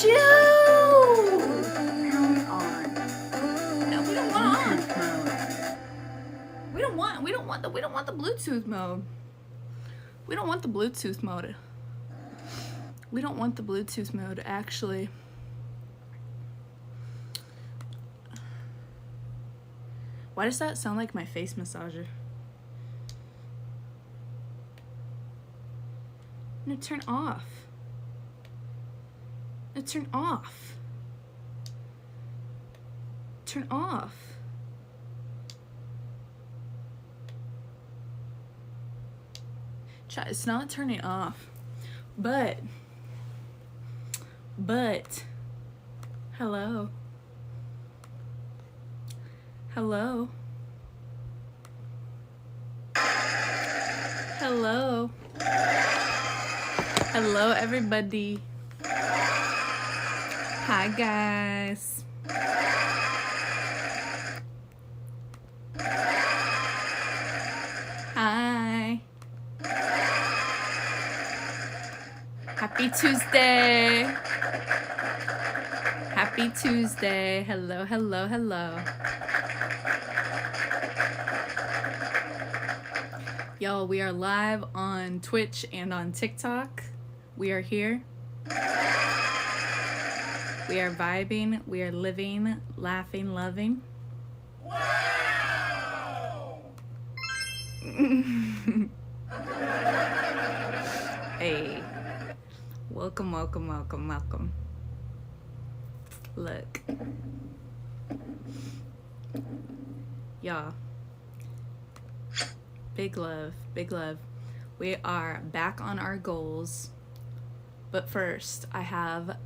Chill! No, we don't want on. We don't want the Bluetooth mode. We don't want the Bluetooth mode. We don't want the Bluetooth mode, actually. Why does that sound like my face massager? No, turn off. No, turn off. Turn off. Chat, it's not turning off. But, hello. Hello. Hello. Hello, everybody. Hi, guys. Hi. Happy Tuesday. Happy Tuesday. Hello, hello, hello. Y'all, we are live on Twitch and on TikTok. We are here. We are vibing. We are living, laughing, loving. Wow! Hey. Welcome, welcome, welcome, welcome. Look. Y'all. Big love, big love. We are back on our goals. But first, I have...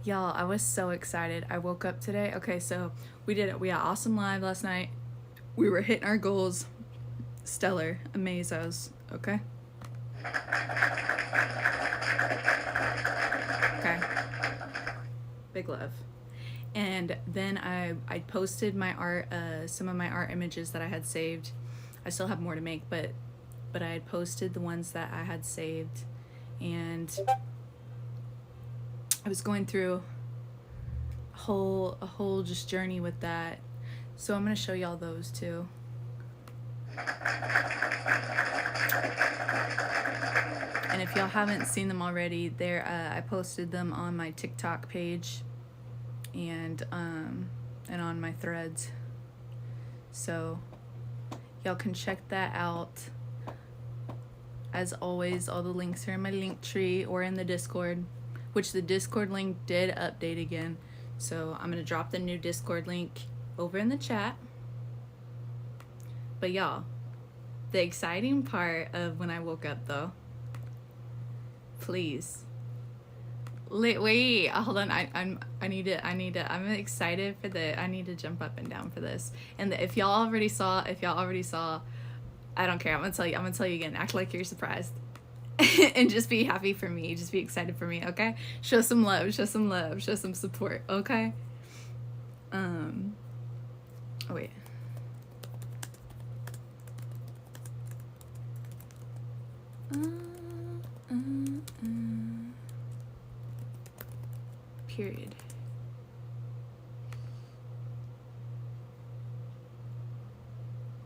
Y'all, I was so excited. I woke up today. Okay, so we did it. We had awesome live last night. We were hitting our goals. Stellar. Amazos. Okay? Okay. Big love. And then I posted my art, some of my art images that I had saved. I still have more to make, but I had posted the ones that I had saved. And I was going through a whole just journey with that. So I'm gonna show y'all those too. And if y'all haven't seen them already, there I posted them on my TikTok page and on my threads. So y'all can check that out. As always, all the links are in my link tree or in the Discord, which the Discord link did update again. So I'm gonna drop the new Discord link over in the chat. But y'all, the exciting part of when I woke up though, please. Wait, hold on. I'm excited for I need to jump up and down for this. And if y'all already saw, I don't care. I'm gonna tell you again. Act like you're surprised. And just be happy for me. Just be excited for me, okay? Show some love, show some support, okay? Oh wait. Period.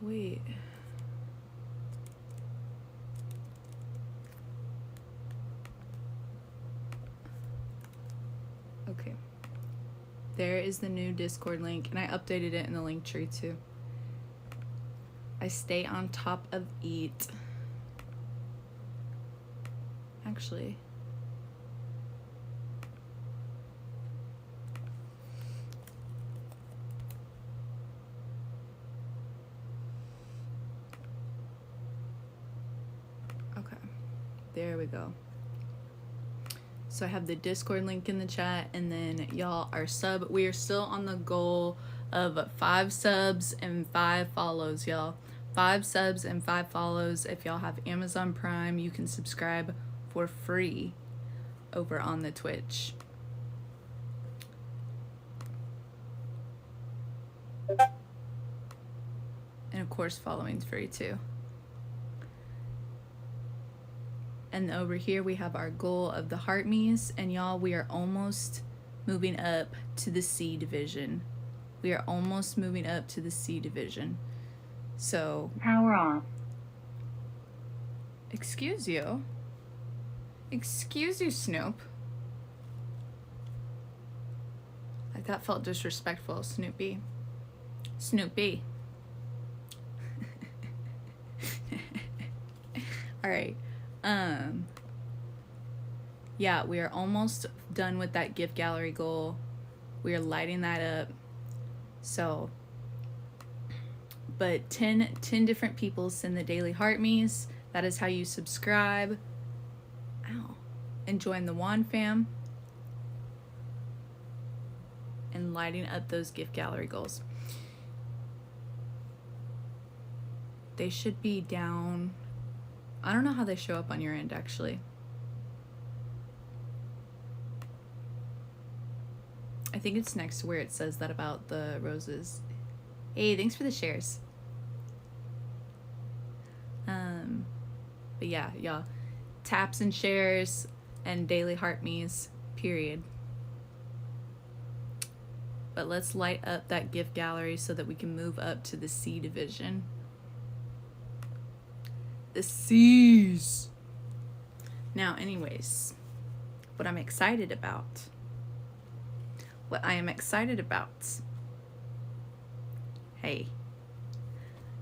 Wait. Okay. There is the new Discord link, and I updated it in the link tree too. I stay on top of it. Actually. Okay. There we go. So I have the Discord link in the chat, and then y'all we are still on the goal of 5 subs and 5 follows, y'all. 5 subs and 5 follows. If y'all have Amazon Prime, you can subscribe for free over on the Twitch. And of course, following's free too. And over here we have our goal of the Heartme's. And y'all, we are almost moving up to the C division. We are almost moving up to the C division. So power off. Excuse you. Excuse you, Snoop. Like, that felt disrespectful, Snoopy. Snoopy. All right. Yeah, we are almost done with that gift gallery goal. We are lighting that up. So, but 10 different people send the daily Heartme's. That is how you subscribe. Ow. And join the Wand fam. And lighting up those gift gallery goals. They should be down. I don't know how they show up on your end, actually. I think it's next to where it says that about the roses. Hey, thanks for the shares. But yeah, y'all. Taps and shares and daily Heartme's, period. But let's light up that gift gallery so that we can move up to the C division. The C's. Now, anyways, what I'm excited about. What I am excited about. Hey.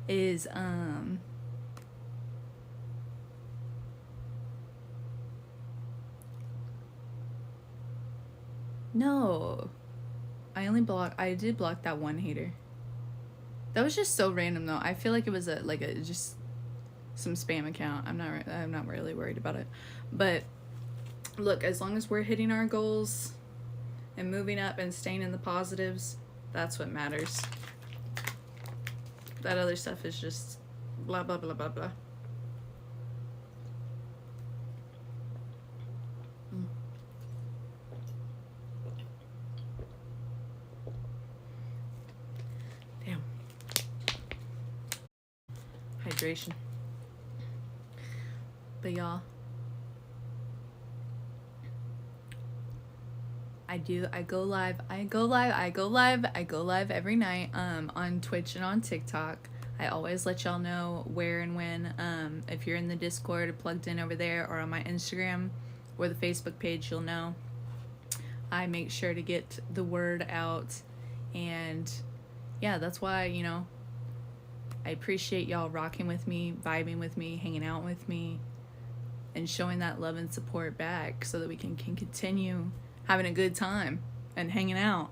Is, no. I did block that one hater. That was just so random though. I feel like it was just some spam account. I'm not really worried about it. But look, as long as we're hitting our goals and moving up and staying in the positives, that's what matters. That other stuff is just blah blah blah blah blah. Hydration. But y'all, I go live every night on Twitch and on TikTok. I always let y'all know where and when. If you're in the Discord or plugged in over there, or on my Instagram or the Facebook page, you'll know. I make sure to get the word out, and yeah, that's why, you know, I appreciate y'all rocking with me, vibing with me, hanging out with me, and showing that love and support back so that we can continue having a good time and hanging out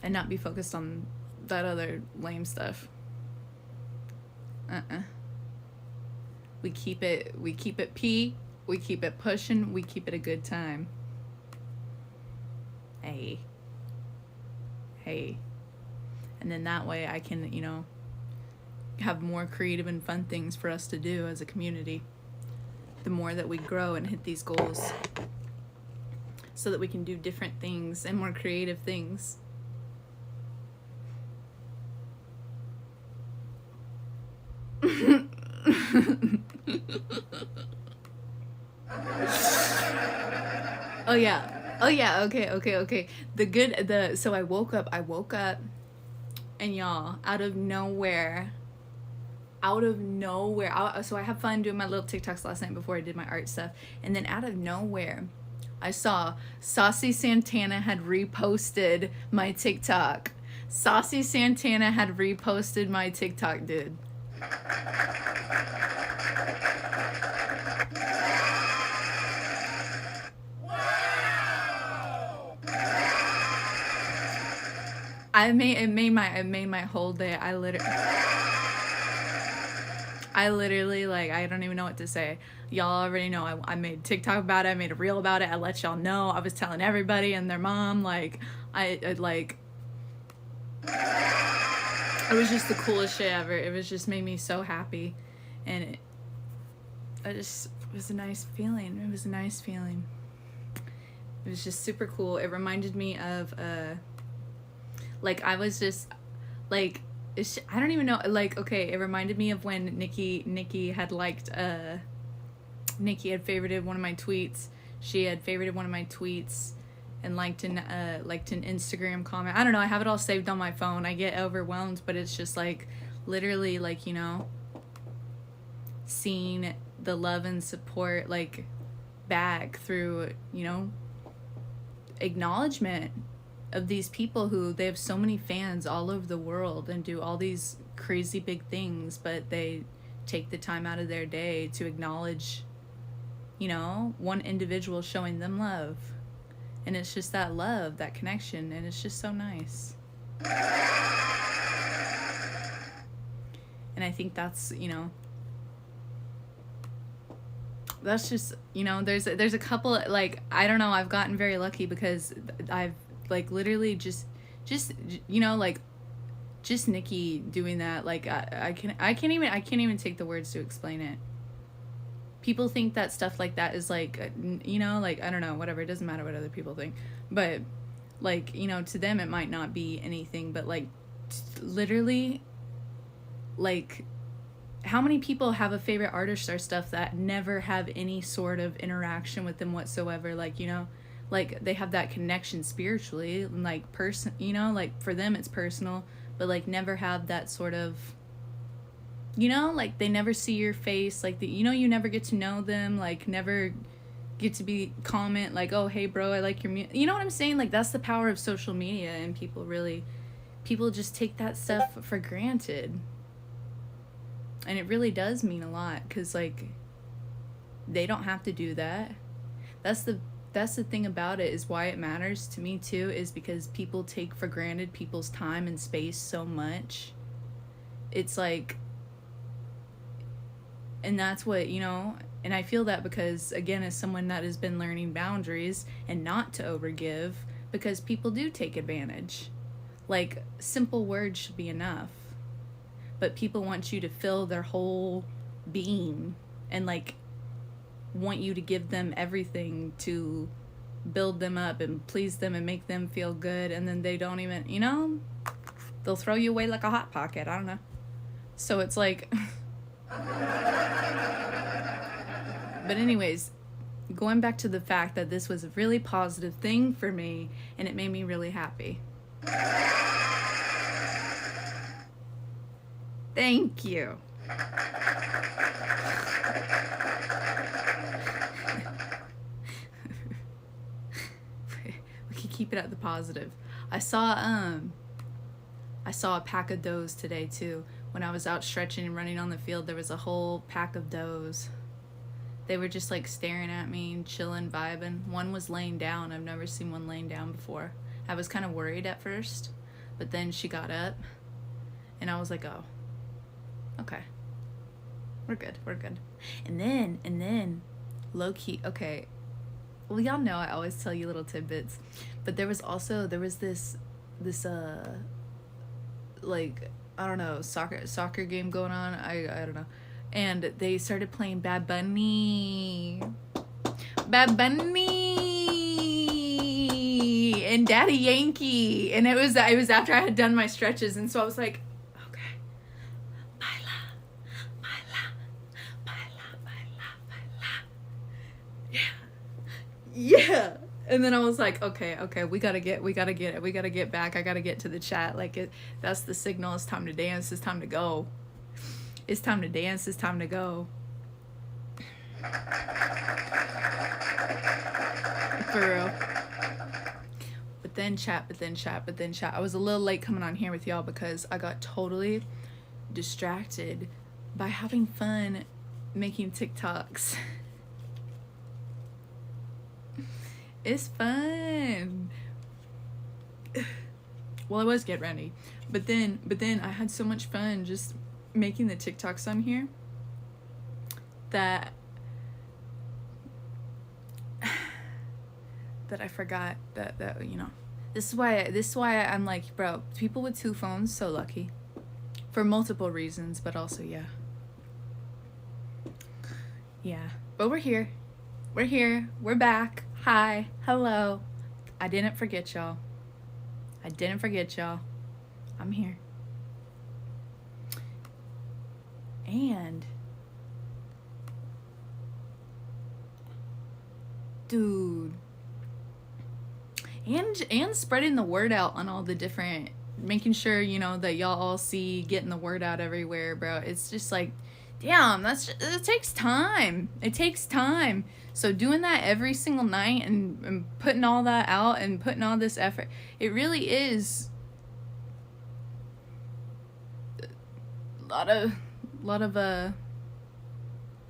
and not be focused on that other lame stuff. We keep it P, we keep it pushing, we keep it a good time. Hey. And then that way I can, you know, have more creative and fun things for us to do as a community. The more that we grow and hit these goals, so that we can do different things and more creative things. Oh yeah, okay. So I woke up and y'all, out of nowhere, so I have fun doing my little TikToks last night before I did my art stuff, and then out of nowhere I saw Saucy Santana had reposted my TikTok. Saucy Santana had reposted my TikTok, dude. It made my whole day. I literally, like, I don't even know what to say. Y'all already know. I made TikTok about it. I made a reel about it. I let y'all know. I was telling everybody and their mom. Like, it was just the coolest shit ever. It was just made me so happy. And it was a nice feeling. It was a nice feeling. It was just super cool. It reminded me of, like, I was just, like, I don't even know, like, okay, it reminded me of when Nikki had liked Nikki had favorited one of my tweets. She had favorited one of my tweets and liked an Instagram comment. I don't know. I have it all saved on my phone. I get overwhelmed, but it's just like literally like, you know, seeing the love and support like back through, you know, acknowledgement of these people who they have so many fans all over the world and do all these crazy big things, but they take the time out of their day to acknowledge, you know, one individual showing them love. And it's just that love, that connection, and it's just so nice. And I think that's, you know, that's just, you know, there's a couple, like, I don't know, I've gotten very lucky because I've like literally just you know, like just Nikki doing that, like I can't even take the words to explain it. People think that stuff like that is like, you know, like, I don't know, whatever, it doesn't matter what other people think, but like, you know, to them it might not be anything, but like literally, like, how many people have a favorite artist or stuff that never have any sort of interaction with them whatsoever? Like, you know, like they have that connection spiritually, like you know, like for them it's personal, but like never have that sort of, you know, like they never see your face, like you know, you never get to know them, like never get to be comment like, oh hey bro, I like your music, you know what I'm saying? Like that's the power of social media, and people just take that stuff for granted. And it really does mean a lot, because like they don't have to do that. That's the thing about it, is why it matters to me too, is because people take for granted people's time and space so much. It's like, and that's what, you know, and I feel that because, again, as someone that has been learning boundaries and not to overgive, because people do take advantage. Like, simple words should be enough. But people want you to fill their whole being and like want you to give them everything to build them up and please them and make them feel good, and then they don't even, you know, they'll throw you away like a hot pocket. I don't know. So it's like but anyways, going back to the fact that this was a really positive thing for me and it made me really happy. Thank you. We can keep it at the positive. I saw a pack of does today too. When I was out stretching and running on the field, there was a whole pack of does. They were just like staring at me and chilling, vibing. One was laying down. I've never seen one laying down before. I was kind of worried at first, but then she got up and I was like, oh, okay, we're good. And then low-key, okay, well, y'all know I always tell you little tidbits, but there was this like, I don't know, soccer game going on, I don't know, and they started playing Bad Bunny and Daddy Yankee, and it was after I had done my stretches, and so I was like, yeah. And then I was like, okay, we gotta get back. I gotta get to the chat. Like, that's the signal. It's time to dance. It's time to go. It's time to dance. It's time to go. For real. But then chat. I was a little late coming on here with y'all because I got totally distracted by having fun making TikToks. It's fun. Well, I was getting ready, but then I had so much fun just making the TikToks on here that I forgot that you know, this is why I'm like, bro, people with two phones, so lucky, for multiple reasons, but also yeah. But we're here, we're back. Hi, hello. I didn't forget y'all. I'm here. And dude. And spreading the word out on all the different, making sure, you know, that y'all all see, getting the word out everywhere, bro. It's just like, damn, it takes time. It takes time. So doing that every single night and putting all that out and putting all this effort, it really is a lot of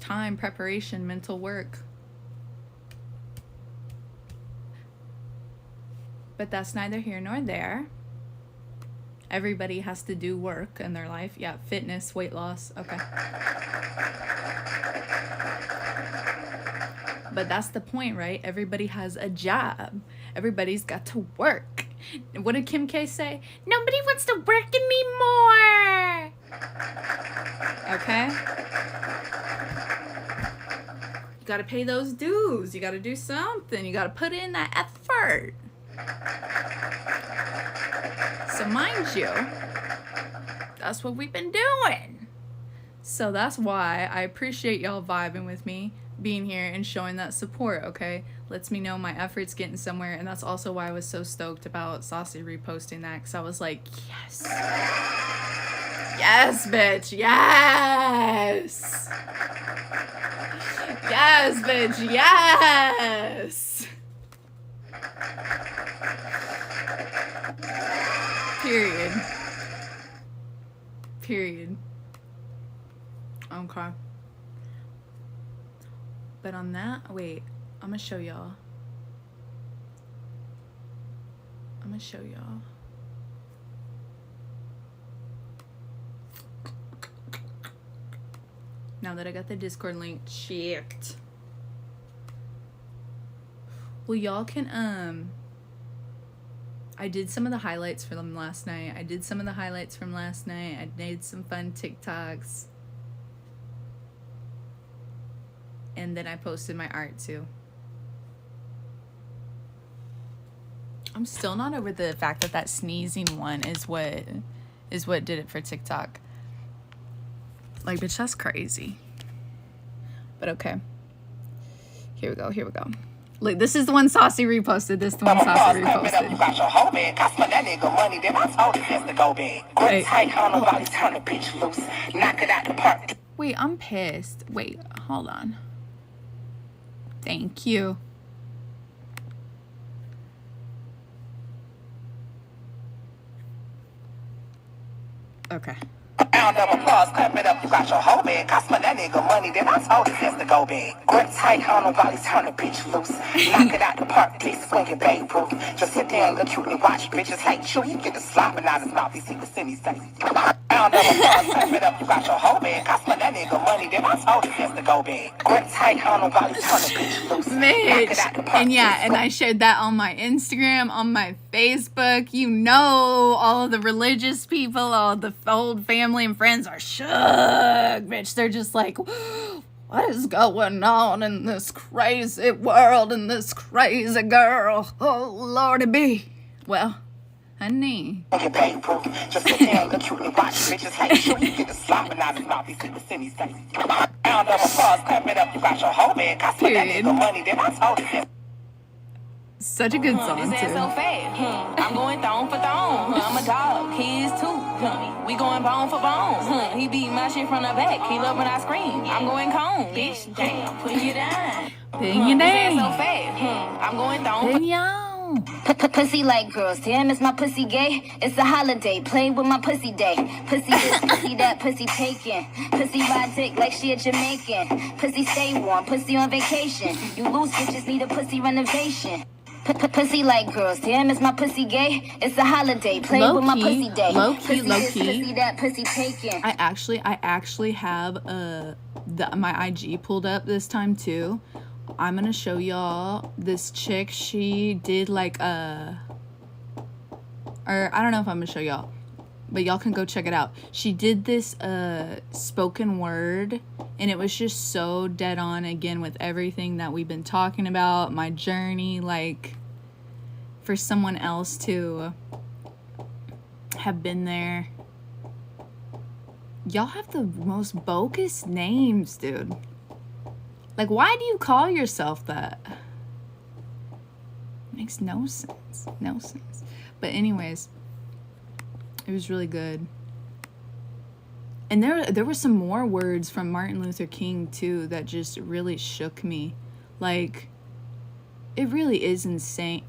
time, preparation, mental work. But that's neither here nor there. Everybody has to do work in their life. Yeah, fitness, weight loss. Okay. But that's the point, right? Everybody has a job. Everybody's got to work. What did Kim K say? Nobody wants to work anymore. Okay? You gotta pay those dues. You gotta do something. You gotta put in that effort. So mind you, that's what we've been doing. So that's why I appreciate y'all vibing with me, being here and showing that support, okay? Lets me know my efforts getting somewhere, and that's also why I was so stoked about Saucy reposting that, because I was like, yes. Yes, bitch, yes. Yes, bitch, yes. Period. Okay. But on that, wait, I'm gonna show y'all. Now that I got the Discord link checked. Well, y'all can, I did some of the highlights for them last night. I did made some fun TikToks. And then I posted my art too. I'm still not over the fact that sneezing one is what did it for TikTok. Like, bitch, that's crazy. But okay. Here we go. Look, this is the one Saucy reposted. This is the one Saucy reposted. Wait, I'm pissed. Wait, hold on. Thank you. Okay. Round of applause, clap it up, you got your whole bag. Cost my that nigga money, then I told his ass to go big. Grip tight, how nobody's turn the bitch loose. Knock it out the park, please swing it bang proof. Just sit there and look cute and watch bitches hate you. You get the slopping out his mouth, you see what's in his face. Round of applause, clap it up, you got your whole bag. Cost my that nigga money, then I told his ass to go big. Grip tight, how nobody's turn the bitch loose. Bitch. And yeah, and I shared that on my Instagram, on my Facebook. You know, all of the religious people, all the old family and friends are shook, bitch. They're just like, what is going on in this crazy world and this crazy girl? Oh, Lordy be. Well, honey. Period. Such a good song, too. I'm going thong for thong. I'm a dog. He is too. We going bone for bone. He beat my shit from the back. He love when I scream. I'm going cone. Bitch, damn. Put you down. Pin you down. I'm going thong. Pin y'all. Pussy like girls. Damn, is my pussy gay? It's a holiday. Play with my pussy day. Pussy this, pussy that, pussy taken. Pussy ride dick like she a Jamaican. Pussy stay warm. Pussy on vacation. You loose bitches need a pussy renovation. Pussy like girls. Damn, is my pussy gay? It's a holiday. Play with my pussy day. Low key. Pussy that, pussy taken. I actually have my IG pulled up this time too. I'm gonna show y'all this chick. She did like or I don't know if I'm gonna show y'all, but y'all can go check it out. She did this spoken word, and it was just so dead on again with everything that we've been talking about, my journey, like for someone else to have been there. Y'all have the most bogus names, dude. Like, why do you call yourself that? makes no sense. No sense. But anyways, it was really good. And there were some more words from Martin Luther King too that just really shook me. Like, it really is insane.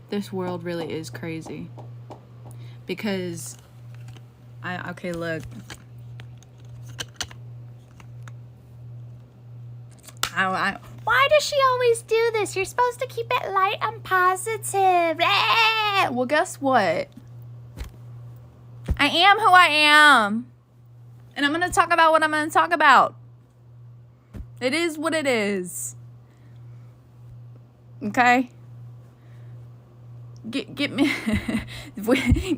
This world really is crazy. Because okay, look. Why does she always do this? You're supposed to keep it light and positive. Well, guess what? I am who I am. And I'm going to talk about what I'm going to talk about. It is what it is. Okay? Get me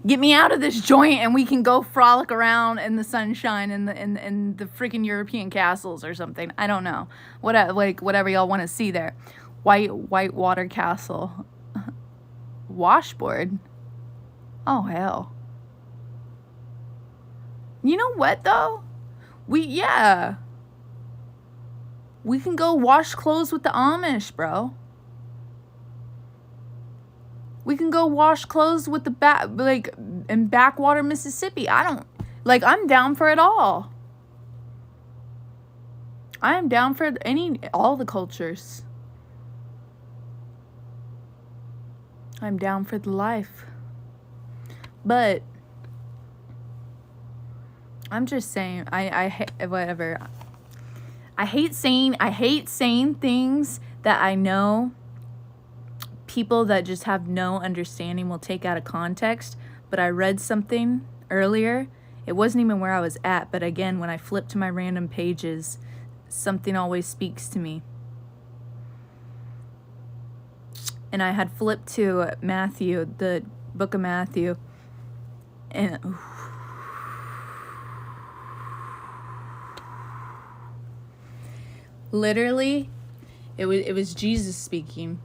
get me out of this joint and we can go frolic around in the sunshine in the freaking European castles or something. I don't know. Whatever y'all want to see there. Whitewater Castle. Washboard. Oh hell. You know what though? We can go wash clothes with the Amish, bro. We can go wash clothes with the in backwater Mississippi. I'm down for it all. I am down for all the cultures. I'm down for the life. But I'm just saying, whatever. I hate saying things that I know people that just have no understanding will take out of context. But I read something earlier. It wasn't even where I was at, but again, when I flip to my random pages, something always speaks to me. And I had flipped to Matthew, the book of Matthew, and literally, it was Jesus speaking.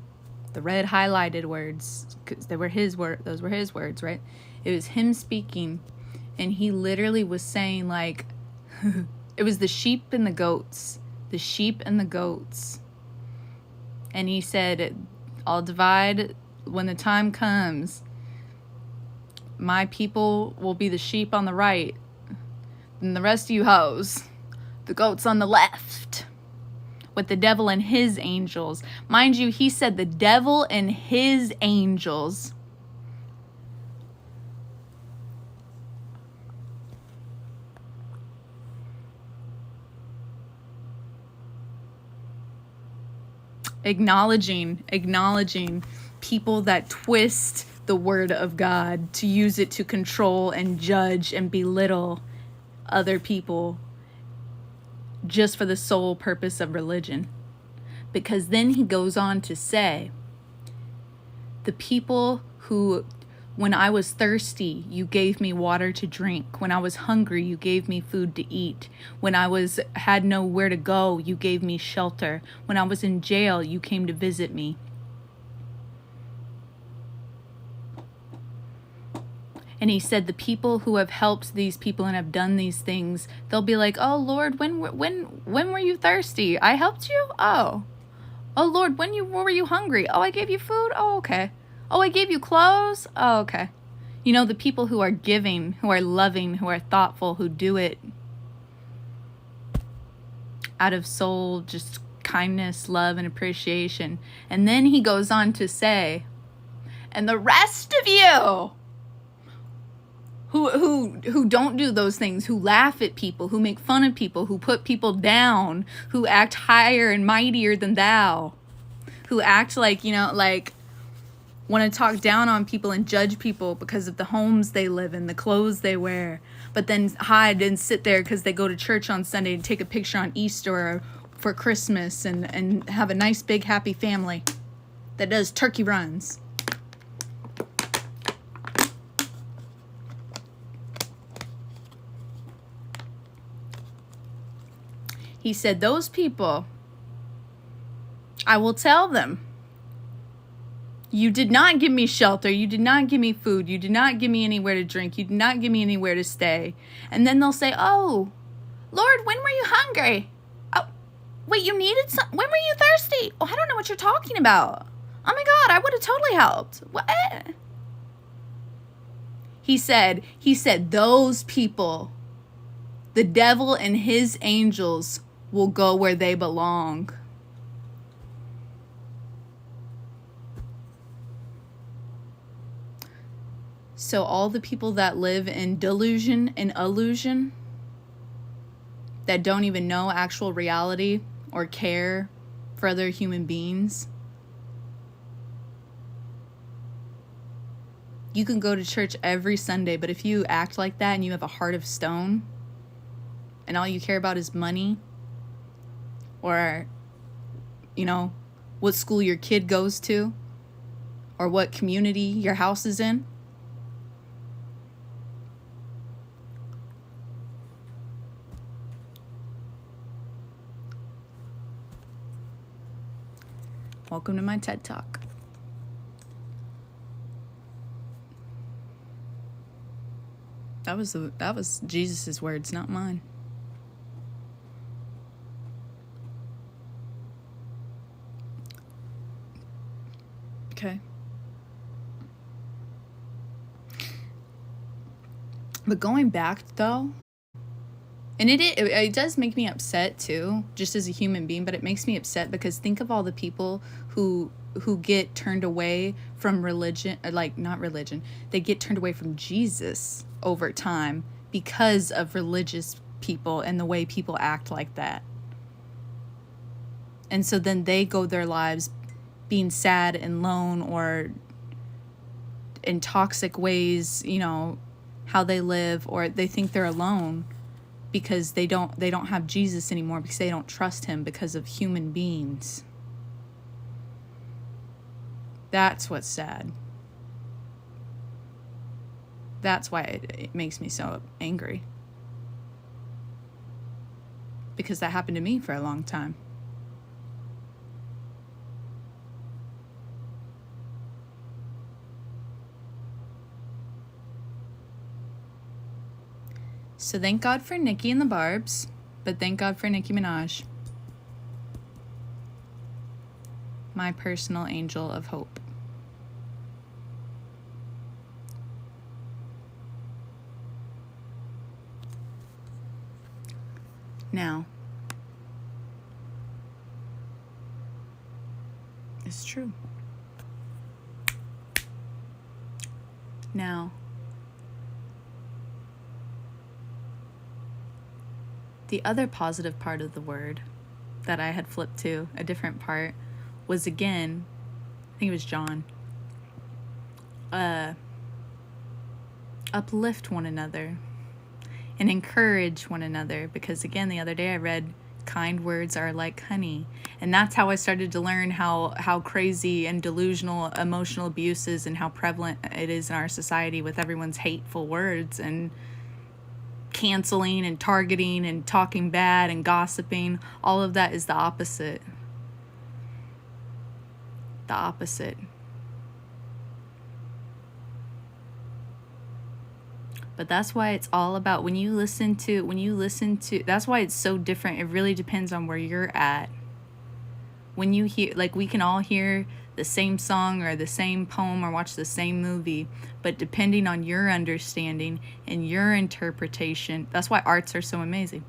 The red highlighted words, because those were his words, right? It was him speaking, and he literally was saying, like, it was the sheep and the goats. And he said, I'll divide when the time comes. My people will be the sheep on the right, and the rest of you hoes, the goats on the left. With the devil and his angels. Mind you, he said the devil and his angels. Acknowledging people that twist the word of God to use it to control and judge and belittle other people. Just for the sole purpose of religion. Because then he goes on to say, the people who, when I was thirsty, you gave me water to drink. When I was hungry, you gave me food to eat. When I had nowhere to go, you gave me shelter. When I was in jail, you came to visit me. And he said, the people who have helped these people and have done these things, they'll be like, oh, Lord, when were you thirsty? I helped you? Oh, Lord, when were you hungry? Oh, I gave you food? Oh, okay. Oh, I gave you clothes? Oh, okay. You know, the people who are giving, who are loving, who are thoughtful, who do it out of soul, just kindness, love, and appreciation. And then he goes on to say, and the rest of you who don't do those things, who laugh at people, who make fun of people, who put people down, who act higher and mightier than thou, who act like, want to talk down on people and judge people because of the homes they live in, the clothes they wear, but then hide and sit there because they go to church on Sunday and take a picture on Easter or for Christmas and have a nice big happy family that does turkey runs. He said, those people, I will tell them, You did not give me shelter. You did not give me food. You did not give me anywhere to drink. You did not give me anywhere to stay. And then they'll say, oh, Lord, when were you hungry? Oh, wait, you needed some? When were you thirsty? Oh, I don't know what you're talking about. Oh my God, I would have totally helped. What? He said, those people, the devil and his angels will go where they belong. So all the people that live in delusion and illusion, that don't even know actual reality or care for other human beings, you can go to church every Sunday, but if you act like that and you have a heart of stone and all you care about is money or, you know, what school your kid goes to or what community your house is in, welcome to my TED Talk. That was Jesus's words, not mine. Okay. But going back though, and it does make me upset too, just as a human being, but it makes me upset because think of all the people who get turned away from religion, like not religion, they get turned away from Jesus over time because of religious people and the way people act like that. And so then they go their lives being sad and lone or in toxic ways, you know, how they live, or they think they're alone because they don't have Jesus anymore because they don't trust him because of human beings. That's what's sad. That's why it makes me so angry. Because that happened to me for a long time. So thank God for Nicki and the Barbs, but thank God for Nicki Minaj. My personal angel of hope. Now, it's true. Now, the other positive part of the word that I had flipped to, a different part, was again, I think it was John, uplift one another and encourage one another, because again, the other day I read kind words are like honey, and that's how I started to learn how crazy and delusional emotional abuse is and how prevalent it is in our society with everyone's hateful words and canceling and targeting and talking bad and gossiping. All of that is the opposite. The opposite. But that's why it's all about when you listen to, that's why it's so different. It really depends on where you're at. When you hear, like, we can all hear the same song or the same poem or watch the same movie, but depending on your understanding and your interpretation, that's why arts are so amazing.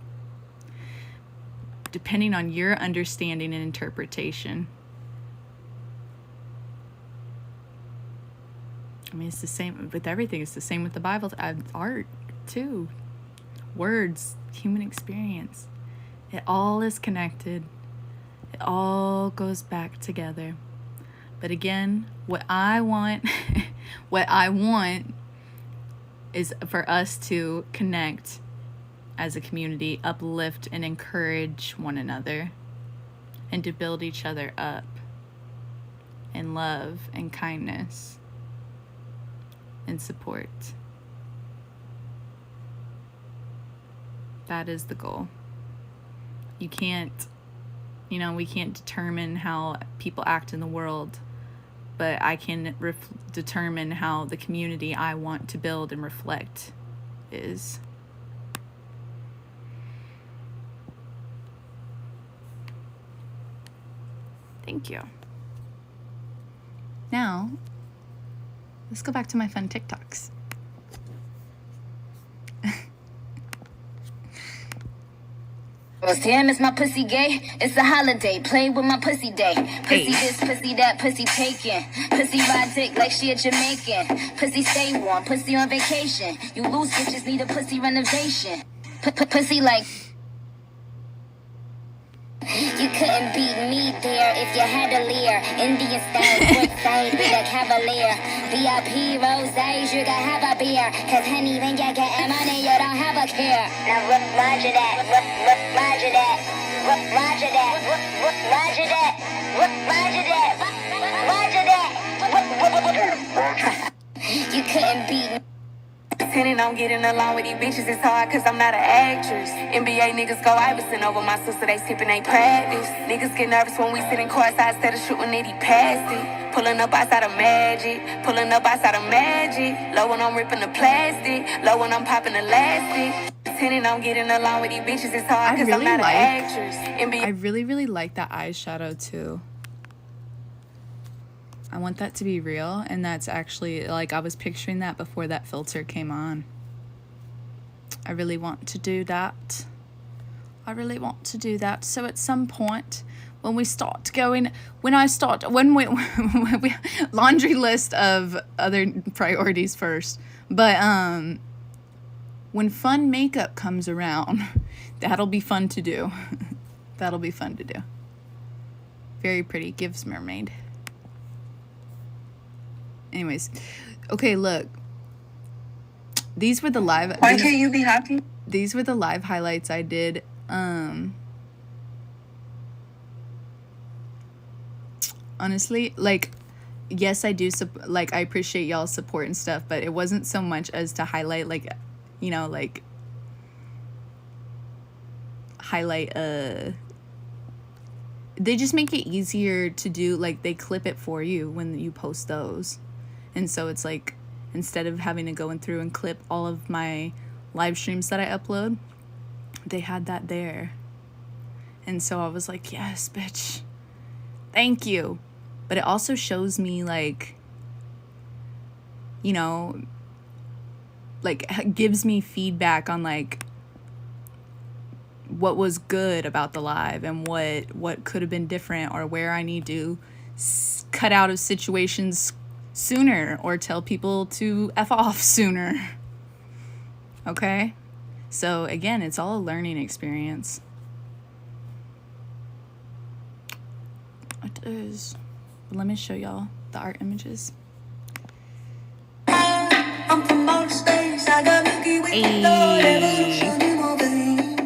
Depending on your understanding and interpretation. I mean, it's the same with everything. It's the same with the Bible, art too. Words, human experience. It all is connected. It all goes back together. But again, what I want is for us to connect as a community, uplift and encourage one another, and to build each other up in love and kindness and support. That is the goal. We can't determine how people act in the world but I can determine how the community I want to build and reflect is. Thank you. Now, let's go back to my fun TikToks. Well, damn, is my pussy gay? It's a holiday, playing with my pussy day. Pussy this, pussy that, pussy taken. Pussy ride dick like she a Jamaican. Pussy stay warm, pussy on vacation. You loose bitches need a pussy renovation. Pussy like... You couldn't beat me there if you had a leer. Indian style, courtside with a cavalier. VIP rosés, you can have a beer. Cause honey, when you get money, you don't have a care. Now Roger that, Roger that, Roger that, Roger that, Roger that, Roger that. You couldn't beat me. Pretending I'm getting along with these bitches, it's hard cause I'm not an actress. NBA niggas go Iverson over my sister, they skipping they practice. Niggas get nervous when we sit in courtside instead of shooting it, he passed it. Pulling up outside of Magic, pulling up outside of Magic. Low when I'm ripping the plastic, low when I'm popping the elastic. Pretending I'm getting along with these bitches, it's hard cause I'm not an actress. I really like that eyeshadow too. I want that to be real, and that's actually, like, I was picturing that before that filter came on. I really want to do that. So at some point, when we laundry list of other priorities first, but when fun makeup comes around, that'll be fun to do. That'll be fun to do. Very pretty, Gives Mermaid. Anyways, okay, look. These were the live... Why can't you be happy? These were the live highlights I did. Honestly, like, yes, I do, like, I appreciate y'all's support and stuff, but it wasn't so much as to highlight, like, you know, like, they just make it easier to do, like, they clip it for you when you post those. And so it's like, instead of having to go through and clip all of my live streams that I upload, they had that there. And so I was like, yes, bitch. Thank you. But it also shows me, like, you know, like, gives me feedback on, like, what was good about the live and what could have been different, or where I need to cut out of situations sooner or tell people to F off sooner. Okay? So again, it's all a learning experience. It is. But let me show y'all the art images. I'm from outer space, I got Milky Way with Lord, evolution in my veins.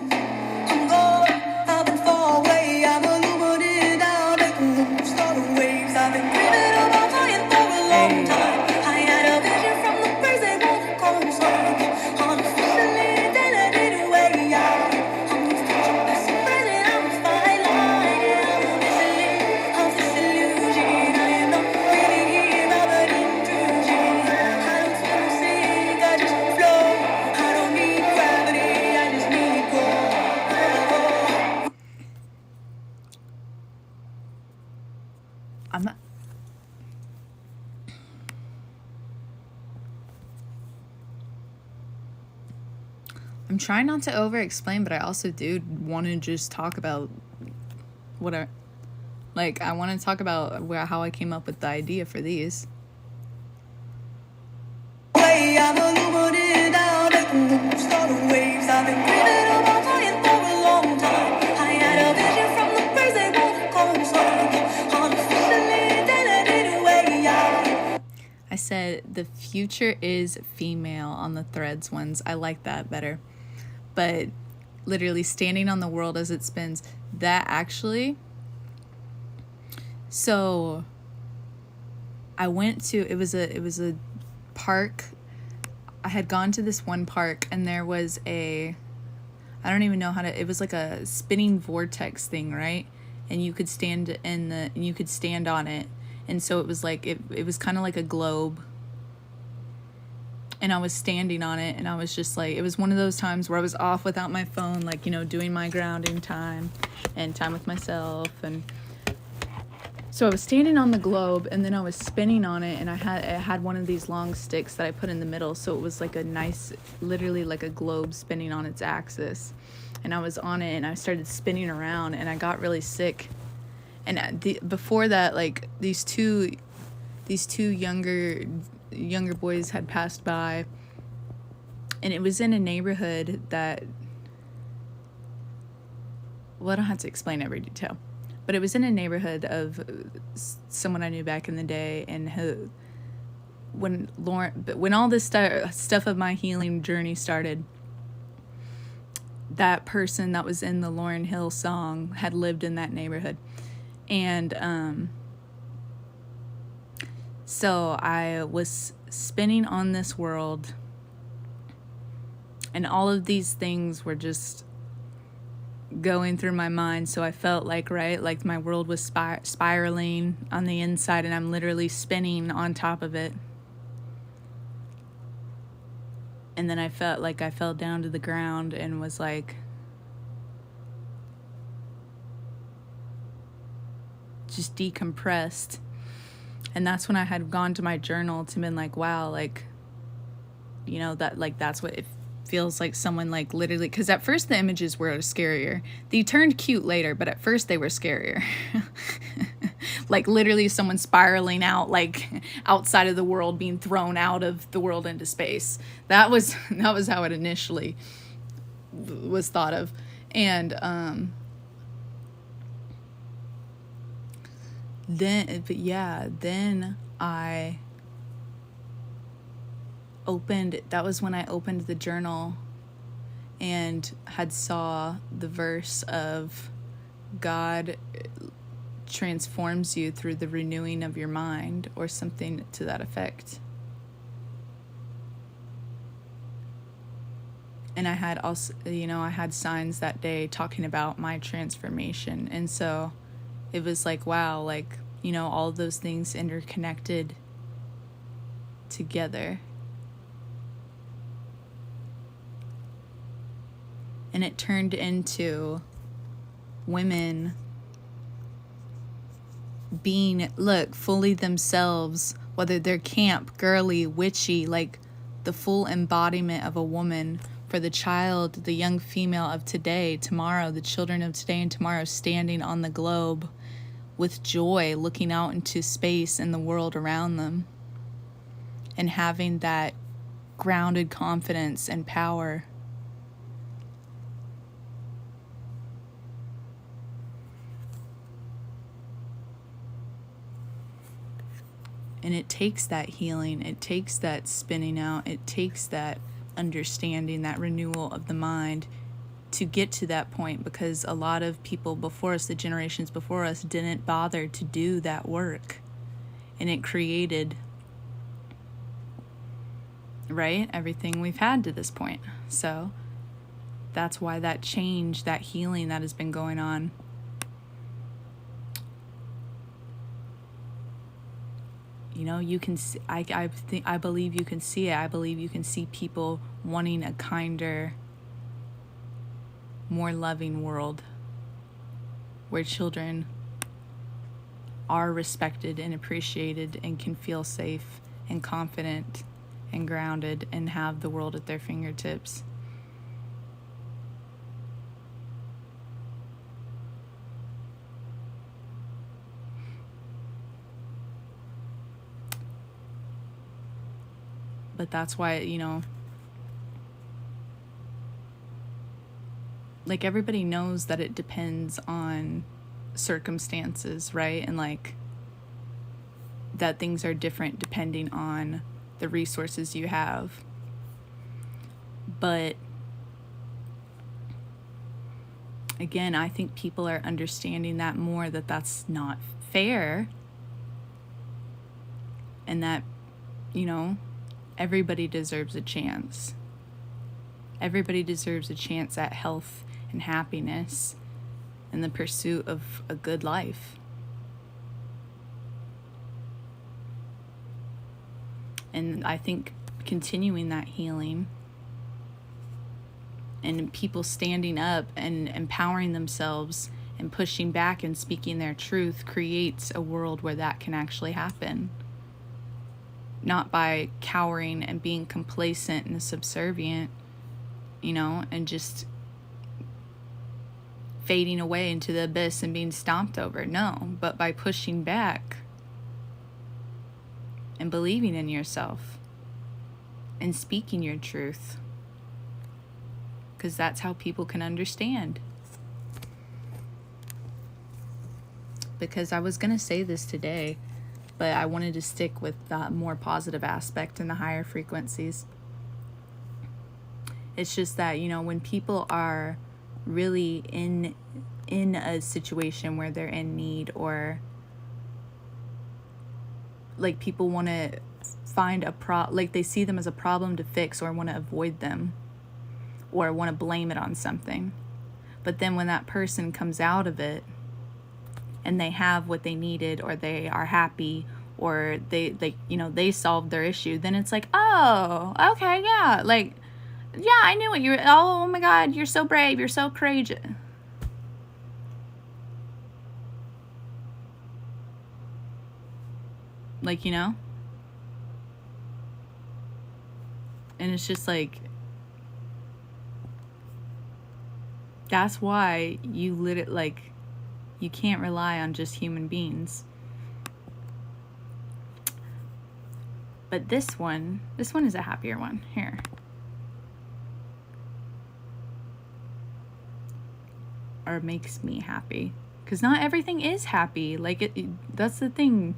I'm gone, I've been far away, I'm illuminated now, making moves, starting waves. I've been dreaming about flying for a long time. I had a vision from the birds, they won't come slow. Unofficially, then I did it way out. I'm the future best present, I'm a fine line. Yeah, I'm officially, illusion. I am not really here, I'm an intrusion. I don't swim or sink, I just flow. I don't need gravity, I just need go. I'm trying not to over-explain, but I also do want to just talk about what I... Like, I want to talk about how I came up with the idea for these. I'm illuminated now, making moves, starting waves. I've been dreaming about flying for a long time. I had a vision from the birds, they won't come slow. Unofficially, then I did it way out. I said the future is female on the Threads ones. I like that better. But literally standing on the world as it spins, that actually... So I went to, it was a park. I had gone to this one park, and there was I don't even know how to, it was like a spinning vortex thing, right? And you could stand on it, And so it was like, it was kind of like a globe. And I was standing on it, and I was just like, it was one of those times where I was off without my phone, like, you know, doing my grounding time and time with myself. And so I was standing on the globe, and then I was spinning on it, and it had one of these long sticks that I put in the middle, so it was like a nice, literally like a globe spinning on its axis. And I was on it, and I started spinning around, and I got really sick. And before that, like, these two younger boys had passed by, and it was in a neighborhood that, well, I don't have to explain every detail, but it was in a neighborhood of someone I knew back in the day, and when all this stuff of my healing journey started, that person that was in the Lauryn Hill song had lived in that neighborhood. And so I was spinning on this world, and all of these things were just going through my mind. So I felt like, right, like my world was spiraling on the inside, and I'm literally spinning on top of it. And then I felt like I fell down to the ground and was like, just decompressed. And that's when I had gone to my journal to been like, wow, like, you know, that, like, that's what it feels like, someone like literally, because at first the images were scarier. They turned cute later, but at first they were scarier. Like literally someone spiraling out, like outside of the world, being thrown out of the world into space. That was how it initially was thought of. And then I opened, that was when I opened the journal and had saw the verse of God transforms you through the renewing of your mind, or something to that effect. And I had also, you know, I had signs that day talking about my transformation. And so it was like, wow, like, you know, all those things interconnected together. And it turned into women being, look, fully themselves, whether they're camp, girly, witchy, like the full embodiment of a woman for the child, the young female of today, tomorrow, the children of today and tomorrow, standing on the globe with joy, looking out into space and the world around them, and having that grounded confidence and power. And it takes that healing, it takes that spinning out, it takes that understanding, that renewal of the mind to get to that point, because a lot of people before us, the generations before us, didn't bother to do that work. And it created, right, everything we've had to this point. So that's why that change, that healing that has been going on, you know, you can see, I believe you can see it. I believe you can see people wanting a kinder, more loving world where children are respected and appreciated and can feel safe and confident and grounded and have the world at their fingertips. But that's why, you know, like everybody knows that it depends on circumstances, right? And like that things are different depending on the resources you have. But again, I think people are understanding that more, that that's not fair. And that, you know, everybody deserves a chance. Everybody deserves a chance at health and happiness and the pursuit of a good life. And I think continuing that healing and people standing up and empowering themselves and pushing back and speaking their truth creates a world where that can actually happen. Not by cowering and being complacent and subservient, you know, and just fading away into the abyss and being stomped over. No, but by pushing back and believing in yourself and speaking your truth. Because that's how people can understand. Because I was going to say this today, but I wanted to stick with the more positive aspect and the higher frequencies. It's just that, you know, when people are really in a situation where they're in need, or like people want to find like they see them as a problem to fix or want to avoid them or want to blame it on something. But then when that person comes out of it and they have what they needed, or they are happy, or they solved their issue, then it's like, oh, okay, yeah, like, yeah, I knew it. Oh my God, you're so brave. You're so courageous. Like, you know? And it's just like, that's why you can't rely on just human beings. But this one is a happier one. Here. Or makes me happy. Because not everything is happy. Like, that's the thing.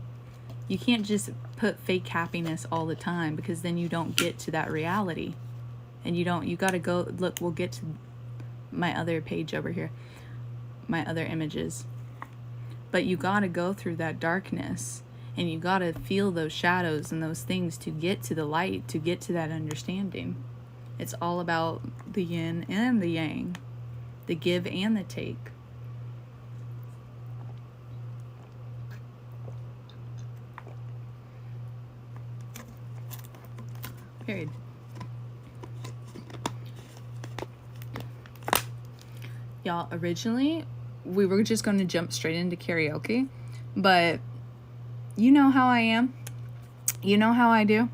You can't just put fake happiness all the time, because then you don't get to that reality. And you gotta go, look, we'll get to my other page over here. My other images. But you gotta go through that darkness. And you gotta feel those shadows and those things to get to the light, to get to that understanding. It's all about the yin and the yang. The give and the take. Period. Y'all, originally, we were just going to jump straight into karaoke, but you know how I am. You know how I do.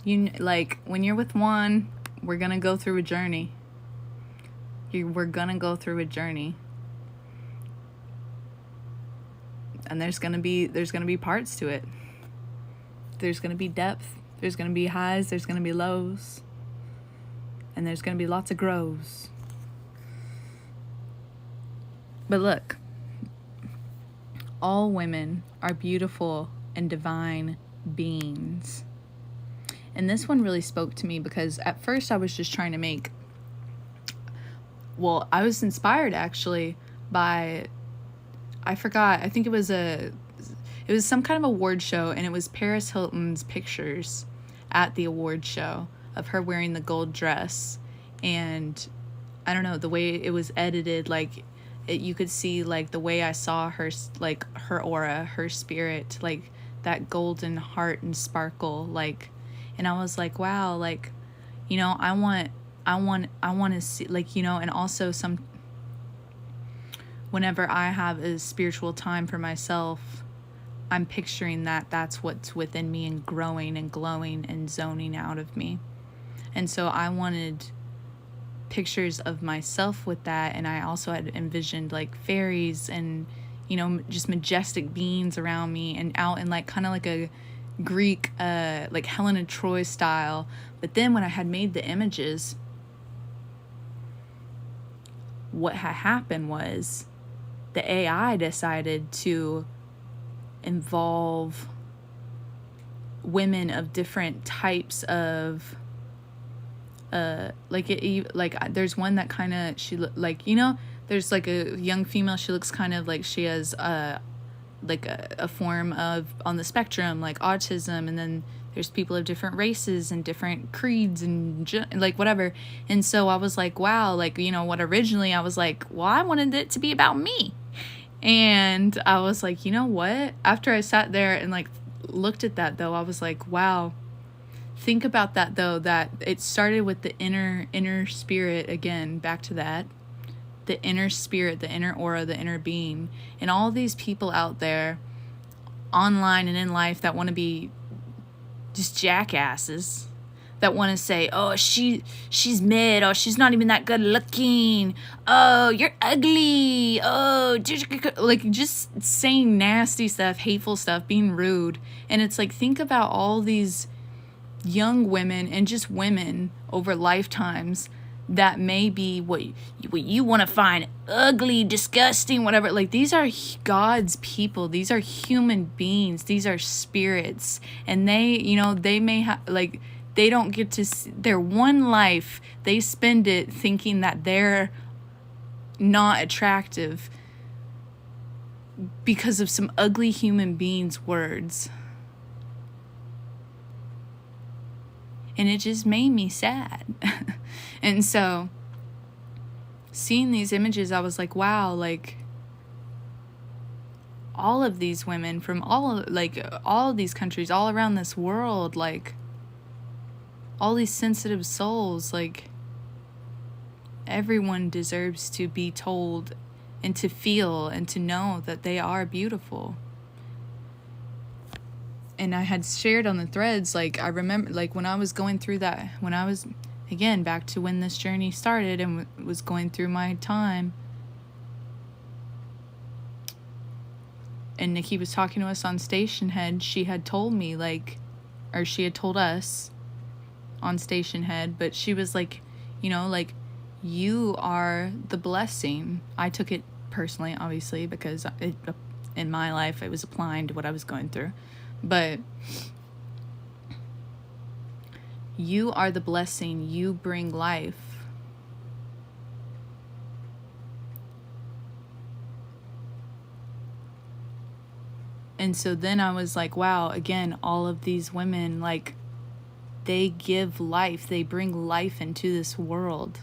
Like, when you're with one, we're going to go through a journey. We're gonna go through a journey, and there's gonna be parts to it. There's gonna be depth, there's gonna be highs, there's gonna be lows, and there's gonna be lots of grows. But look, all women are beautiful and divine beings. And this one really spoke to me, because at first I was just trying to make, well, I was inspired actually by, I forgot, I think it was some kind of award show, and it was Paris Hilton's pictures at the award show of her wearing the gold dress. And I don't know, the way it was edited, like you could see like the way I saw her, like her aura, her spirit, like that golden heart and sparkle, like, and I was like, wow, like, you know, I want to see, like, you know. And also whenever I have a spiritual time for myself, I'm picturing that's what's within me and growing and glowing and zoning out of me. And so I wanted pictures of myself with that. And I also had envisioned like fairies and, you know, just majestic beings around me and out in like kind of like a Greek, like Helen of Troy style. But then when I had made the images, what had happened was the AI decided to involve women of different types of there's one that kind of, she like, you know, there's like a young female, she looks kind of like she has like a form of on the spectrum, like autism. And then there's people of different races and different creeds and like whatever. And so I was like, wow, like, you know what, originally I was like, well, I wanted it to be about me. And I was like, you know what, after I sat there and like looked at that, though, I was like, wow. Think about that, though, that it started with the inner spirit, again, back to that. The inner spirit, the inner aura, the inner being. And all these people out there, online and in life, that want to be just jackasses, that want to say, oh, she's mid, oh, she's not even that good looking, oh, you're ugly, oh, like, just saying nasty stuff, hateful stuff, being rude. And it's like, think about all these young women and just women over lifetimes that may be what you want to find ugly, disgusting, whatever. Like, these are God's people. These are human beings. These are spirits. And they, they may have, like, they don't get to see their one life. They spend it thinking that they're not attractive because of some ugly human beings' words. And it just made me sad. And so, seeing these images, I was like, wow, like, all of these women from all of these countries, all around this world, like, all these sensitive souls, like, everyone deserves to be told and to feel and to know that they are beautiful. And I had shared on the threads, like, I remember, like, when I was going through that, when I was, again, back to when this journey started and was going through my time, and Nikki was talking to us on Station Head, she had told me, like, or she had told us on Station Head, but she was like, like, you are the blessing. I took it personally, obviously, because in my life, it was applying to what I was going through. But you are the blessing. You bring life. And so then I was like, wow, again, all of these women, like, they give life. They bring life into this world.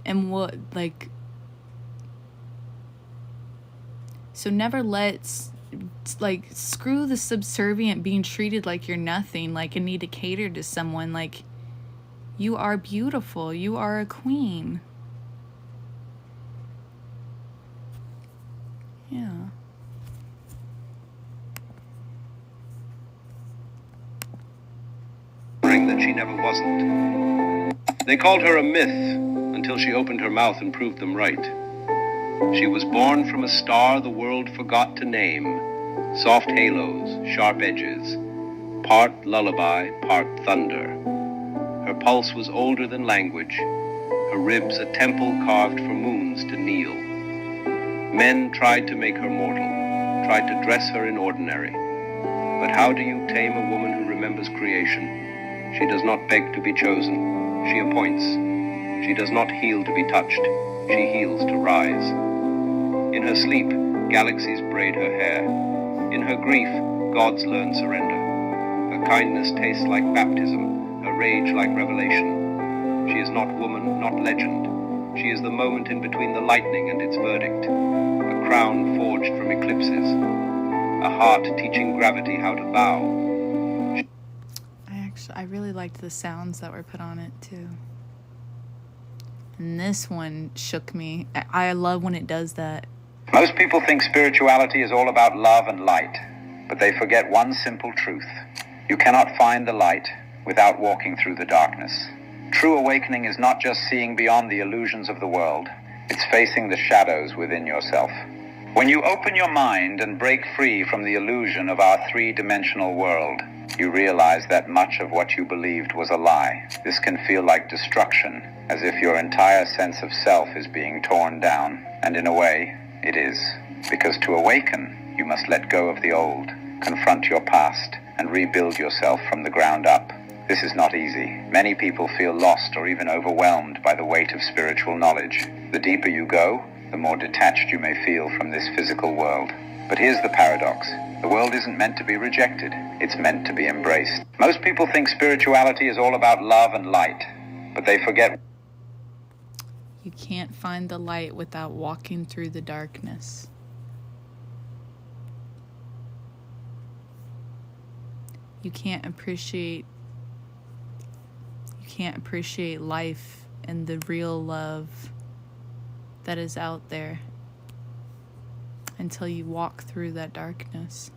And what, like, so never let's, like, screw the subservient being treated like you're nothing, like, and need to cater to someone. Like, you are beautiful. You are a queen. Yeah. That she never wasn't. They called her a myth until she opened her mouth and proved them right. She was born from a star the world forgot to name. Soft halos, sharp edges, part lullaby, part thunder. Her pulse was older than language, her ribs a temple carved for moons to kneel. Men tried to make her mortal, tried to dress her in ordinary. But how do you tame a woman who remembers creation? She does not beg to be chosen. She appoints. She does not heal to be touched. She heals to rise. In her sleep, galaxies braid her hair. In her grief, gods learn surrender. Her kindness tastes like baptism, her rage like revelation. She is not woman, not legend. She is the moment in between the lightning and its verdict. A crown forged from eclipses. A heart teaching gravity how to bow. I really liked the sounds that were put on it too. And this one shook me. I love when it does that. Most people think spirituality is all about love and light, but they forget one simple truth. You cannot find the light without walking through the darkness. True awakening is not just seeing beyond the illusions of the world, it's facing the shadows within yourself. When you open your mind and break free from the illusion of our three-dimensional world, you realize that much of what you believed was a lie. This can feel like destruction, as if your entire sense of self is being torn down. And in a way, it is. Because to awaken, you must let go of the old, confront your past, and rebuild yourself from the ground up. This is not easy. Many people feel lost or even overwhelmed by the weight of spiritual knowledge. The deeper you go, the more detached you may feel from this physical world. But here's the paradox. The world isn't meant to be rejected. It's meant to be embraced. Most people think spirituality is all about love and light, but they forget. You can't find the light without walking through the darkness. you can't appreciate life and the real love that is out there until you walk through that darkness.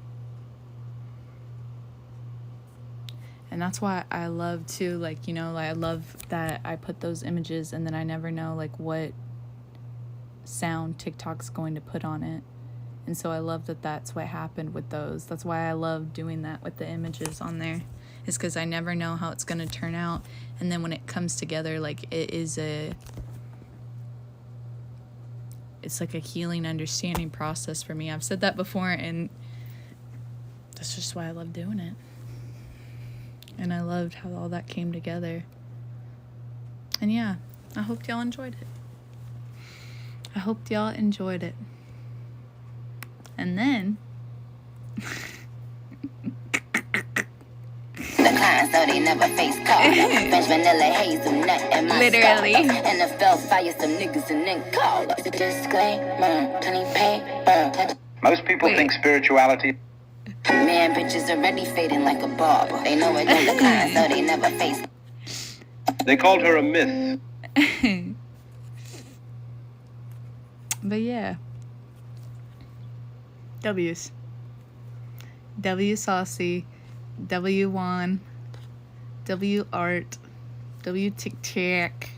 And that's why I love to, like, you know, like, I love that I put those images and then I never know, like, what sound TikTok's going to put on it. And so I love that that's what happened with those. That's why I love doing that with the images on there, is because I never know how it's going to turn out. And then when it comes together, like, it's like a healing, understanding process for me. I've said that before, and that's just why I love doing it. And I loved how all that came together. And yeah, I hope y'all enjoyed it. And then The kind so they never face Carter. French vanilla hazelnut and my Literally. starter. NFL fire some niggas and then call us. Disclaimer, penny paper. Most people Wait. think spirituality Man, bitches already fading like a barber. They know it don't decline, so they never face. They called her a myth. but yeah. W's. W Saucy. W Juan. W Art. W TikTok.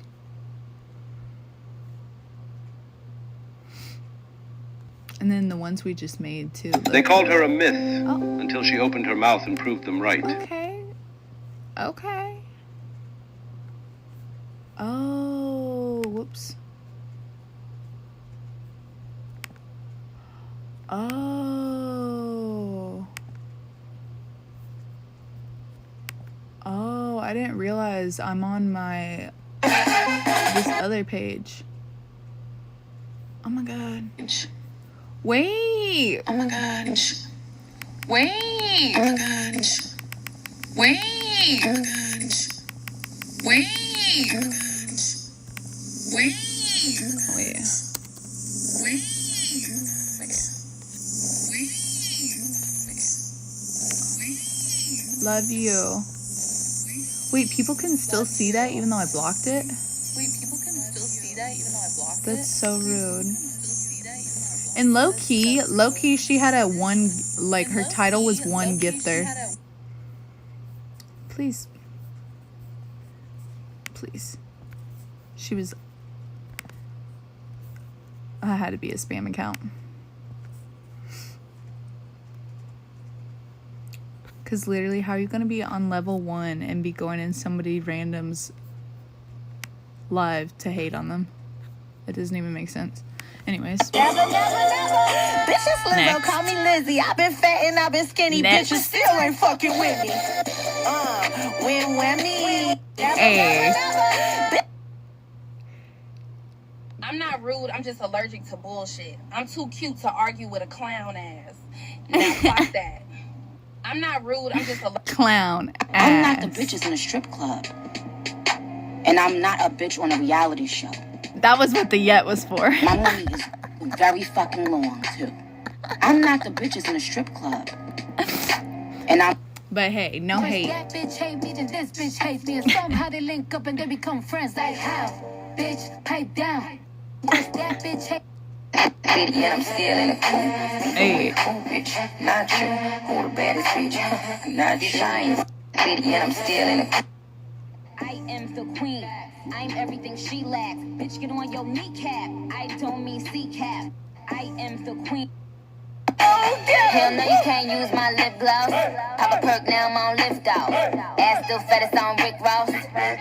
And then the ones we just made too. They called her a myth Oh. until she opened her mouth and proved them right. Okay. Oh, whoops. Oh, I didn't realize I'm on this other page. Oh my god. Wait. Oh my god. Wait. Oh my god. Wait. Oh my god. Wait. Oh my god. Wait. Love you. Wait, people can still see that even though I blocked it? That's so rude. And low key, she had a one, like, her title was one gifter. Please. She was. I had to be a spam account. Because literally, how are you going to be on level 1 and be going in somebody random's live to hate on them? It doesn't even make sense. Anyways. Never. Bitches Lizzo, Next. call me Lizzie. I've been fat and I've been skinny. Next. Bitches still ain't fucking with me. Win-win-me. Hey. I'm not rude. I'm just allergic to bullshit. I'm too cute to argue with a clown ass. Now fuck that. I'm not rude. I'm just allergic. Clown ass. I'm not the bitches in a strip club. And I'm not a bitch on a reality show. That was what the yet was for. My money is very fucking long, too. I'm not the bitches in a strip club. And I'm But hey, no hate. That bitch hate me, then this bitch hates me. And somehow they link up and they become friends. Like how? Bitch, pipe down. Cause that bitch hate yeah, I'm still in the Hey. bitch. Not you. Who the baddest bitch? Not shine. Yeah, I'm still in the I am the queen. I'm everything she lacks. Bitch, get on your kneecap. I don't mean C-cap. I am the queen. Hell no, you can't use my lip gloss. Pop a perk, now I'm on lift out. Ass still fat, it's on Rick Ross.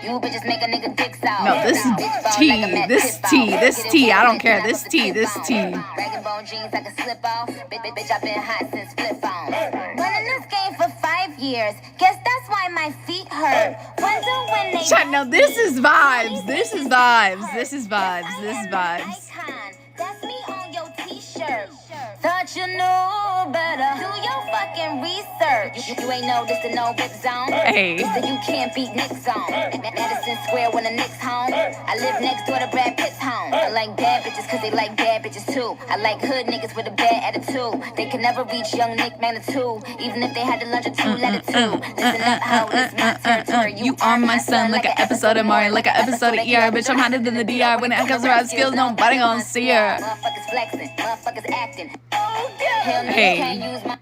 You bitches make a nigga dick out. No, this is tea. I don't care. This tea. Dragon bone jeans, I can slip off. Bitch, I've been hot since flip phone. Been in this game for 5 years. Guess that's why my feet hurt. Wonder when they. No, this is vibes. Icon. That's me on your t-shirt. Thought you knew better. Do your fucking research. You ain't noticed the no big zone. Hey. You said you can't beat Nick's zone. Madison Square when the Knicks home. I live next door to Brad Pitt's home. like bad bitches cause they like bad bitches too. I like hood niggas with a bad attitude. They can never reach young Nick magnitude. Even if they had to lunch or two, let it too. Listen up, how it's my territory. You are my son, like an episode of Mario, like an episode of ER. Bitch, I'm hotter than the DR. When it comes around skills, nobody gonna see her. Motherfuckers flexing, motherfuckers acting. Hell no, Hey. can't use my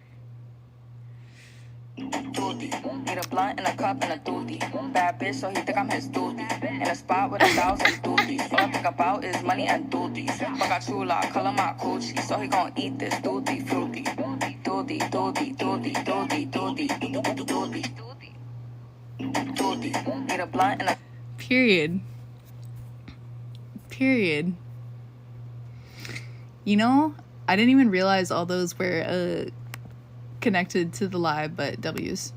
Need a blunt and a cup and a doobie. Bad bitch, so he think I'm his doobie. In a spot with 1,000 doobies. All I think about is money and doobies. Fuck a chula, color my coochie. So he gon' eat this doobie fruity. Doobie, doobie, doobie, doobie, doobie, doobie, doobie. Need a blunt and a Period. Period. You know, I didn't even realize all those were connected to the live, but W's.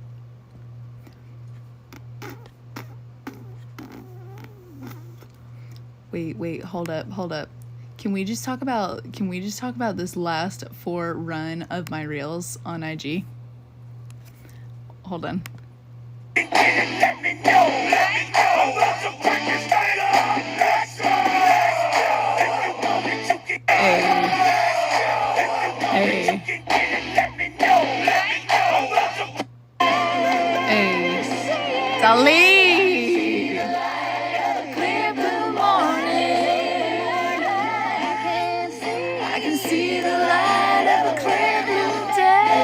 Wait, hold up. Can we just talk about this last 4 run of my reels on IG? Hold on. Hey. Dolly! I can see the light of a clear blue day.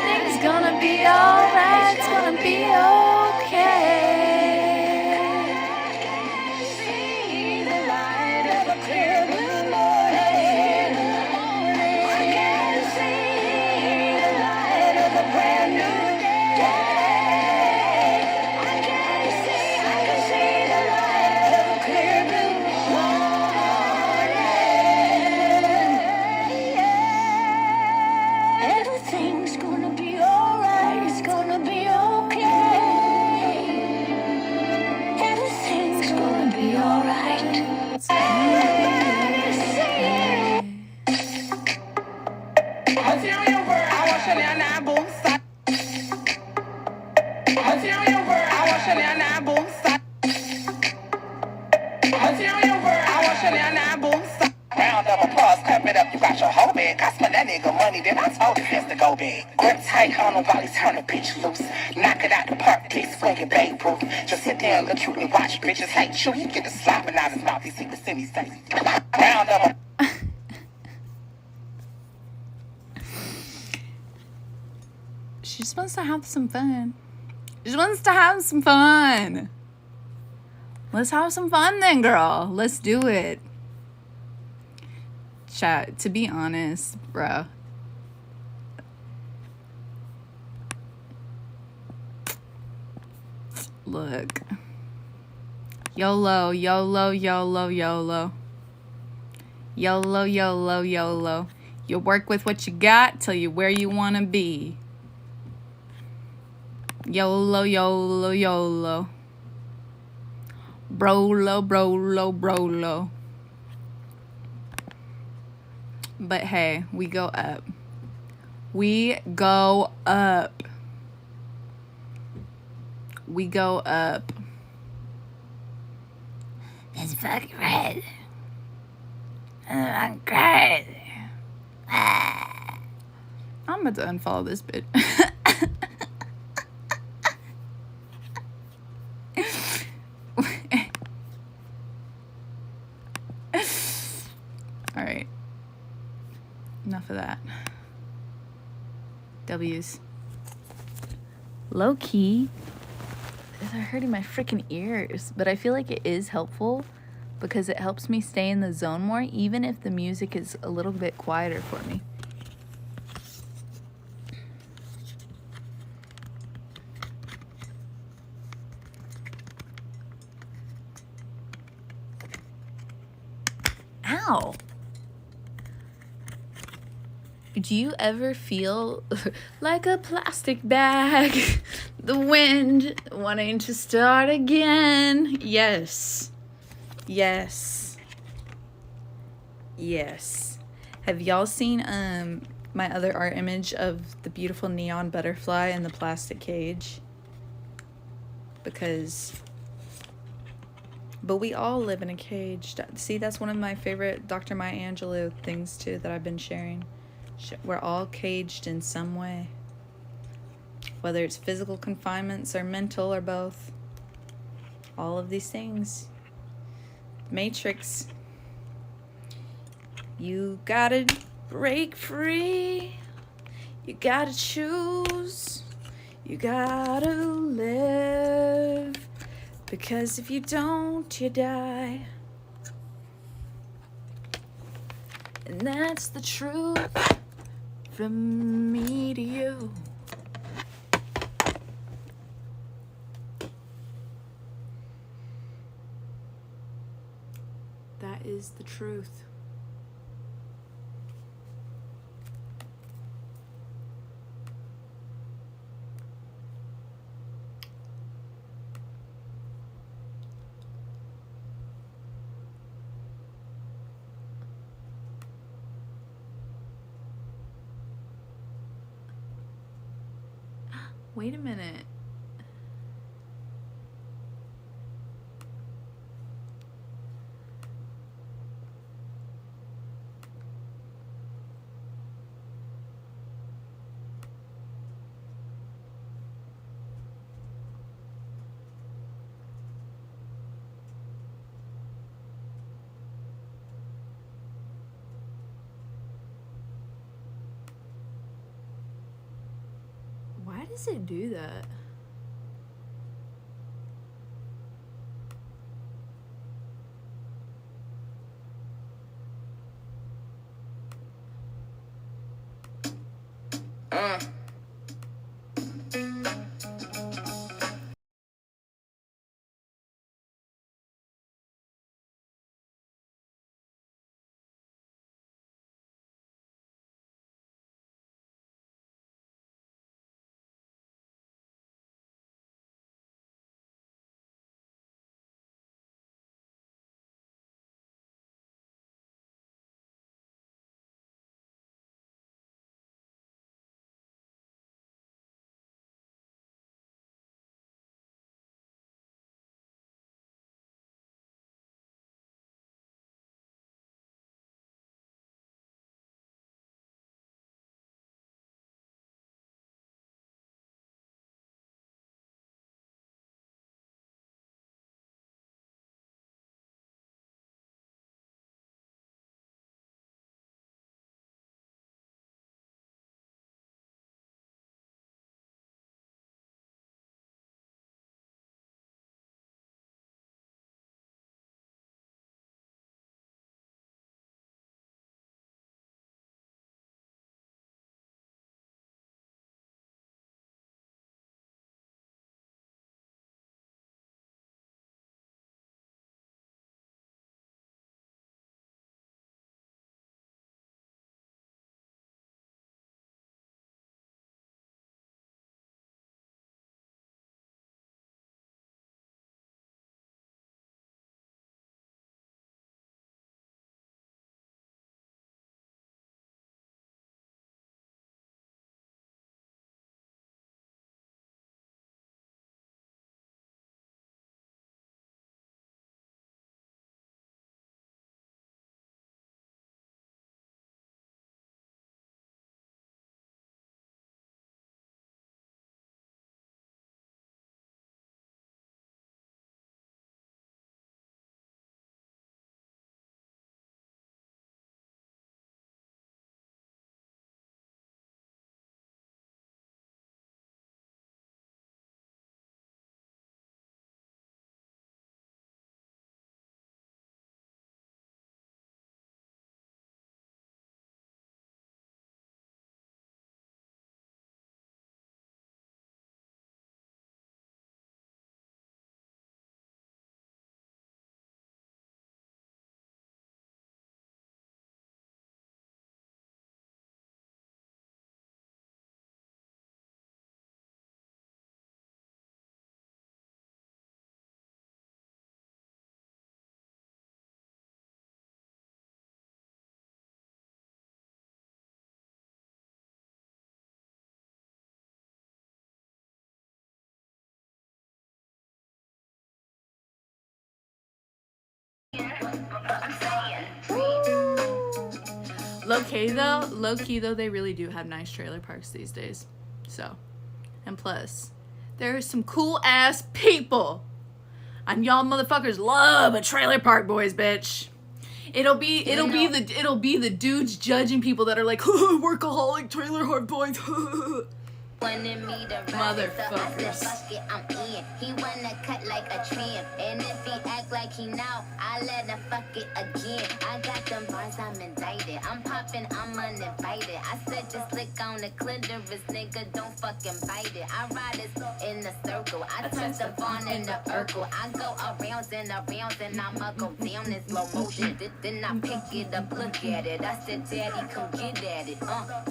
Things gonna be alright, it's gonna be okay. Everything's gonna be alright, it's gonna be okay. Everything's gonna be alright. Round of applause, clap it up, you got your whole bag. I spent that nigga money, then I told him to go big. Grip tight, how nobody turn a bitch loose. Knock it out the park, please swing it, babe proof. Just sit there and look cute and watch bitches hate you. You get the slopping out his mouth, he see the city face. Round of She just wants to have some fun. She just wants to have some fun. Let's have some fun then, girl. Let's do it. Chat, to be honest, bro. Look. YOLO, YOLO, YOLO, YOLO. YOLO, YOLO, YOLO. You work with what you got till you're where you want to be. YOLO, YOLO, YOLO. Brolo, brolo, brolo. But hey, we go up. We go up. We go up. It's fucking red. I'm crazy. I'm about to unfollow this bitch. All right. Enough of that. W's. Low key. They're hurting my freaking ears, but I feel like it is helpful because it helps me stay in the zone more, even if the music is a little bit quieter for me. Ow! Do you ever feel like a plastic bag? The wind wanting to start again? Yes. Yes. Yes. Have y'all seen my other art image of the beautiful neon butterfly in the plastic cage. But we all live in a cage. See, that's one of my favorite Dr. Maya Angelou things too that I've been sharing. We're all caged in some way. Whether it's physical confinements or mental or both. All of these things. Matrix. You gotta break free. You gotta choose. You gotta live. Because if you don't, you die. And that's the truth from me to you. That is the truth. Wait a minute. Why does it do that? Low key though, they really do have nice trailer parks these days. So, and plus, there's some cool ass people, and y'all motherfuckers love a trailer park, boys, bitch. It'll be the dudes judging people that are like, workaholic trailer park boys. Wanted me to Motherfuckers. I said, fuck it, I'm in. He wanna cut like a trim. And if he act like he know, I let him fuck it again. I got them bars, I'm indicted. I'm popping, I'm uninvited. I said just lick on the clitoris, nigga, don't fucking bite it. I ride this in the circle. I turn the Vaughn in the Urkel. I go around and around and I'ma go down in slow motion. Then I pick it up, look at it. I said, daddy, come get at it.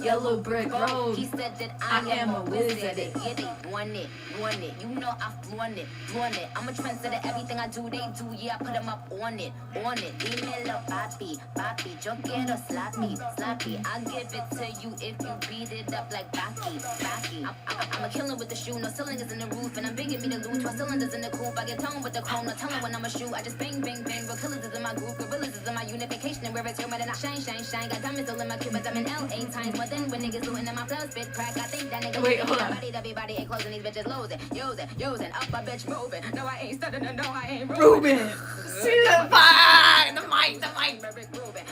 Yellow brick road. He said that I am a wizard. Get it, want it. You know I flaunt it. I'm a trendsetter, everything I do, they do. Yeah, I put them up on it. Dímelo, papi, yo quiero sloppy. I'll give it to you if you beat it up like Baki. I'm a killer with the shoe, no cylinders in the roof, and I'm begging me to lose 12 cylinders in the coupe. I get tongue with the chrome, no telling when I'm a shoe. I just bang, real killers is in my group, gorillas is in my unification, and where it's here, and I shine. Got diamonds all in my cubes, I'm in LA times more than when niggas looting in my blood spit crack. I think that nigga. Wait, hold on. Everybody ain't closing these bitches, using up my bitch moving. No, I ain't studying, no, I ain't Ruben. See the mic.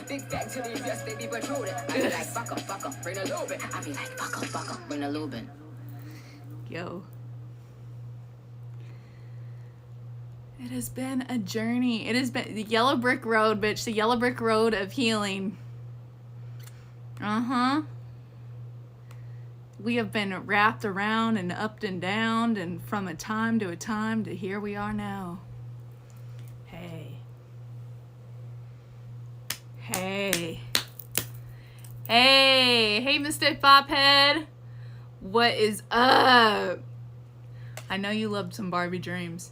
Big fat titties, yes, they be protruding. I be like, fuck 'em, bring a Lubin. I be like, fuck 'em, bring a Lubin. Yo. It has been a journey. It has been the yellow brick road, bitch. The yellow brick road of healing. We have been wrapped around and up and down and from a time to here we are now. Hey, Mr. Bophead. What is up? I know you loved some Barbie dreams.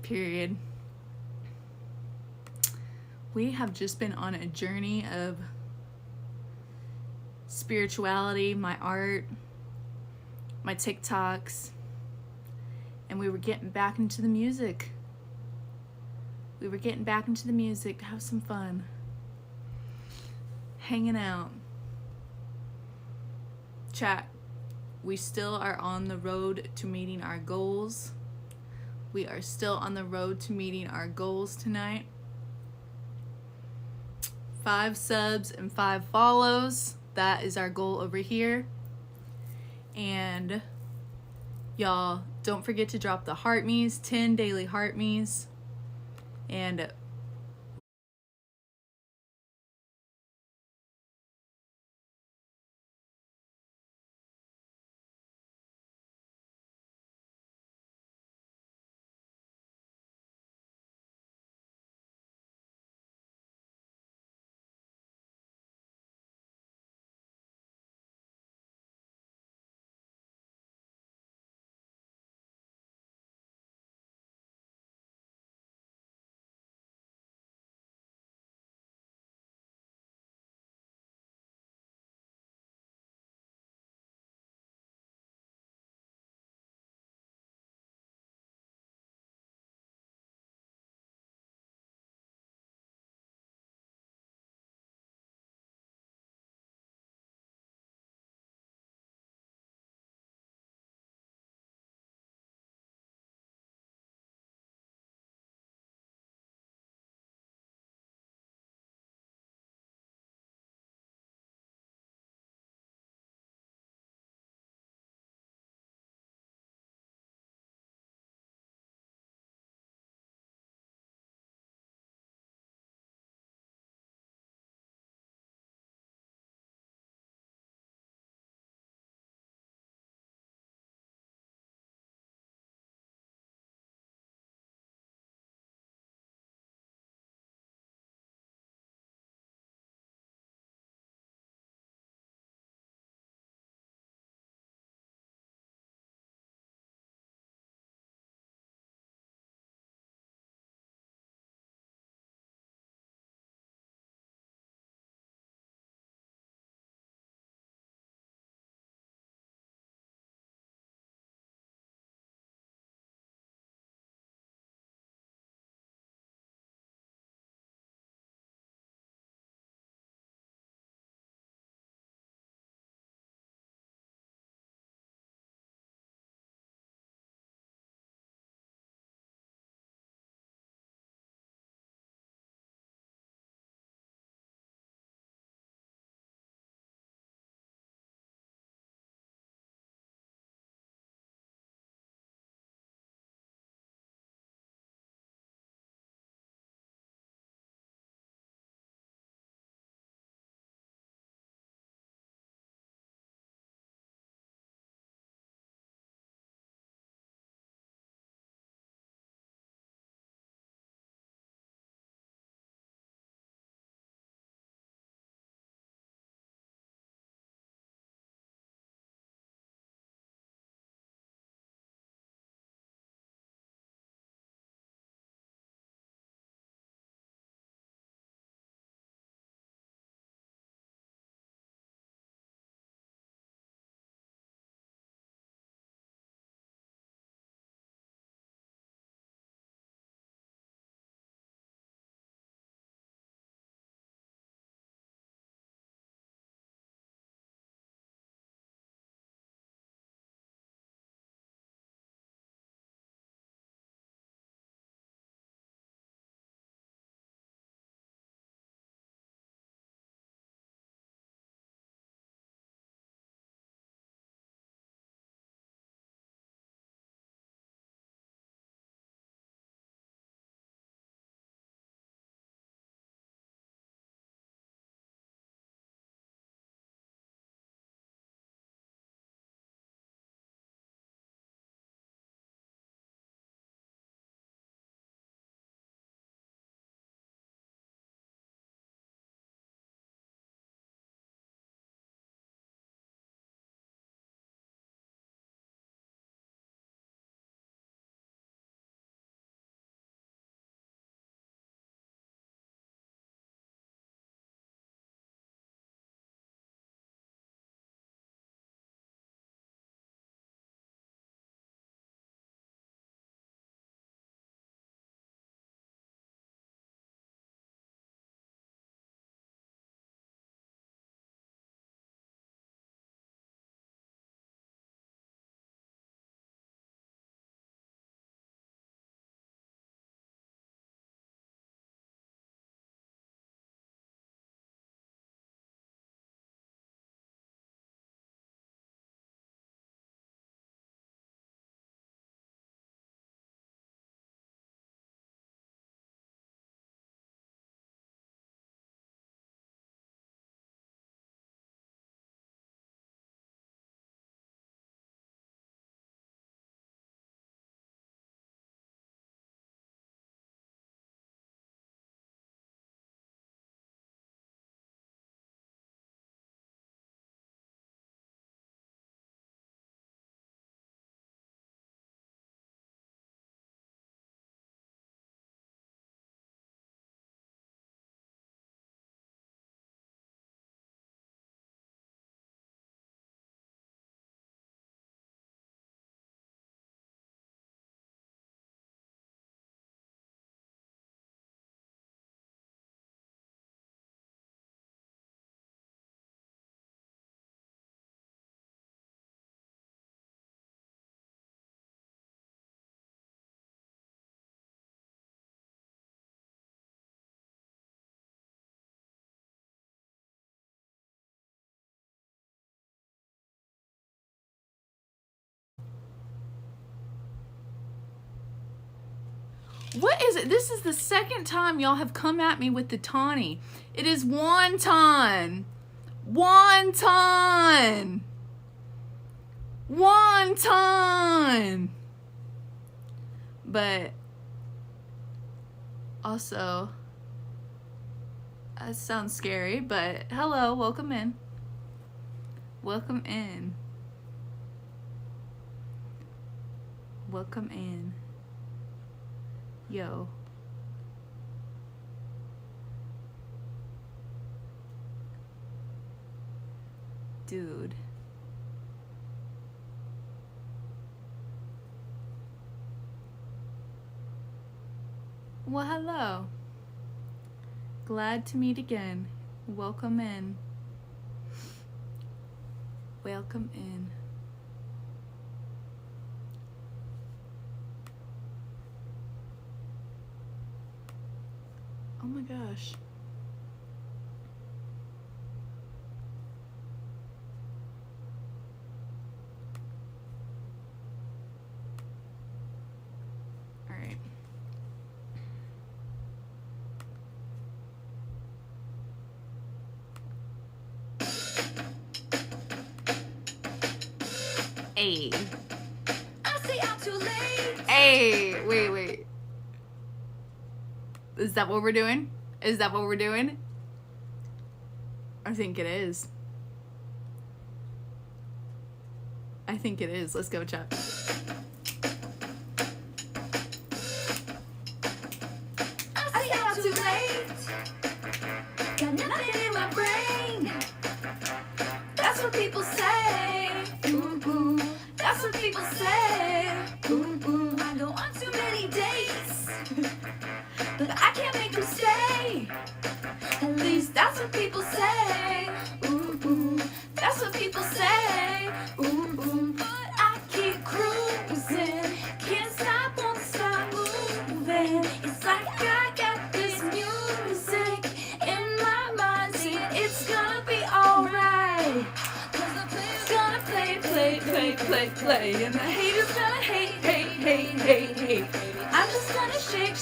Period. We have just been on a journey of spirituality, my art, my TikToks, and we were getting back into the music. To have some fun. Hanging out. Chat. We still are on the road to meeting our goals. We are still on the road to meeting our goals tonight. 5 subs and 5 follows. That is our goal over here. And y'all, don't forget to drop the heart me's, 10 daily heart me's. And What is it? This is the second time y'all have come at me with the Tawny. It is wonton. Wonton. Wonton. But also, that sounds scary, but hello, welcome in. Welcome in. Welcome in. Yo. Dude. Well, hello. Glad to meet again. Welcome in. Welcome in. Oh my gosh. All right. Hey. I say I'm too late. Hey, wait. Is that what we're doing? Is that what we're doing? I think it is. I think it is. Let's go, chat. I say I'm too late. Got nothing in my brain. That's what people say. Ooh, ooh. That's what people say. Ooh, ooh. I go on too many dates, but I can't make them stay. At least that's what people say. Ooh, ooh. That's what people say. Ooh, ooh. But I keep cruising. Can't stop, won't stop moving. It's like I got this music in my mind saying it's gonna be alright. 'Cause the player's gonna play. And the haters gonna hate. I'm just gonna shake.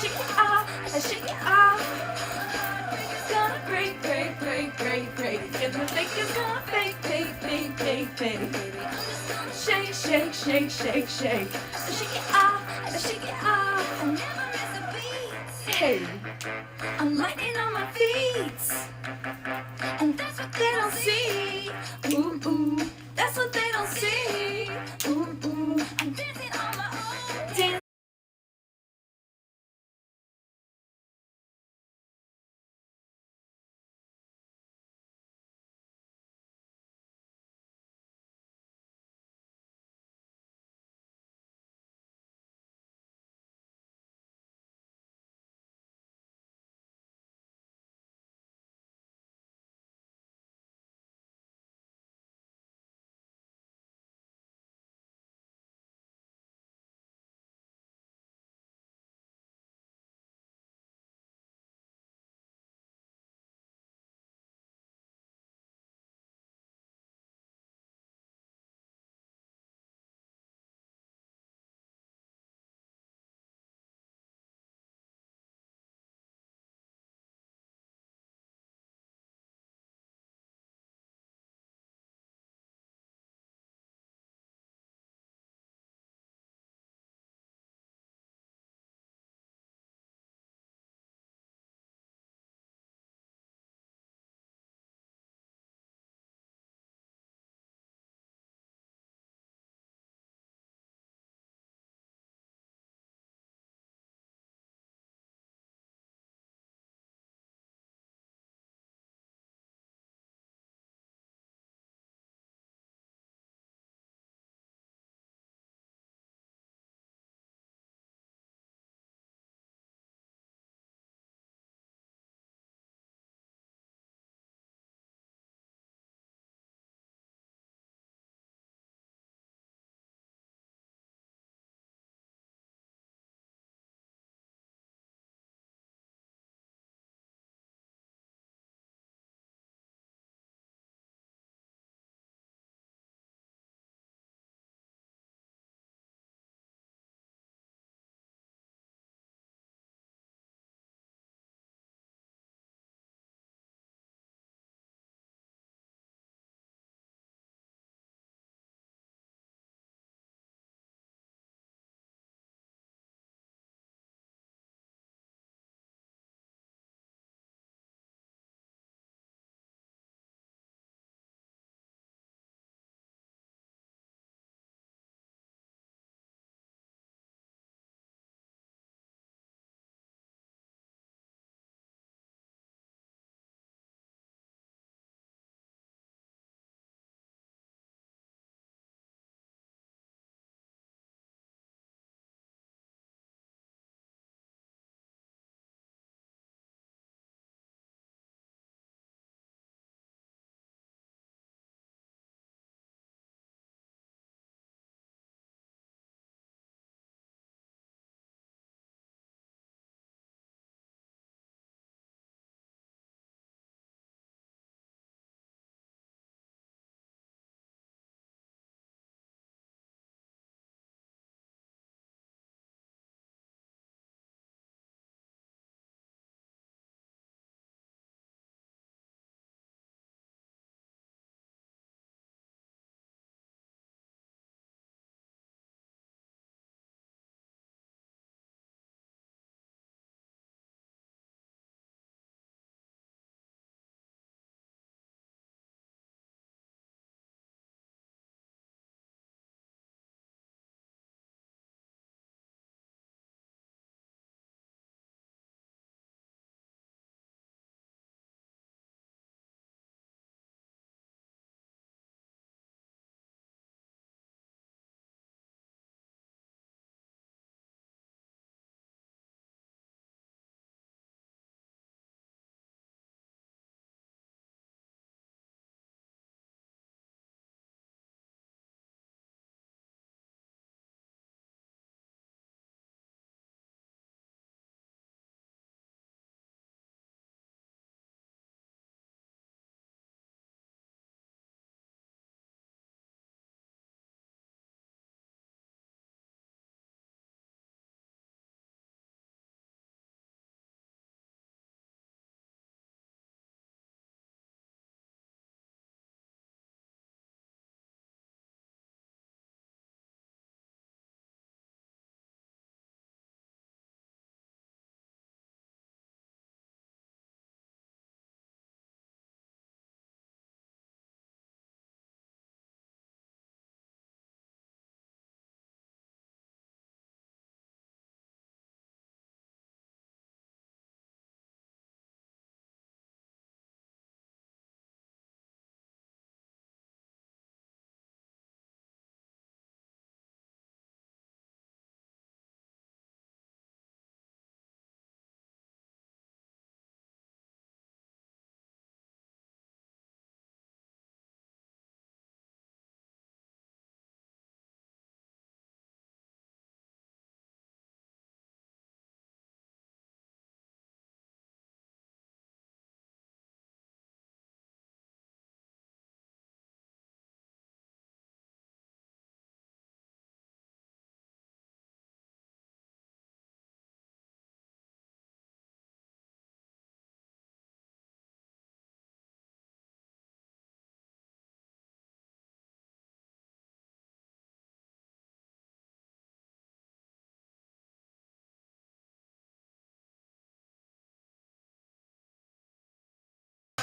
Shake it off, shake it off. It's gonna break. And the fake is gonna fake. I'm just gonna shake. Shake it off. I never miss a beat. Hey, I'm lightning on my feet. And that's what they don't see. Ooh, ooh. That's what they don't see. Ooh, ooh. I'm dancing on my own.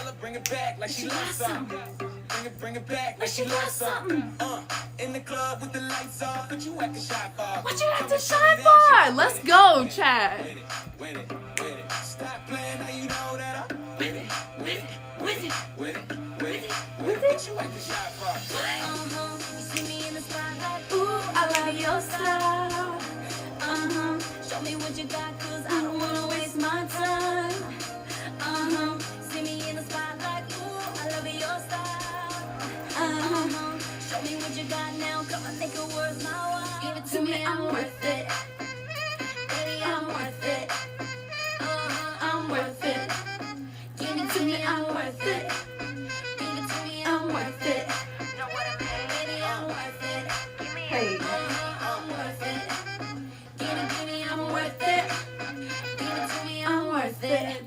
her, bring it back like she loves something. Bring it back like she loves something. In the club with the lights off, but you acting shy for. What you have to shine for? Let's go, chat. With it. Stop playing, now you know that I'm with it. What you acting shy for? You see me in the spotlight. Ooh, I love your style. Show me what you got, cause I don't wanna waste my time. See me in the spotlight. Ooh, I love your style. Show me what you got now, come on, make it worth my while. Give it to me, I'm worth it. Baby, I'm worth it. I'm worth it. Give it to me, I'm worth it. Give it to me, I'm worth it. Know what I mean? Baby, I'm worth it. Hey. I'm worth it. Give it to me, I'm worth it. Give it to me, I'm worth it.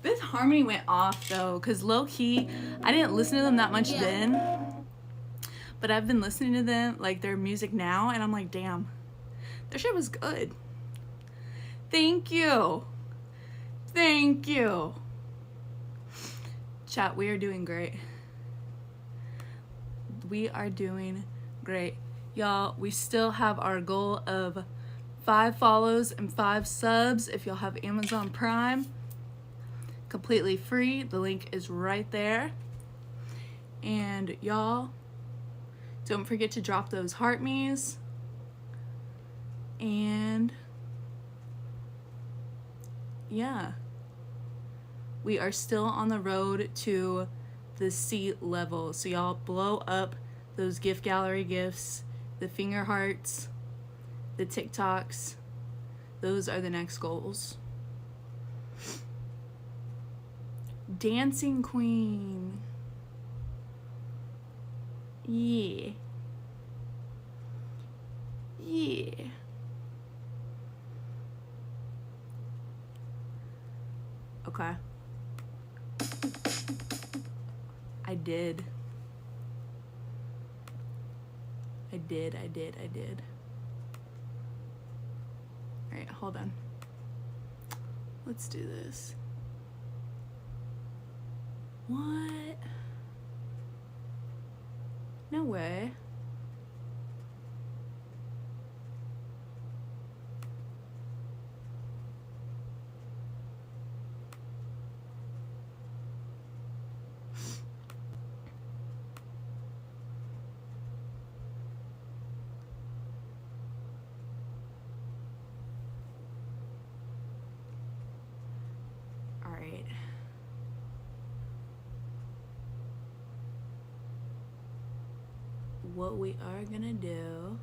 This harmony went off though, cause low key, I didn't listen to them that much then, but I've been listening to them, like their music now, and I'm like, damn, their shit was good. Thank you. Chat, we are doing great. We are doing great. Y'all, we still have our goal of 5 follows and 5 subs. If y'all have Amazon Prime, completely free. The link is right there. And y'all, don't forget to drop those heart me's. And yeah, we are still on the road to the C level. So y'all blow up those gift gallery gifts, the finger hearts, the TikToks. Those are the next goals. Dancing Queen. Yeah. Okay. I did. Alright, hold on. Let's do this. What? No way. All right. What we are gonna do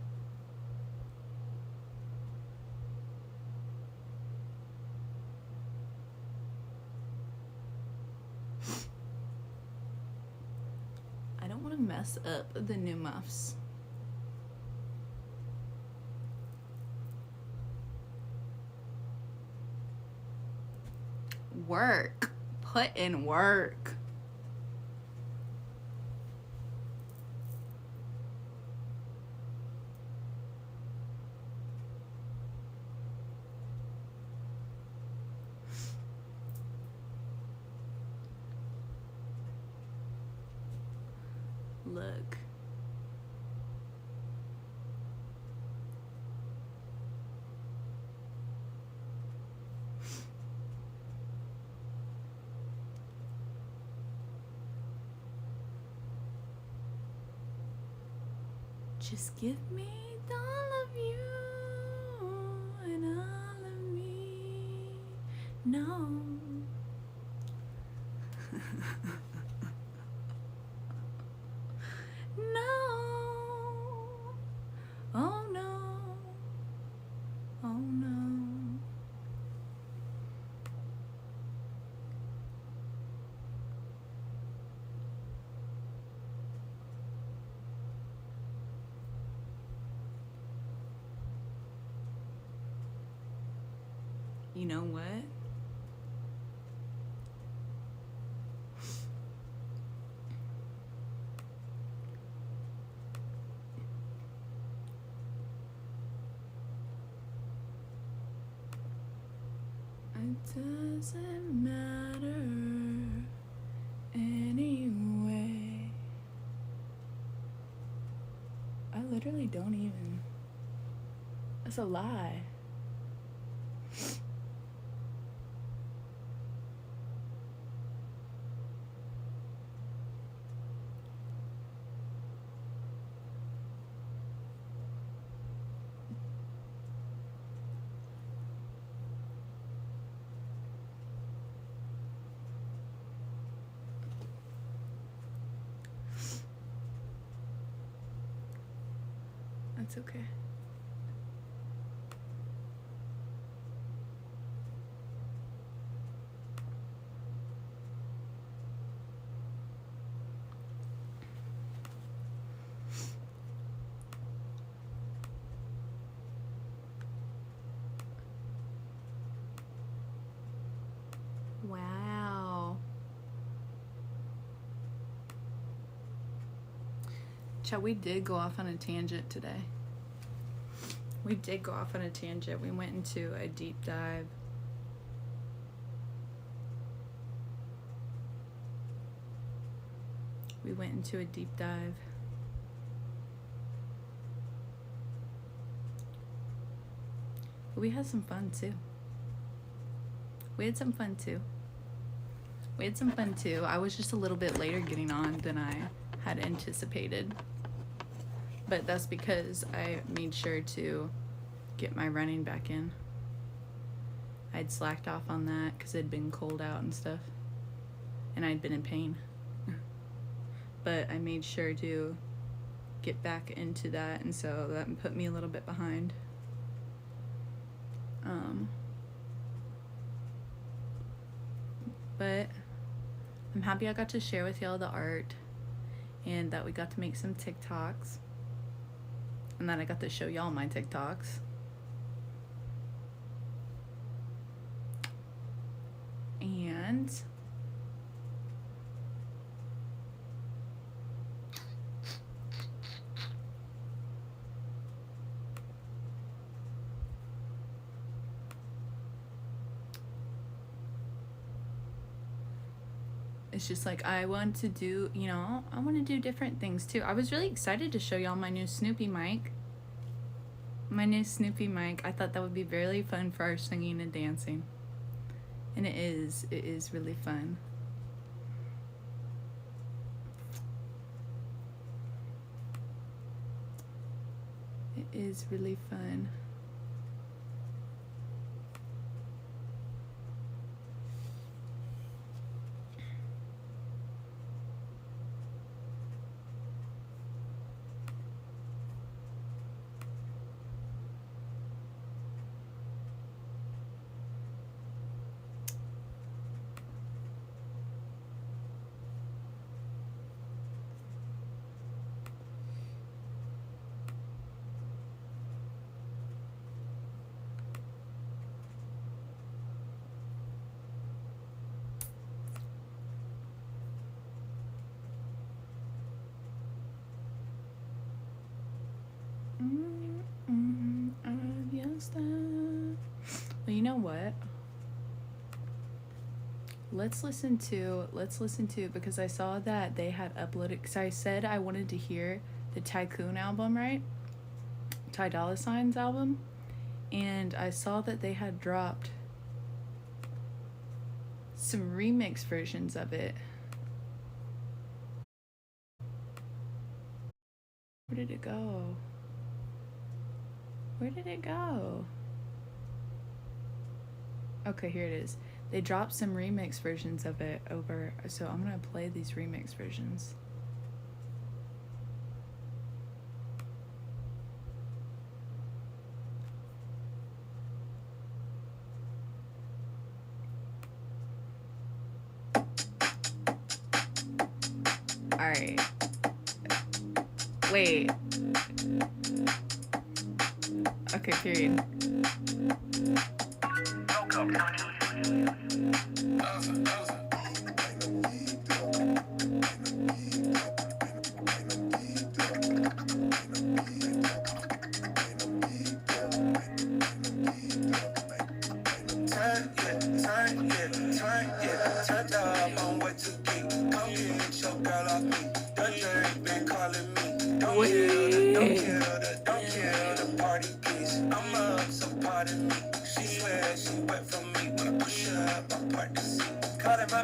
I don't want to mess up the new muffs. Work. Put in work. Look. Just give me all of you and all of me. No. No. Oh no. Oh no. You know what? It doesn't matter. literally don't even. That's a lie. That's okay. Wow. Chad, we did go off on a tangent today. We did go off on a tangent. We went into a deep dive. We went into a deep dive. But we had some fun too. We had some fun too. I was just a little bit later getting on than I had anticipated. But that's because I made sure to get my running back in. I'd slacked off on that because it had been cold out and stuff. And I'd been in pain. But I made sure to get back into that, and so that put me a little bit behind. But I'm happy I got to share with y'all the art, and that we got to make some TikToks, and that I got to show y'all my TikToks. And it's just like, I want to do, you know, I want to do different things too. I was really excited to show y'all my new Snoopy mic. I thought that would be really fun for our singing and dancing. And it is really fun. It is really fun. Well, you know what? Let's listen to, because I saw that they had uploaded, because I said I wanted to hear the Tycoon album, right? Ty Dolla $ign's album. And I saw that they had dropped some remix versions of it. Where did it go? Okay, here it is. They dropped some remix versions of it over, so I'm gonna play these remix versions. Alright. Wait. Okay, period. Wait.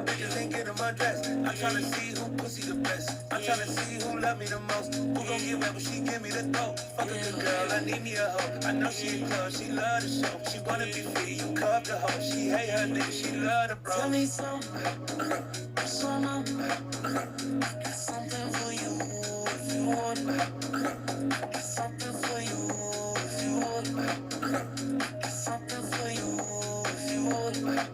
my bitches ain't get them undressed. I'm tryna see who pussy the best. I'm tryna see who love me the most. Who gon' give up when she give me the throat? Fuck a good girl, I need me a hoe. I know she a club, she love the show. She wanna be free, you cuff the hoe. She hate her nigga, she love the bro. Tell me something, something for you if you want it. Something for you if you want it. Something for you if you want it.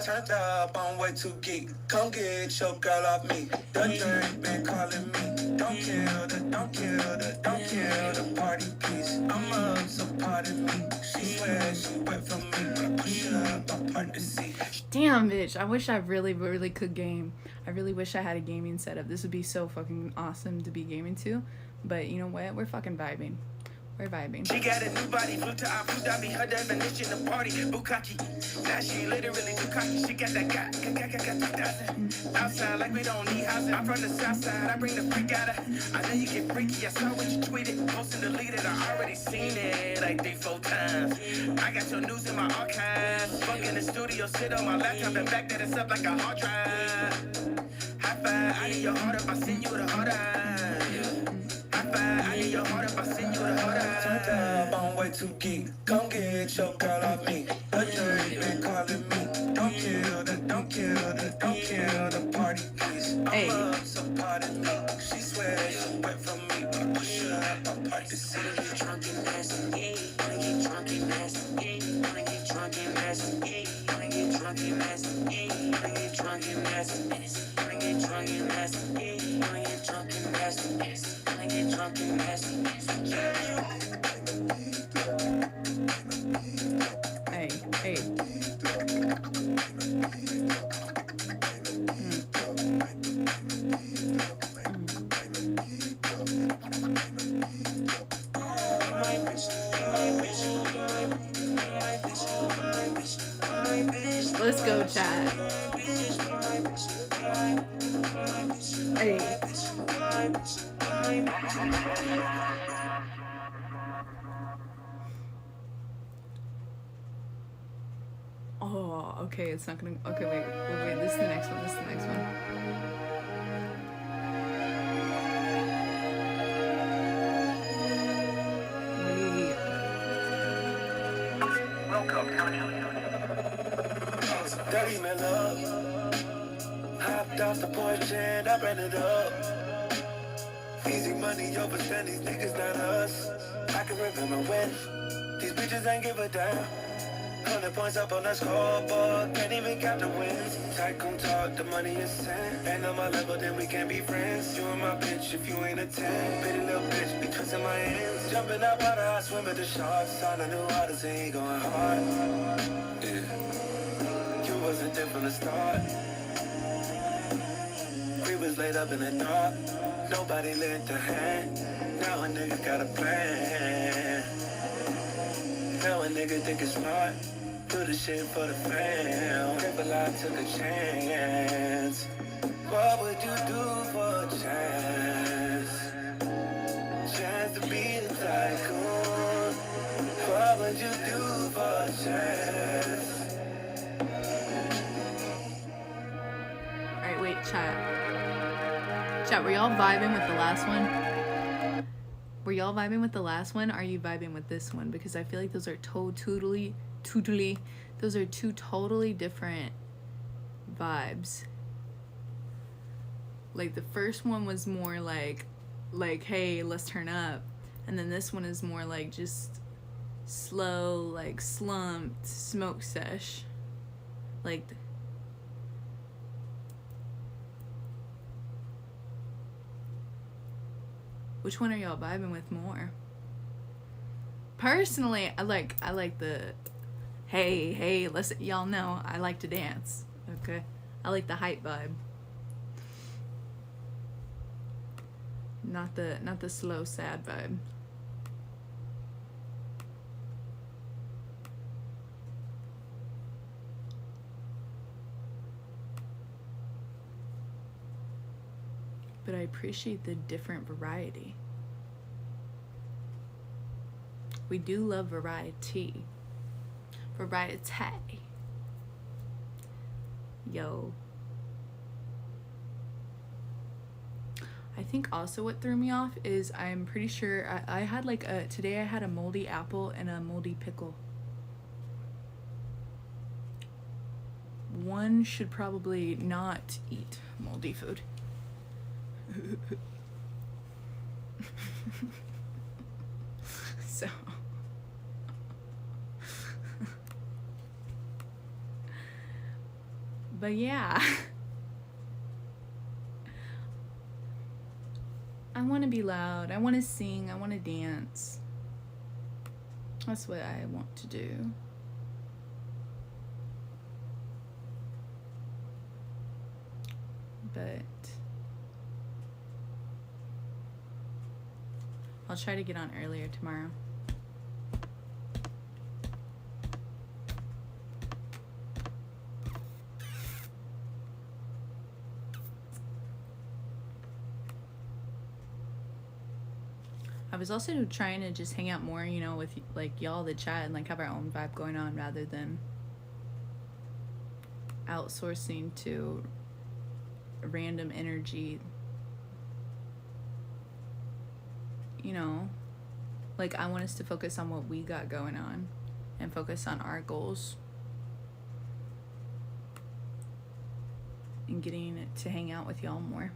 Turned up, I'm way too geek. Come get your girl off me. The drink been calling me. Don't kill the, don't kill the, don't kill the party piece. I'm up, so pardon me. She swears she went from me, but I push up, I'm part to see. Damn, bitch. I wish I really, really could game. I really wish I had a gaming setup. This would be so fucking awesome to be gaming to. But you know what? We're fucking vibing. We're vibing. She got a new body, flew to Abu Dhabi, her definition of party, Bukkake. Now she literally too cocky, she got that got 2000. Outside like we don't need housing, I'm from the south side, I bring the freak out of. I know you get freaky, I saw what you tweeted, posted deleted, I already seen it like 3-4 times. I got your news in my archives, fuck in the studio, sit on my laptop and back that it's up like a hard drive. High five, I need your heart up, I send you the hard eye. I need your heart up, I send you the heart up. Turned up, I'm way too geek. Come get your girl off me. The jury been calling me. Don't kill the, don't kill the, don't kill the party, please. Hey. I'm up, so pardon me. She swears she went from me, but I push her up, I'm part to see. Wanna get drunk and nasty, wanna get drunk and nasty, wanna get drunk and nasty, wanna get drunk and nasty, wanna get drunk and nasty, wanna get drunk and nasty, wanna get drunk and nasty. I get drunk and nasty. Hey, hey. Let's go, chat. Hey. Oh, okay, it's not gonna. Okay, wait. This is the next one. This is the next one. Wait. Welcome. Dirty man love. Hopped off the porch and I ran it up. Easy money over spend, these niggas not us. I can remember when these bitches ain't give a damn. 100 points up on the scoreboard, can't even count the wins. Tycoon talk, the money is sent. Ain't on my level, then we can't be friends. You and my bitch if you ain't a 10. Pretty little bitch be twisting my hands. Jumping out water, I swim with the sharks. All the new waters ain't going hard. Yeah. You wasn't there from the start. We was laid up in the dark. Nobody lent a hand. Now a nigga got a plan. Now a nigga think it's smart. Do the shit for the fam. Cripple, I took a chance. What would you do for a chance? Chance to be the tycoon. What would you do for a chance? Alright, wait, chat. Chat, were y'all vibing with the last one? Were y'all vibing with the last one? Are you vibing with this one? Because I feel like those are those are two totally different vibes. Like the first one was more like hey, let's turn up. And then this one is more like just slow, like slumped smoke sesh. Like which one are y'all vibing with more? Personally, I like the hey, let's, y'all know I like to dance. Okay? I like the hype vibe. Not the slow sad vibe. But I appreciate the different variety. We do love variety. Variety. Yo. I think also what threw me off is I'm pretty sure I had like today I had a moldy apple and a moldy pickle. One should probably not eat moldy food. So but yeah. I want to be loud. I want to sing. I want to dance. That's what I want to do. But I'll try to get on earlier tomorrow. I was also trying to just hang out more, you know, with like y'all, the chat, and like have our own vibe going on rather than outsourcing to random energy. You know, like I want us to focus on what we got going on and focus on our goals and getting to hang out with y'all more.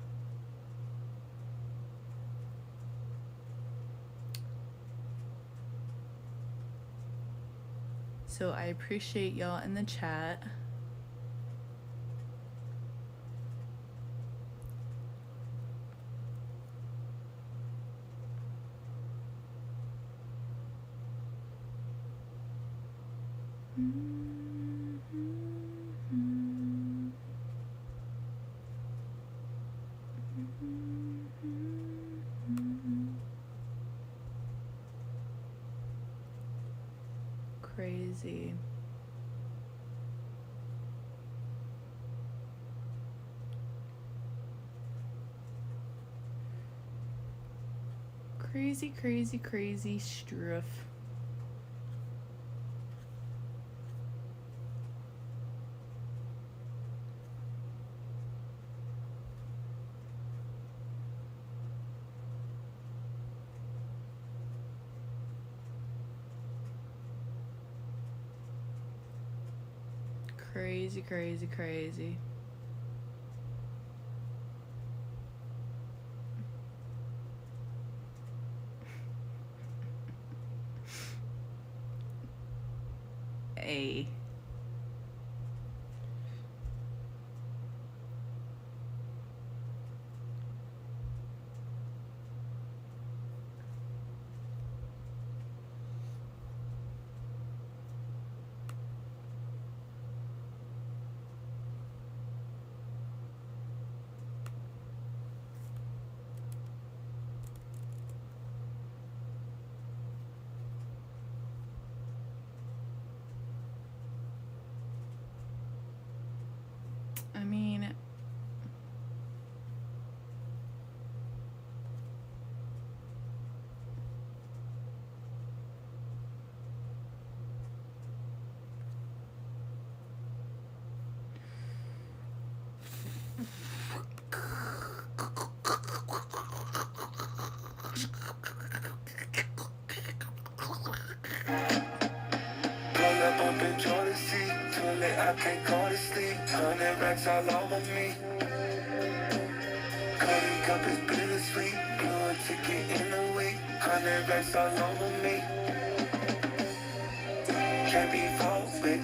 So I appreciate y'all in the chat. Crazy. Crazy, crazy, crazy stuff. Crazy, crazy, crazy. A. I mean, Pull up in Jordan seat, toilet, I can't go to sleep. 100 racks all over me. Cody cup is bittersweet. Blew a ticket in a week. 100 racks all over me. Can't be fought with.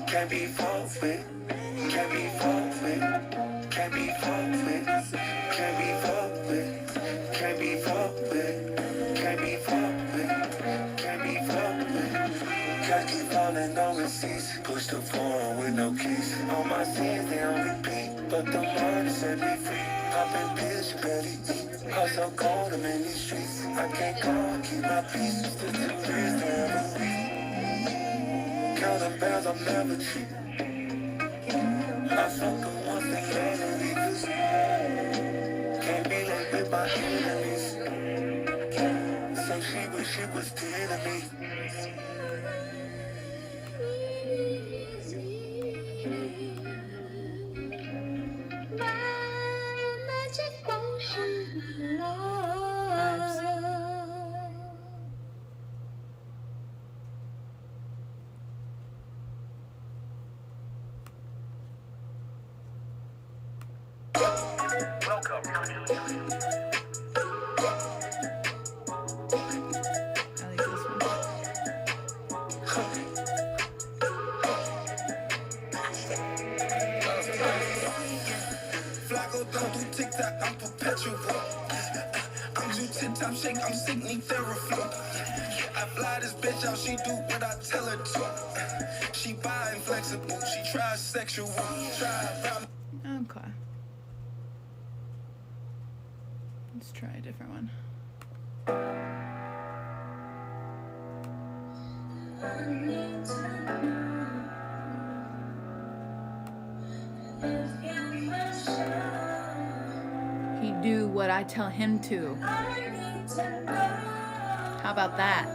Can't be fought with. Can't be fought with. Can't be fought with. Can't be fought with. Can't be fought with. Can't be fought with. Can't be fought with. Got keep falling on receipts. Push the foreign with no keys. All my sins, they on repeat. But the money set me free. Poppin' pills, you barely eat. I'm so cold, I'm in these streets. I can't go, keep my peace. Still 2 years to every week. Counting bells, I'm never cheap. I fuck her once and let her leave us. Can't be late with my enemies. So she wish she was dead to me. I like this one. Flacco don't do TikTok, I'm perpetual. I'm too tip-top shake, I'm sick, need Theraflu. I fly this bitch out, she do what I tell her to. She bi inflexible, she tries sexual. Okay. Let's try a different one. He do what I tell him to. How about that?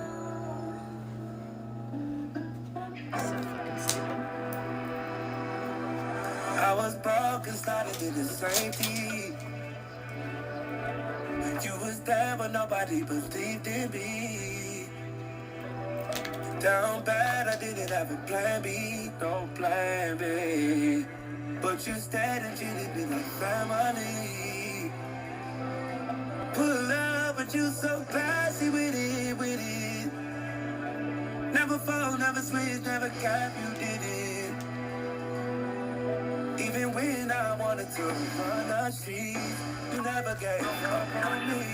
So fucking stupid. I was broke and started to the same thing. You was there, but nobody believed in me. Down bad, I didn't have a plan B, no plan B. But you stayed and treated me like family. Pull up, but you so classy with it. Never fall, never switch, never cap, you did it. Even when I wanted to run the streets, you never gave up on me.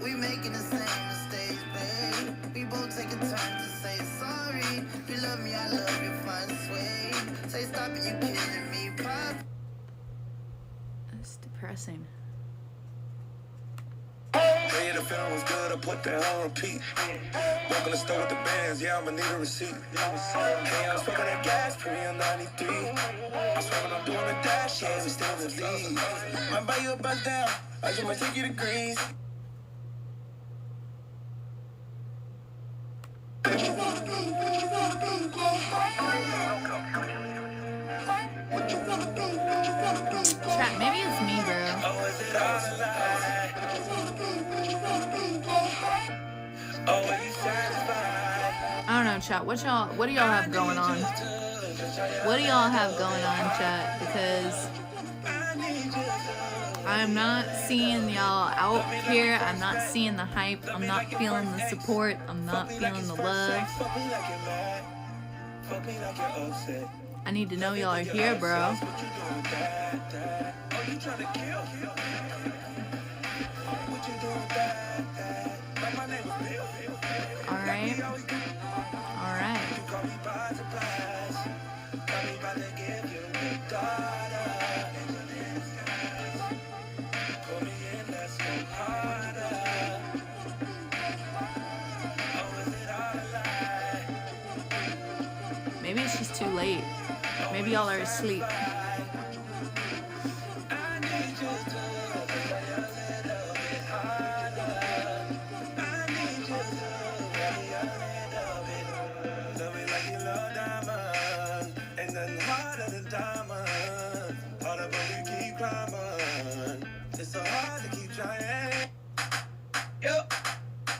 We making the same mistakes, babe. We both taking time to say sorry. If you love me, I love you, find a way. Say stop it, you kidding me, pop. That's depressing. Yeah, the film was good, I put that on repeat. Walk in the store with the bands, yeah, I'ma need a receipt. Hey, I was smoking that gas, premium 93. I swear when I'm doing the dash, yeah, we still in the lead. Might buy you a bus down, I just might take you to Greece. Chat, maybe it's me, bro. Oh, is it all a lie? Oh, are you satisfied? I don't know, chat. What do y'all have going on? What do y'all have going on, chat? Because I'm not seeing y'all out here. I'm not seeing the hype. I'm not feeling the support. I'm not feeling the love. I need to know y'all are here, bro. Alright. Alright. Maybe it's just too late. Maybe y'all are asleep.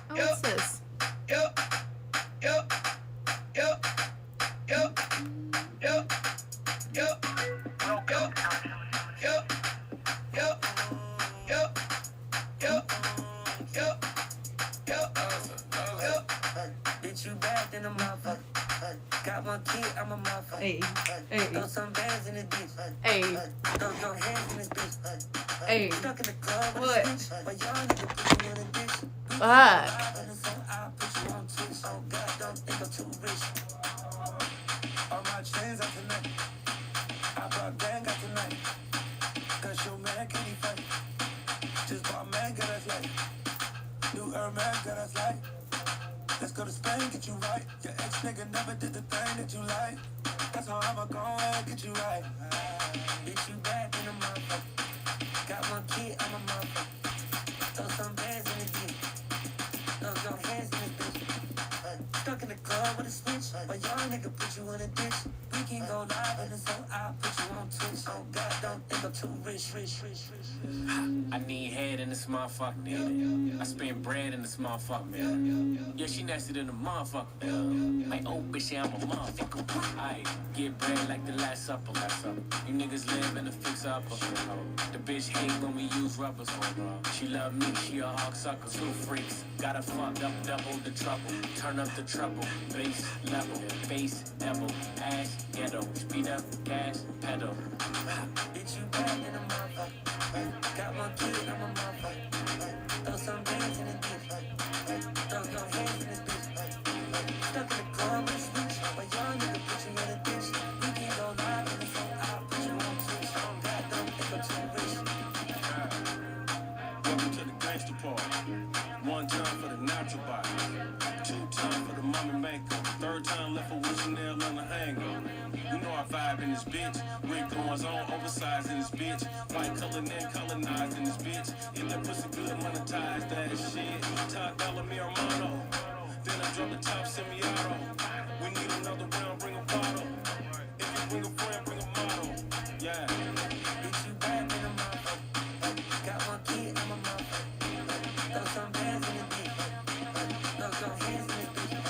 Oh, what's this? Bitch, you bad than a motherfucker. Got one kid, I'm a motherfucker. Hey, Throw some bands in the ditch. hey, Throw your hands in this bitch. hey. Stuck in the club with What? a switch. But y'all nigga put you in a ditch. Fuck. So I'll put you on Twitch. Oh God, don't think I'm too rich. All my chains are tonight. I brought gang out tonight. Cause your man can't even fight. Just bought man, got us like. New man, got us like. Let's go to Spain, get you right. Your ex nigga never did the thing that you like. That's how I'ma go and get you right. Bitch, you bad in a motherfucker. Got one kid, I'm a motherfucker. Throw some bands in the dick. Throw your hands in this bitch. Stuck in the club with a switch. But young nigga put you in a ditch. We can go live and so I'll put you on Twitch. Oh God, don't think I'm too rich. I need head in this motherfucker, man. I spend bread in this motherfucker, man. Yeah, she nasty than a motherfucker, man. Like, oh, bitch, yeah, I'm a motherfucker. I get bread like the last supper. You niggas live in a fix-upper. The bitch hate when we use rubbers. She love me, she a hog sucker. Two freaks, gotta fuck up, double the trouble. Turn up the treble, bass level, bass double, ass ghetto. Speed up, gas pedal. Bitch, you bad in a motherfucker. Got my kid, I'm a motherfucker. Throw some bands in the bitch. Throw your hands in this bitch. Stuck in the club with a switch. My young nigga put you in a ditch. We can go live in the phone. I'll put you on Twitch. God don't think I'm too rich. Welcome to the gangster part. One time for the natural body. Two time for the mommy maker. Third time left for with Chanel on the hanger. You know I vibe in this bitch. Red goings on, oversized in this bitch. White colored and colonized in this bitch. If that pussy good, monetize that shit. Top dollar Miramano. Then I drop the top semi-auto. We need another round, bring a bottle. If you bring a friend, bring a model. Yeah. Bitch, you bad in a motherfucker. Got one kid, I'm a motherfucker. Throw some bands in the bitch. Throw some hands in this bitch.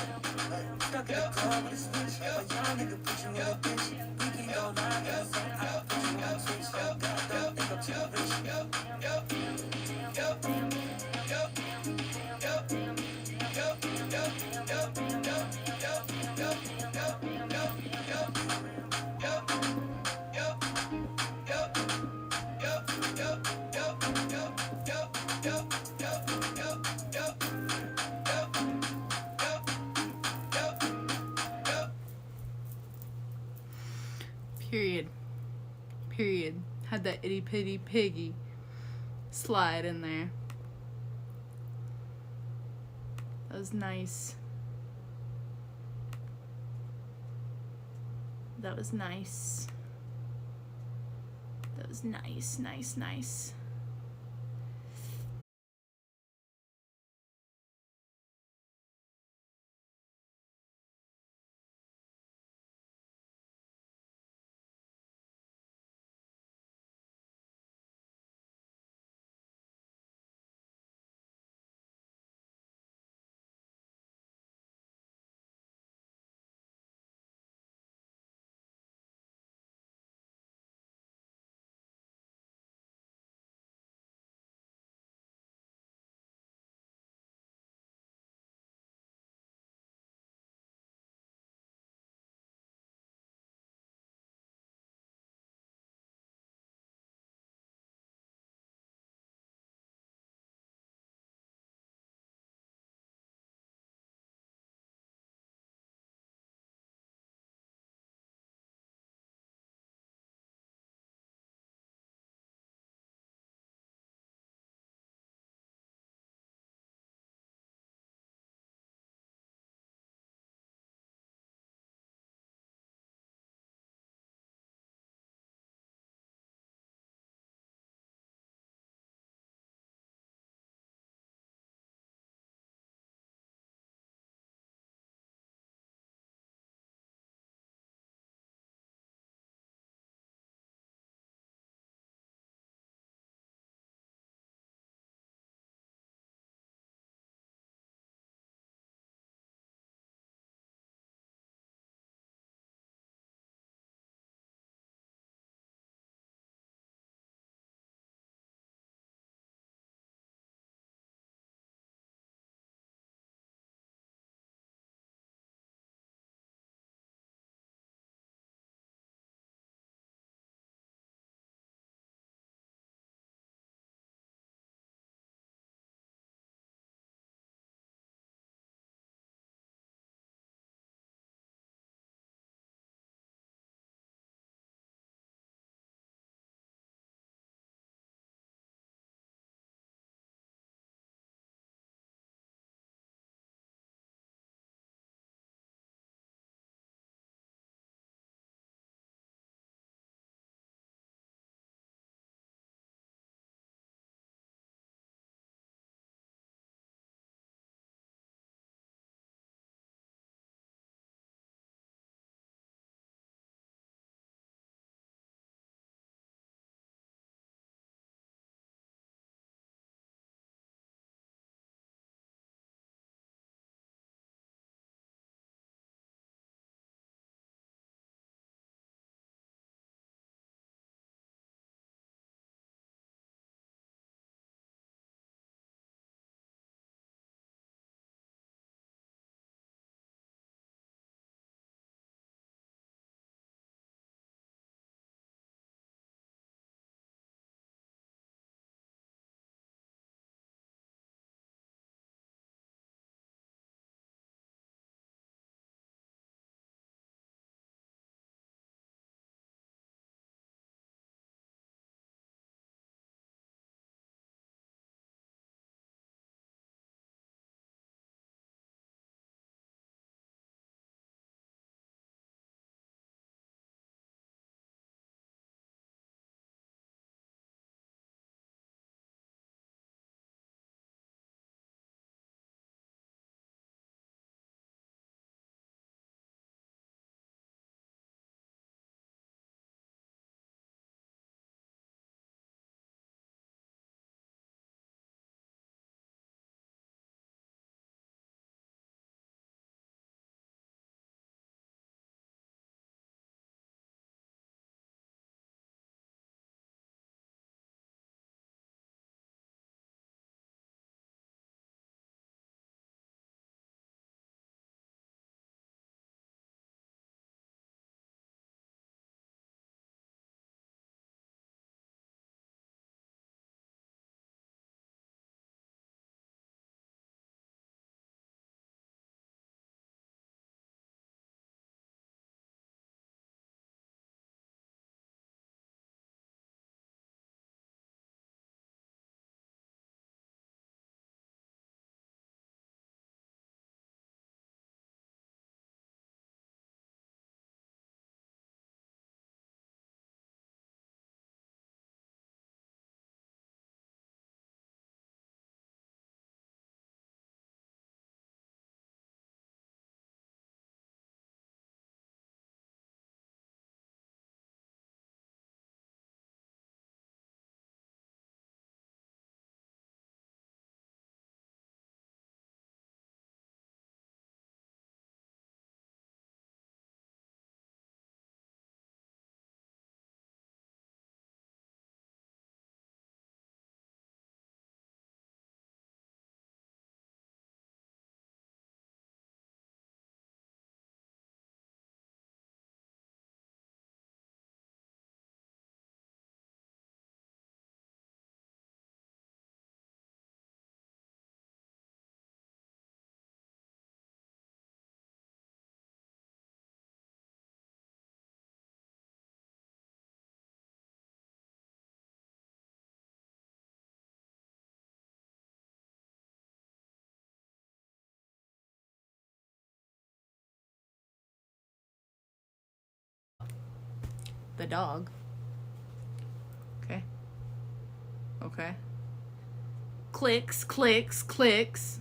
Stuck in the club with a switch. A young nigga put you in a bitch. We can go live in the phone. I'll put you on Twitch. God don't think I'm too rich. Period. Period. Had that itty bitty piggy slide in there. That was nice. That was nice. That was nice, nice, nice. the dog. Okay. Okay. Clicks, clicks, clicks.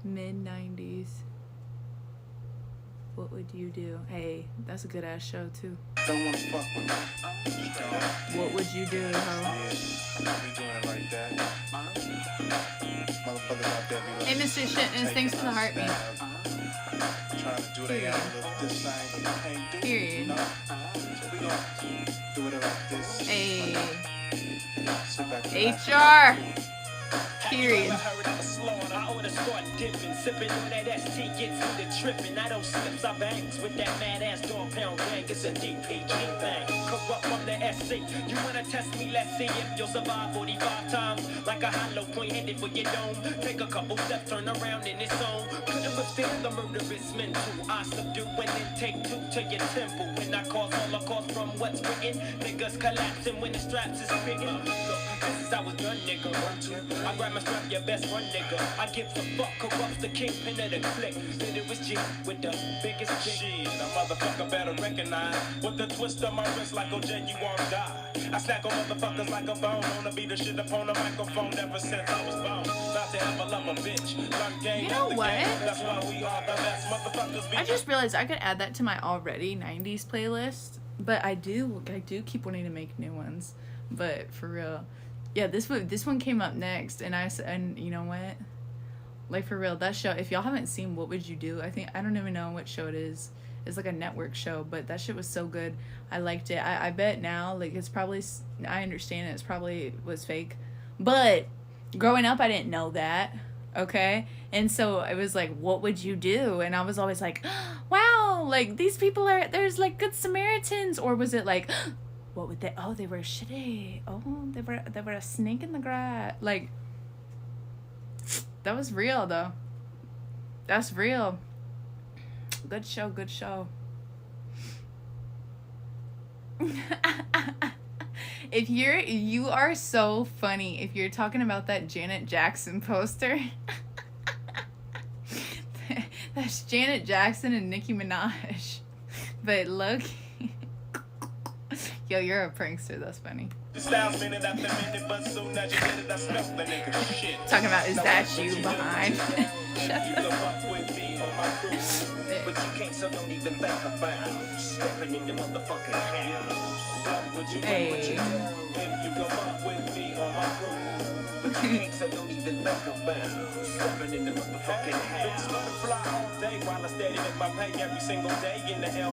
Mid-90s. What would you do? Hey, that's a good ass show too. Don't wanna fuck with me. What would you do, ho? Yeah, we doing it like that. Motherfuckers out there be like, Hey, Mr. Shitness, thanks for the heartbeat. trying to do their own little this thing, but they can't do it. Period. You know? So we gonna do it like this. Hey, Sit back and relax. HR. Period. I oughta start dipping, sipping on that ST gets me to tripping. I don't slips, I bangs with that mad ass dog pound gang. It's a DPG thing. Corrupt from the SC. You wanna test me? Let's see if you'll survive 45 times. Like a hollow point headed for your dome. Take a couple steps, turn around in its zone. Couldn't withstand the murderous mental. I subdue and then take two to your temple. When I cause holocaust from what's written, niggas collapsing when the straps is spitting. Look, this is how it's done, nigga. 1, 2. I grab my strap, your best run, nigga. I give a fuck, corrupts the kingpin of the clique. Then it was G with the biggest shit. A motherfucker better recognize. With the twist of my wrist like OJ, you won't die. I snack on motherfuckers like a bone. Wanna be the shit upon the microphone ever since I was born. Not to ever love a bitch. Learn game. You know what? That's why we are the best motherfuckers. I just realized I could add that to my already 90s playlist, but I do keep wanting to make new ones. But for real, yeah, this one came up next, and you know what? Like, for real, that show, if y'all haven't seen What Would You Do, I don't even know what show it is. It's like a network show, but that shit was so good. I liked it. I bet now, like, it's probably, I understand it's probably was fake, but growing up, I didn't know that, okay? And so it was like, what would you do? And I was always like, wow, like, these people there's like good Samaritans. Or was it like, what would they were shitty. Oh, they were a snake in the grass. Like, that was real though. That's real. Good show, good show. You are so funny if you're talking about that Janet Jackson poster. That's Janet Jackson and Nicki Minaj. But look, yo, you're a prankster. That's funny. Talking about, is that you behind? But you can't, so don't even think about stepping in the motherfucking house. Hey. If you come up with me on my crew, but you can't, so don't even think about stepping in the motherfucking house. Bitch, fly all day while I steady make my pay every single day in the hell.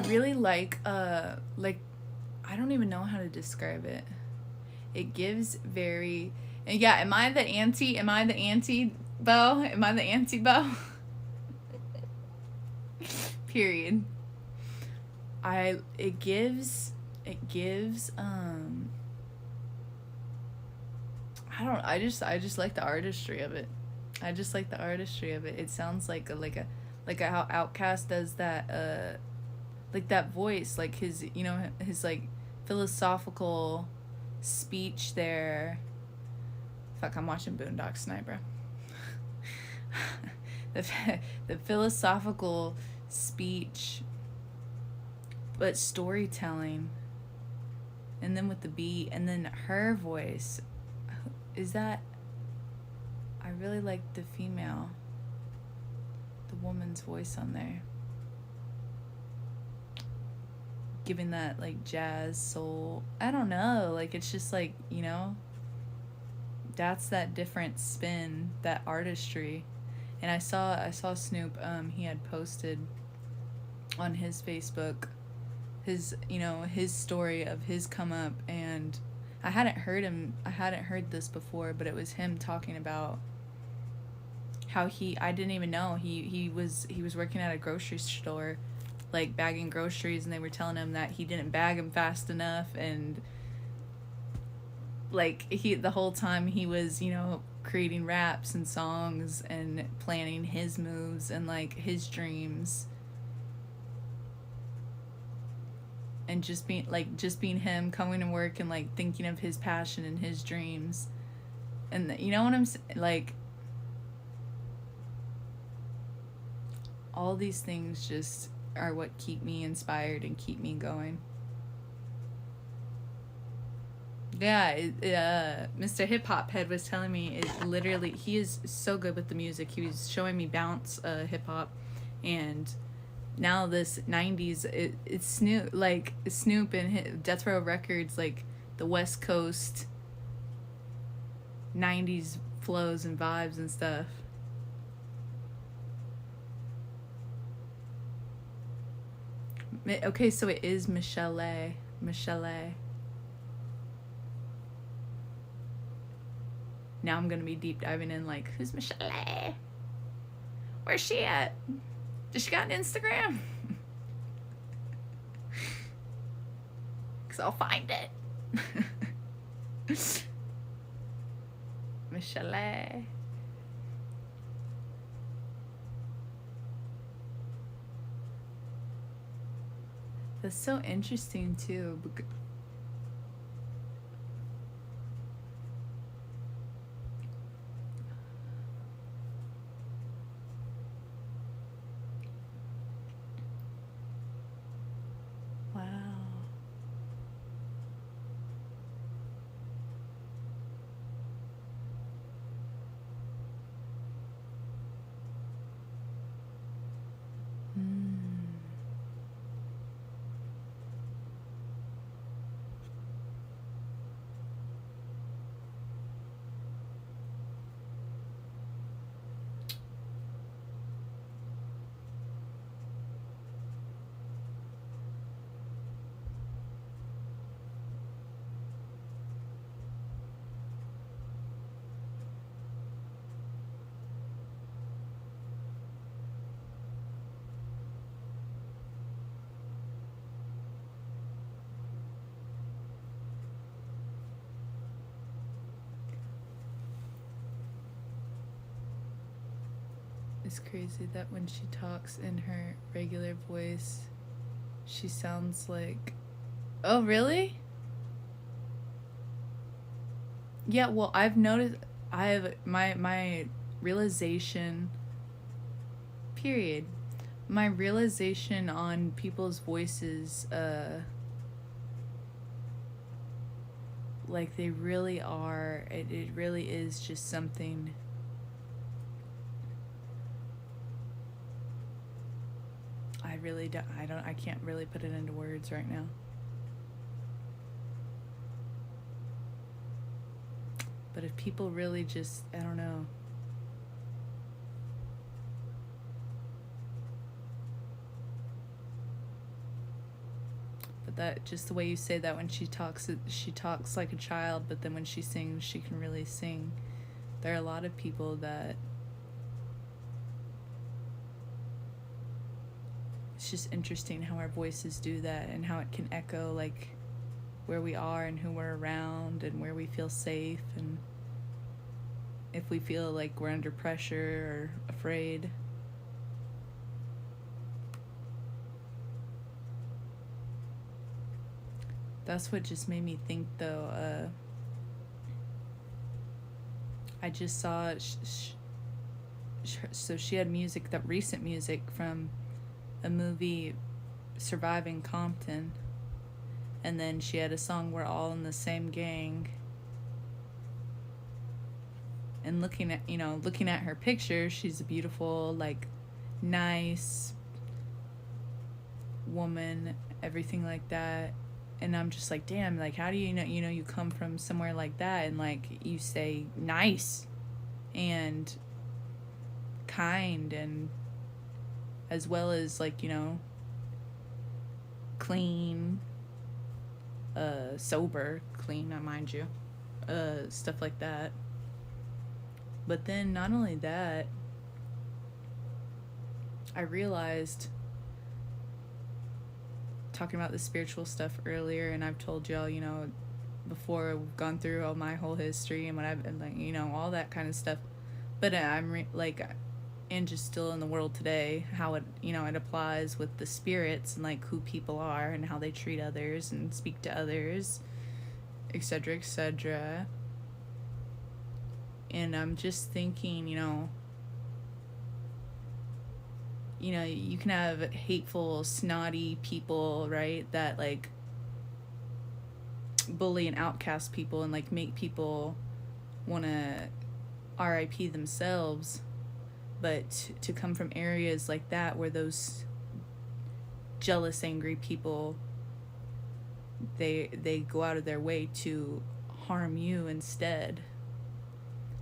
really like I don't even know how to describe it. It gives very, and yeah, am I the anti bow? Am I the anti bow? Period. It gives I just like the artistry of it. I just like the artistry of it. It sounds like how Outkast does that like that voice, like his, you know, his like philosophical speech there. Fuck, I'm watching Boondocks tonight, bro. the philosophical speech, but storytelling, and then with the beat, and then her voice. Is that, I really like the woman's voice on there, giving that like jazz soul. I don't know, like it's just like, you know, that's that different spin, that artistry. And I saw Snoop, he had posted on his Facebook his, you know, his story of his come up, and I hadn't heard this before, but it was him talking about how I didn't even know he was working at a grocery store, like bagging groceries, and they were telling him that he didn't bag them fast enough, and like the whole time he was, you know, creating raps and songs and planning his moves and like his dreams, and just being him, coming to work and like thinking of his passion and his dreams, and you know what I'm saying, like all these things just are what keep me inspired and keep me going. Yeah, Mr. Hip Hop Head was telling me, it literally, he is so good with the music. He was showing me bounce hip hop, and now this 90s, it's Snoop and Death Row Records, like the West Coast 90s flows and vibes and stuff. Okay, so it is Michelle. Now I'm gonna be deep diving in, like, who's Michelle? Where's she at? Does she got an Instagram? Because I'll find it. Michelle. That's so interesting too. Wow. It's crazy that when she talks in her regular voice, she sounds like... Oh, really? Yeah, well, I've noticed... my realization... Period. My realization on people's voices, like, they really are... It really is just something... I can't really put it into words right now. But if people really just, I don't know. that just the way you say that when she talks like a child, but then when she sings, she can really sing. There are a lot of people that it's just interesting how our voices do that and how it can echo like where we are and who we're around and where we feel safe and if we feel like we're under pressure or afraid. That's what just made me think though. I just saw so she had music, that recent music from a movie, Surviving Compton, and then she had a song, We're All in the Same Gang. And looking at her picture, she's a beautiful, like, nice woman, everything like that. And I'm just like, damn, like, how do you know, you come from somewhere like that and, like, you say nice and kind and as well as, like, clean, sober, clean, mind you, stuff like that. But then not only that, I realized, talking about the spiritual stuff earlier, and I've told y'all, before we've gone through all my whole history and what I've been like, all that kind of stuff. But I'm and just still in the world today, how it, it applies with the spirits and like who people are and how they treat others and speak to others, etc., etc. And I'm just thinking, you can have hateful, snotty people, right, that like bully and outcast people and like make people want to RIP themselves. But to come from areas like that where those jealous, angry people, they go out of their way to harm you instead.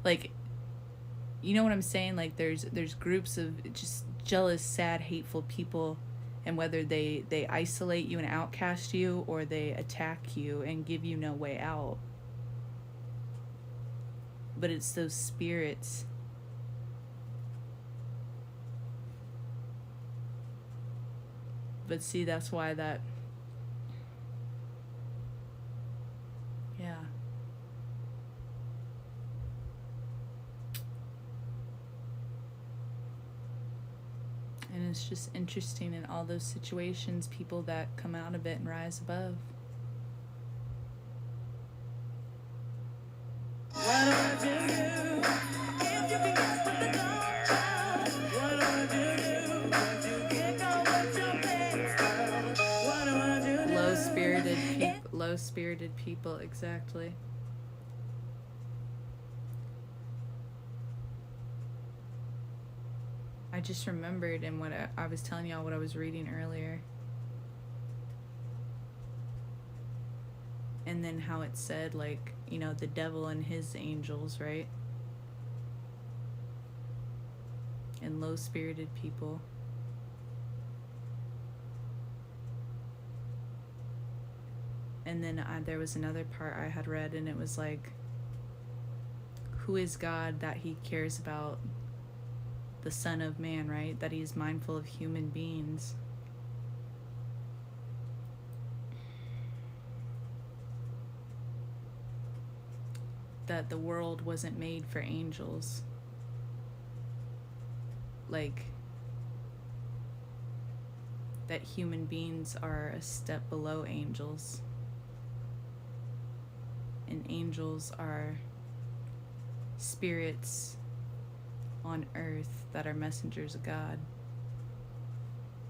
Like, you know what I'm saying? Like, there's groups of just jealous, sad, hateful people, and whether they isolate you and outcast you or they attack you and give you no way out. But it's those spirits. But see, that's why that, yeah. And it's just interesting in all those situations, people that come out of it and rise above. Low-spirited people, exactly. I just remembered in what I was telling y'all what I was reading earlier. And then how it said, like, the devil and his angels, right? And low-spirited people. And then there was another part I had read, and it was like, who is God that he cares about the Son of Man, right? That he's mindful of human beings. That the world wasn't made for angels. Like, that human beings are a step below angels. And angels are spirits on earth that are messengers of God,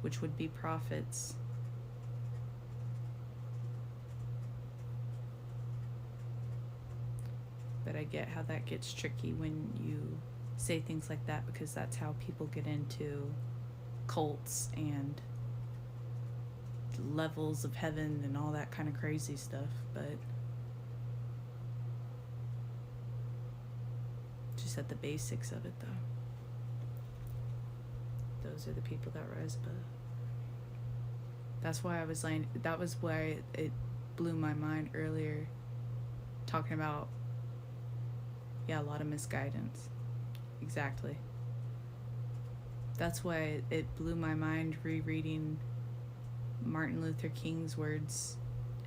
which would be prophets. But I get how that gets tricky when you say things like that, because that's how people get into cults and levels of heaven and all that kind of crazy stuff. But just at the basics of it, though, those are the people that rise above. That's why I was like, that was why it blew my mind earlier, talking about, yeah, a lot of misguidance. Exactly. That's why it blew my mind rereading Martin Luther King's words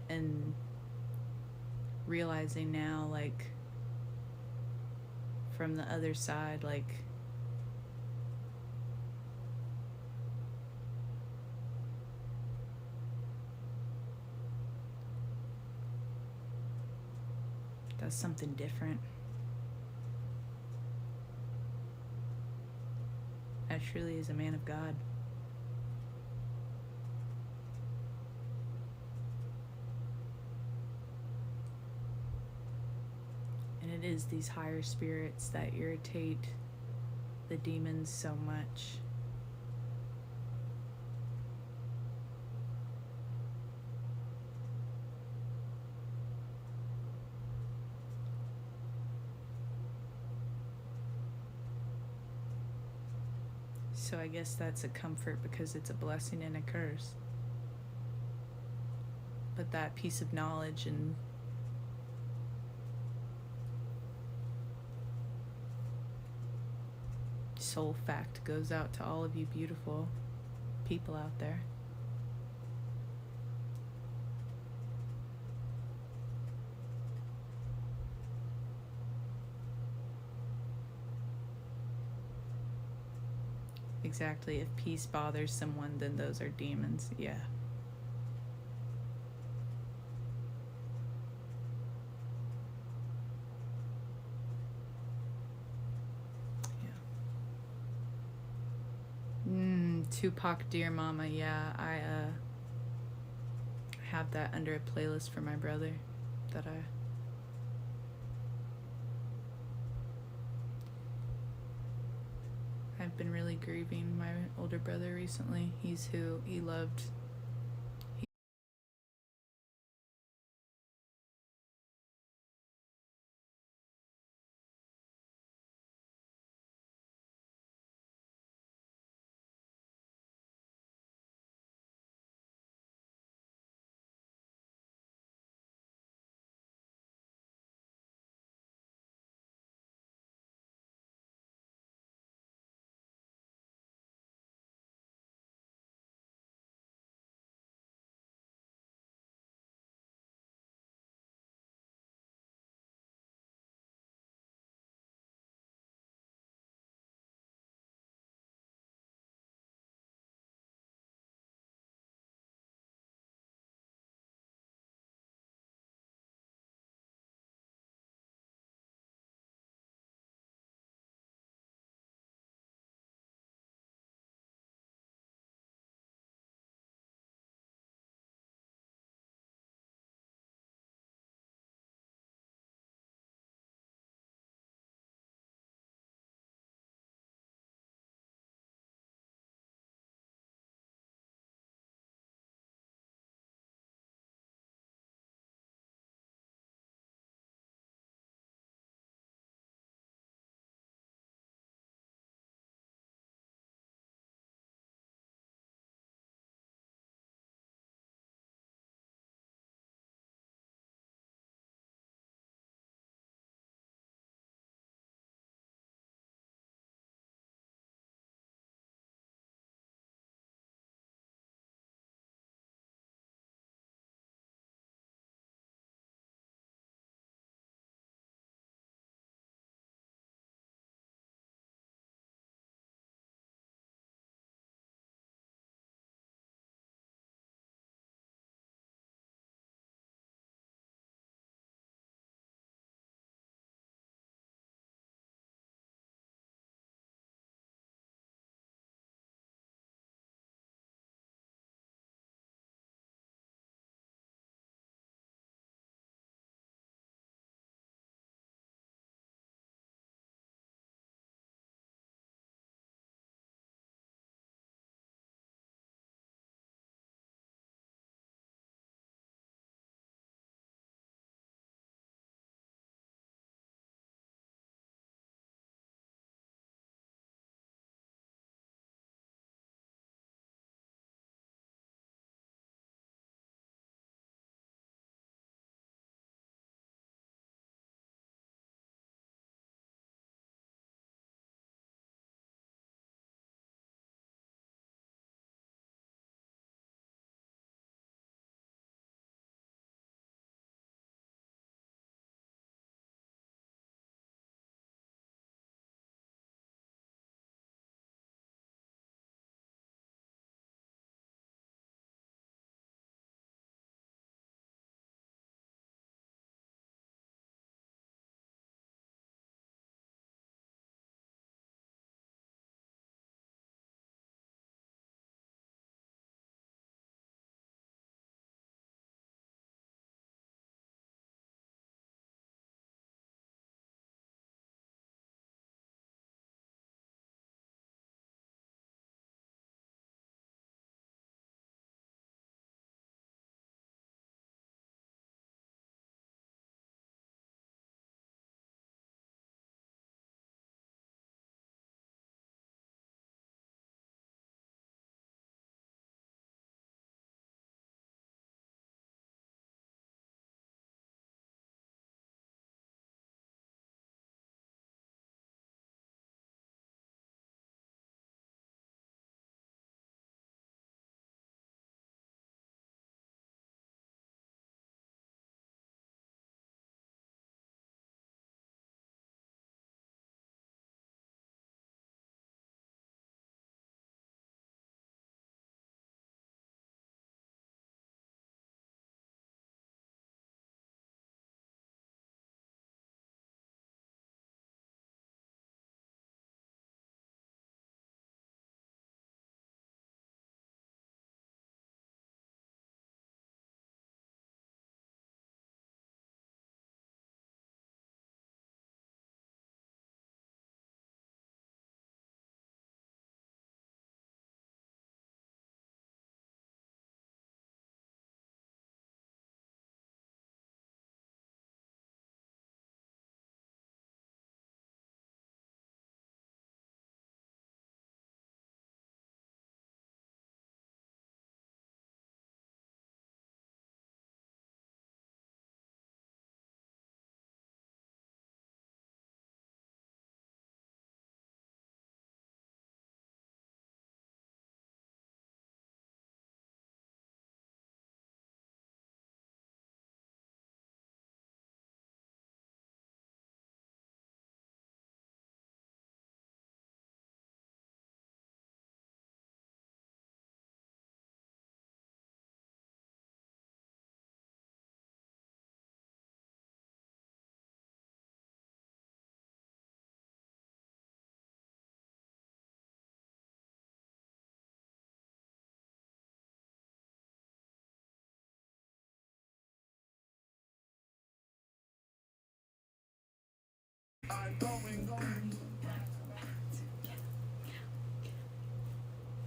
and realizing now, like, from the other side, like, that's something different. That truly is a man of God. And it is these higher spirits that irritate the demons so much. So I guess that's a comfort because it's a blessing and a curse. But that piece of knowledge and soul fact goes out to all of you beautiful people out there. Exactly. If peace bothers someone, then those are demons. Yeah. Tupac, Dear Mama. Yeah, I have that under a playlist for my brother that I've been really grieving my older brother recently. He's who he loved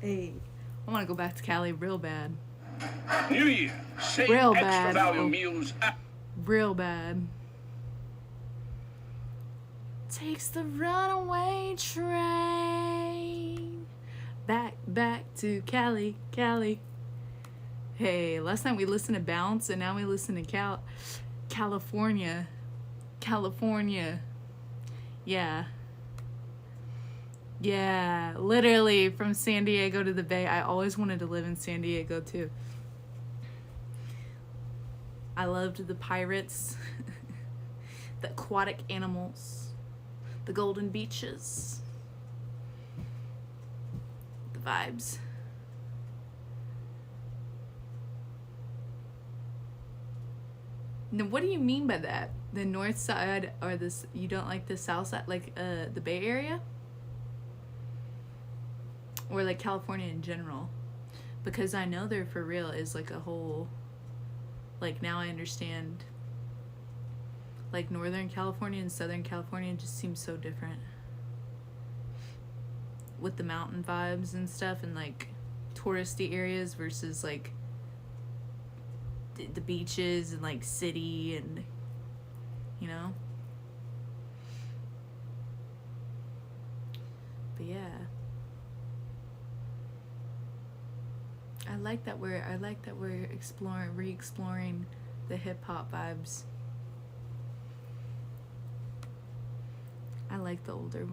Hey, I want to go back to Cali real bad. New Year. Save Real extra bad. value Oh. meals. Real bad. Takes the runaway train back to Cali, Cali. Hey, last night we listened to Bounce and now we listen to California. California. Yeah. Yeah, literally from San Diego to the Bay. I always wanted to live in San Diego too. I loved the pirates, the aquatic animals, the golden beaches, the vibes. Now, what do you mean by that? The north side or this? You don't like the south side, like the Bay Area, or like California in general? Because I know there for real is like a whole. Like now I understand. Like Northern California and Southern California just seems so different. With the mountain vibes and stuff and like touristy areas versus like the beaches and like city and you know. But yeah. I like that we're re-exploring the hip hop vibes. I like the older.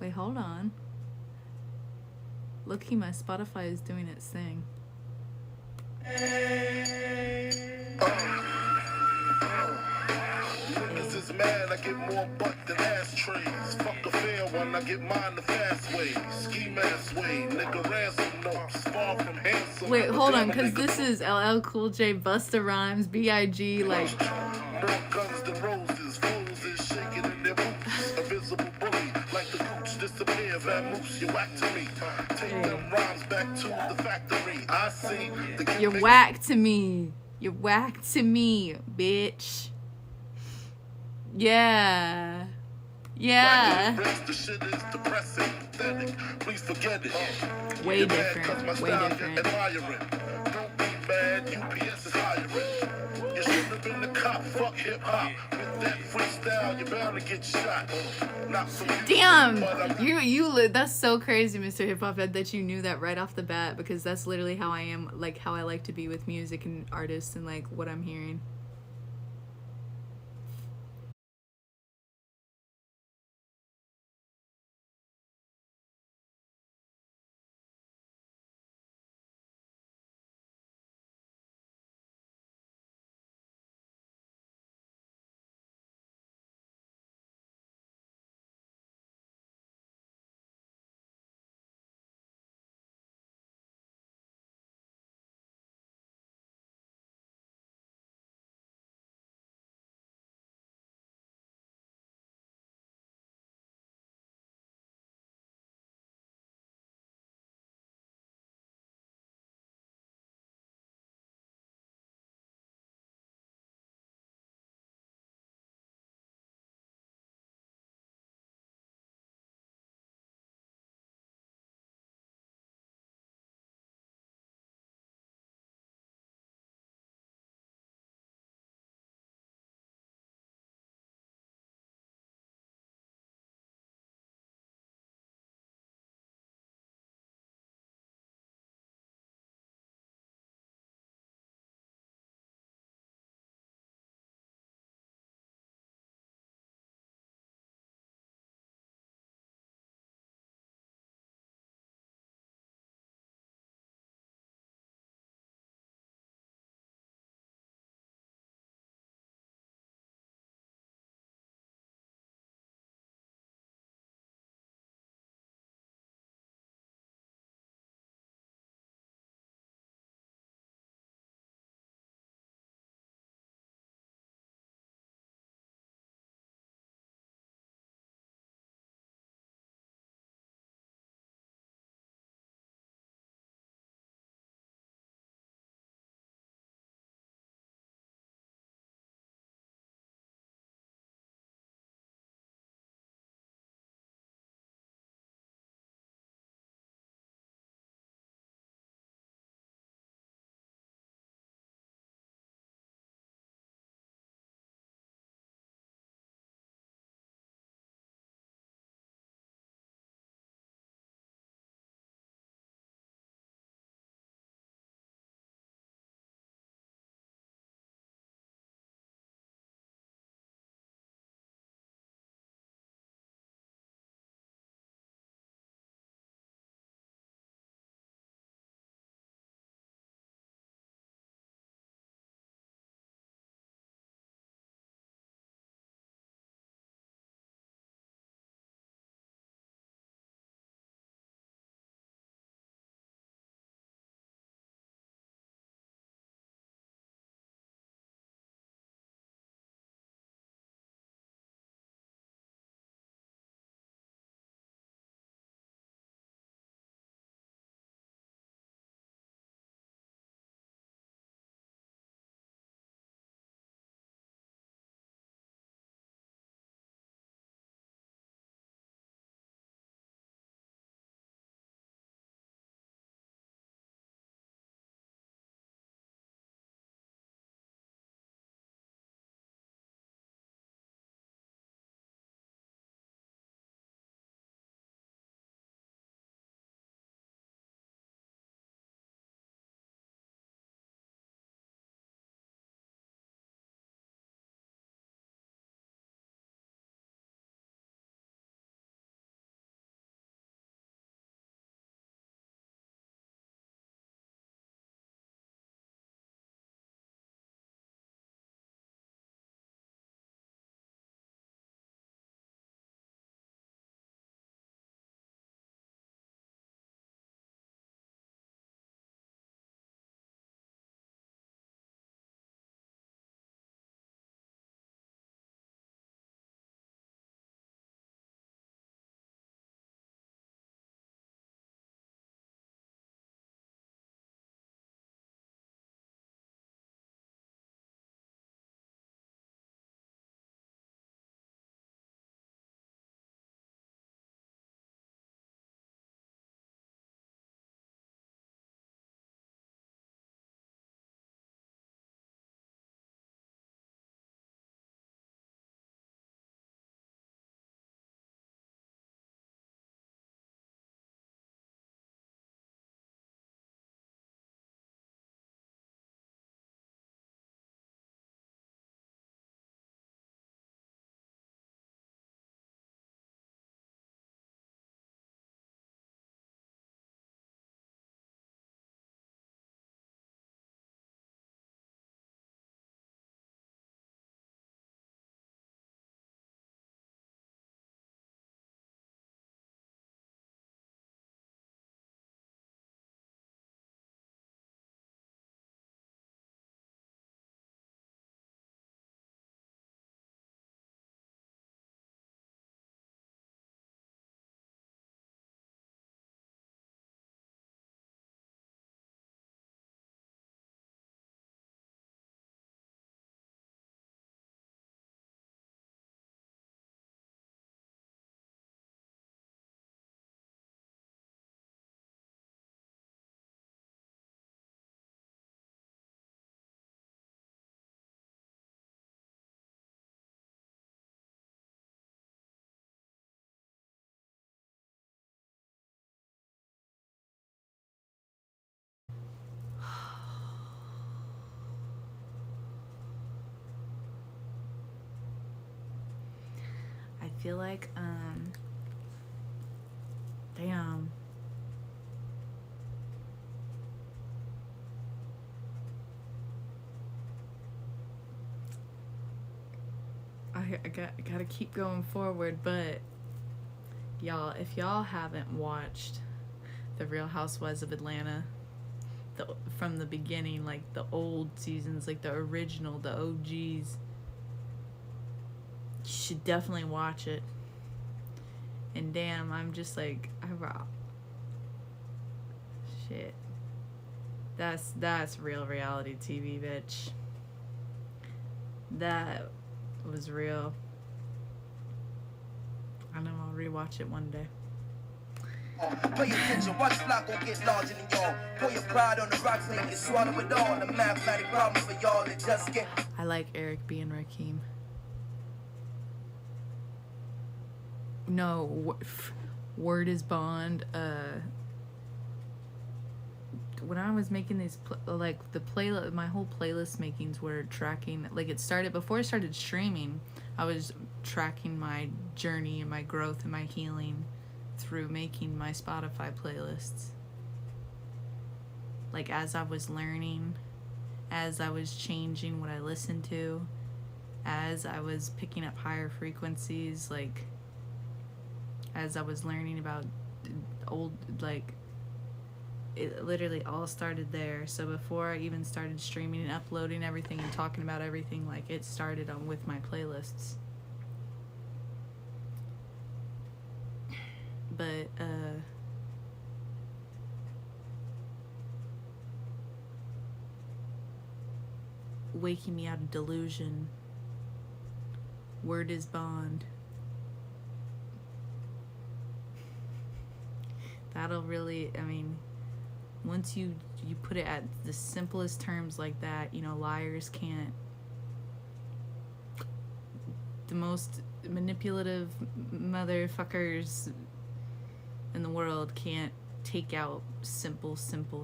Wait, hold on. Look, my Spotify is doing its thing. Niggas is mad, I get more butt than ashtrays. Fuck a fair one, I get mine the fast way. Ski mask way, nigga ransom notes, far from handsome. Wait, hold on, cause this is LL Cool J, Busta Rhymes, B.I.G. Like. More guns than roses, fools is shaking in their boots. A visible bully, like the gooch disappear, vamoose, you whack to me. Take them rhymes back to the factory. I see the You're whack to me. You're whack to me, bitch. Yeah. Yeah. The shit is depressing, pathetic. Please forget it. Way You're mad different. 'cause my Way style different. you're admiring. Don't be mad, UPS is hiring. You should have been the cop, fuck hip hop. With that freestyle, you're bound to get shot. Not for you, Damn, but I'm that's so crazy, Mr. Hip Hop Head, that you knew that right off the bat, because that's literally how I am, like how I like to be with music and artists and like what I'm hearing. feel like, damn. I gotta keep going forward, but y'all, if y'all haven't watched The Real Housewives of Atlanta from the beginning, like the old seasons, like the original, the OGs, you should definitely watch it. And damn, I'm just like, shit. That's real reality TV, bitch. That was real. I know I'll rewatch it one day. Pay attention, watch flock gon' get larger than y'all. Pour your pride on the rocks, make it swallow it all. The mathematic problem for y'all that just get. I like Eric B. and Rakim. No, Word is Bond. When I was making these, like the playlist, my whole playlist makings were tracking. Like it started before I started streaming. I was tracking my journey and my growth and my healing through making my Spotify playlists. Like as I was learning, as I was changing what I listened to, as I was picking up higher frequencies, like as I was learning about old, like it literally all started there. So before I even started streaming and uploading everything and talking about everything, like it started on with my playlists. But waking me out of delusion, Word is Bond. That'll really, I mean, once you put it at the simplest terms like that, you know, liars can't, the most manipulative motherfuckers in the world can't take out simple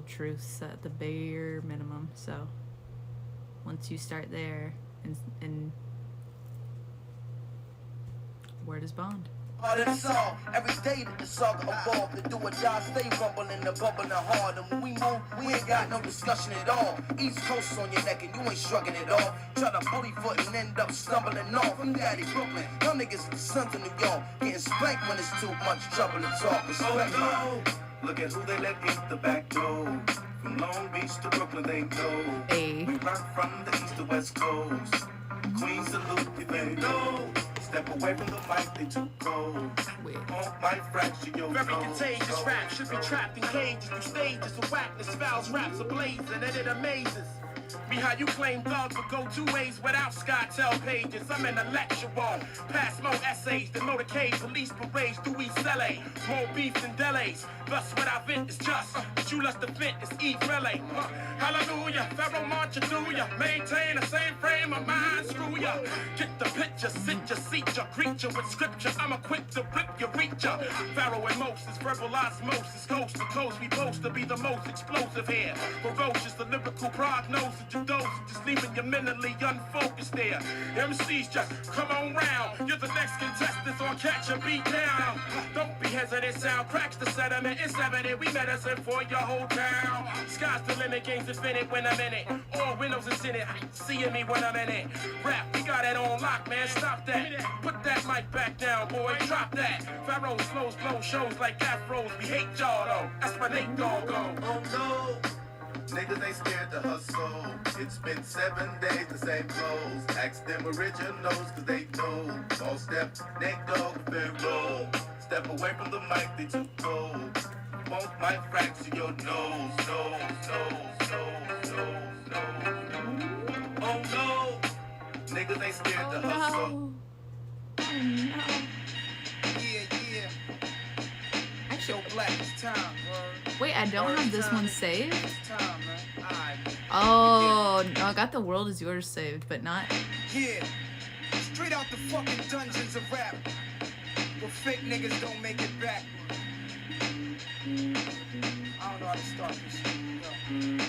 truths at the bare minimum. So once you start there, and Word is Bond. Part of the song, every day that the saga evolved. The do or die, stay rumbling, the bubbling hard. And when we move, we ain't got no discussion at all. East Coast on your neck and you ain't shrugging it off. Try to bully foot and end up stumbling off. I'm Daddy Brooklyn, y'all niggas the sons of New York. Getting spanked when it's too much trouble to talk. Respect no. Look at who they let in the back door. From Long Beach to Brooklyn, they know. Hey. We rock from the east to west coast. Queen salute if you know. Step away from the mic, they too cold. Won't might fracture your Very nose. contagious rap should be trapped in cages through stages of whackness, fouls, raps ablaze, and then it amazes me how you claim thugs would go 2 ways without SkyTel pages. I'm in a lecture on pass more essays than motorcade police parades through East LA. More beef than delays. Thus what I vent is just, but you lust to vent is eat relay. Hallelujah, Pharaoh march through ya. Maintain the same frame of mind, screw ya. Get the picture, sit ya, seat ya, greet ya with scripture. I'm equipped to rip ya, reach ya. Pharaoh and Moses, verbal osmosis, coast to coast. We boast to be the most explosive here. Ferocious, the lyrical prognosis, your dose, just leaving you mentally unfocused there. MCs just come on round. You're the next contestant on Catch a Beat Down. Don't be hesitant, sound cracks the sediment. It's evident we medicine for your whole town. Sky's the limit, game's infinite when I'm in it. All windows is in it, seeing me when I'm in it. Rap, we got it on lock, man, stop that. Put that mic back down, boy, drop that. Pharaoh slows, blow shows like afros. We hate y'all though, that's why they gon' go. Oh no. Niggas ain't scared to hustle. It's been 7 days, the same clothes. Ask them originals, cause they know. All step, neck dog, Pharaoh. Step away from the mic, they too cold. Won't mic fracture your nose, Oh no. Niggas ain't scared to hustle. Yeah. Show black, it's time, bro. Wait, I don't have this one saved? It's time, man. Alright. Oh, no, I got The World Is Yours saved, but not. Yeah. Straight out the fucking dungeons of rap. Where fake niggas don't make it back. I don't know how to start this shit. Yo.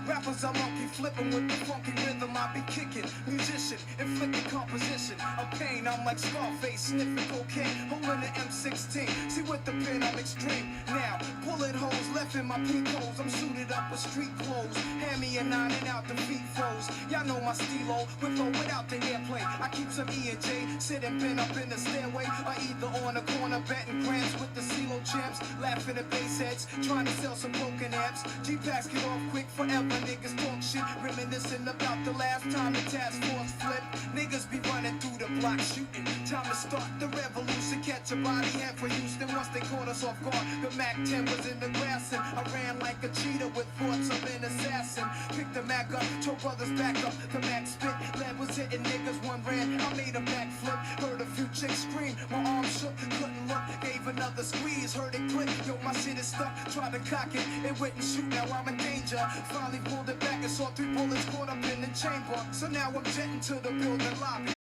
Rap Rappers are monkey flipping with the funky rhythm I be kicking. Musician, inflicting composition of pain. I'm like Scarface, sniffing cocaine, holding the M16. See with the pen I'm extreme. Now, bullet holes left in my peak holes. I'm suited up with street clothes. Hand me a 9 and out the feet froze. Y'all know my stilo, with or without the airplane. I keep some E and J, sitting bent up in the stairway, or either on the corner betting grants with the CeeLo champs, laughing at bass heads, trying to sell some broken amps. G-Packs get off quick forever, niggas talk shit, reminiscing about the last time the task force flipped. Niggas be running through the block shooting. Time to start the revolution, catch a body head for Houston once they caught us off guard. The Mac 10 was in the grass and I ran like a cheetah with thoughts of an assassin. Picked the Mac up, told brothers back up. The Mac spit, lead was hitting niggas, one ran. I made a backflip, heard a few chicks scream. My arm shook, couldn't look, gave another squeeze, heard it click. Yo, my shit is stuck, tried to cock it, it wouldn't shoot. Now I'm in danger. Finally pulled it back and saw 3 bullets caught up in the chamber. So now I'm jetting to the building lobby.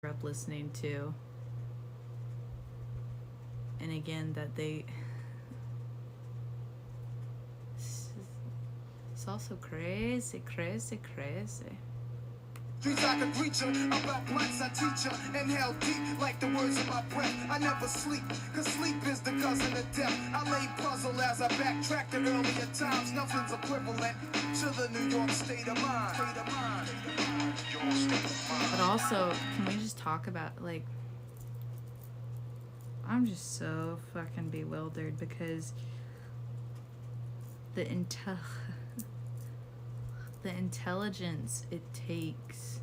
Up listening to, and again that they it's also crazy. Streets I could reach her, about blunts I teach her. Inhale deep like the words of my breath. I never sleep, cause sleep is the cousin of death. I lay puzzle as I backtrack to earlier times. Nothing's equivalent to the New York state of mind. But also, can we just talk about, like, I'm just so fucking bewildered because the intelligence it takes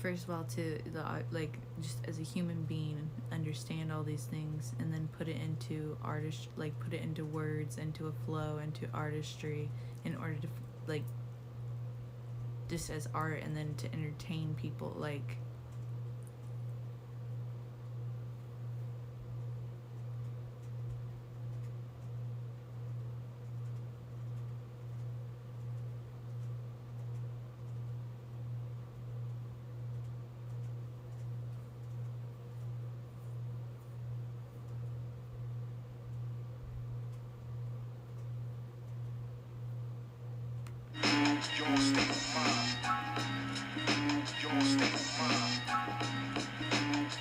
first of all, to like just as a human being, understand all these things, and then put it into artist, like put it into words, into a flow, into artistry, in order to like just as art, and then to entertain people, like. Your state of mind. Your state of mind.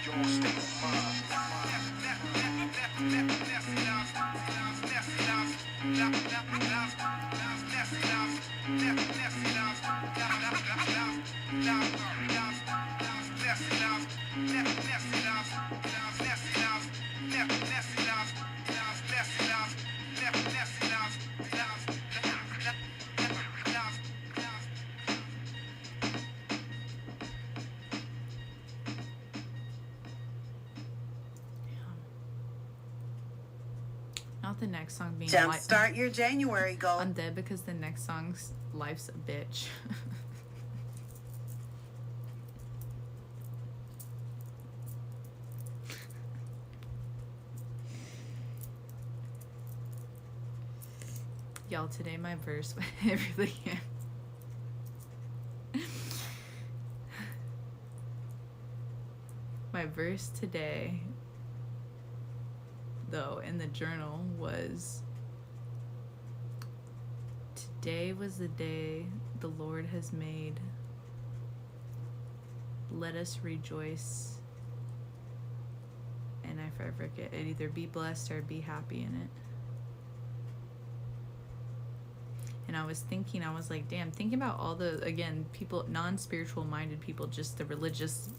Your state of mind. Not the next song being Jumpstart your January goal. I'm dead because the next song's Life's a Bitch. Y'all, today my verse, it really my verse today, though, in the journal was, today was the day the Lord has made. Let us rejoice. And I forget it, either be blessed or be happy in it. And I was thinking, I was like, damn, thinking about all the, again, people, non-spiritual minded people, just the religious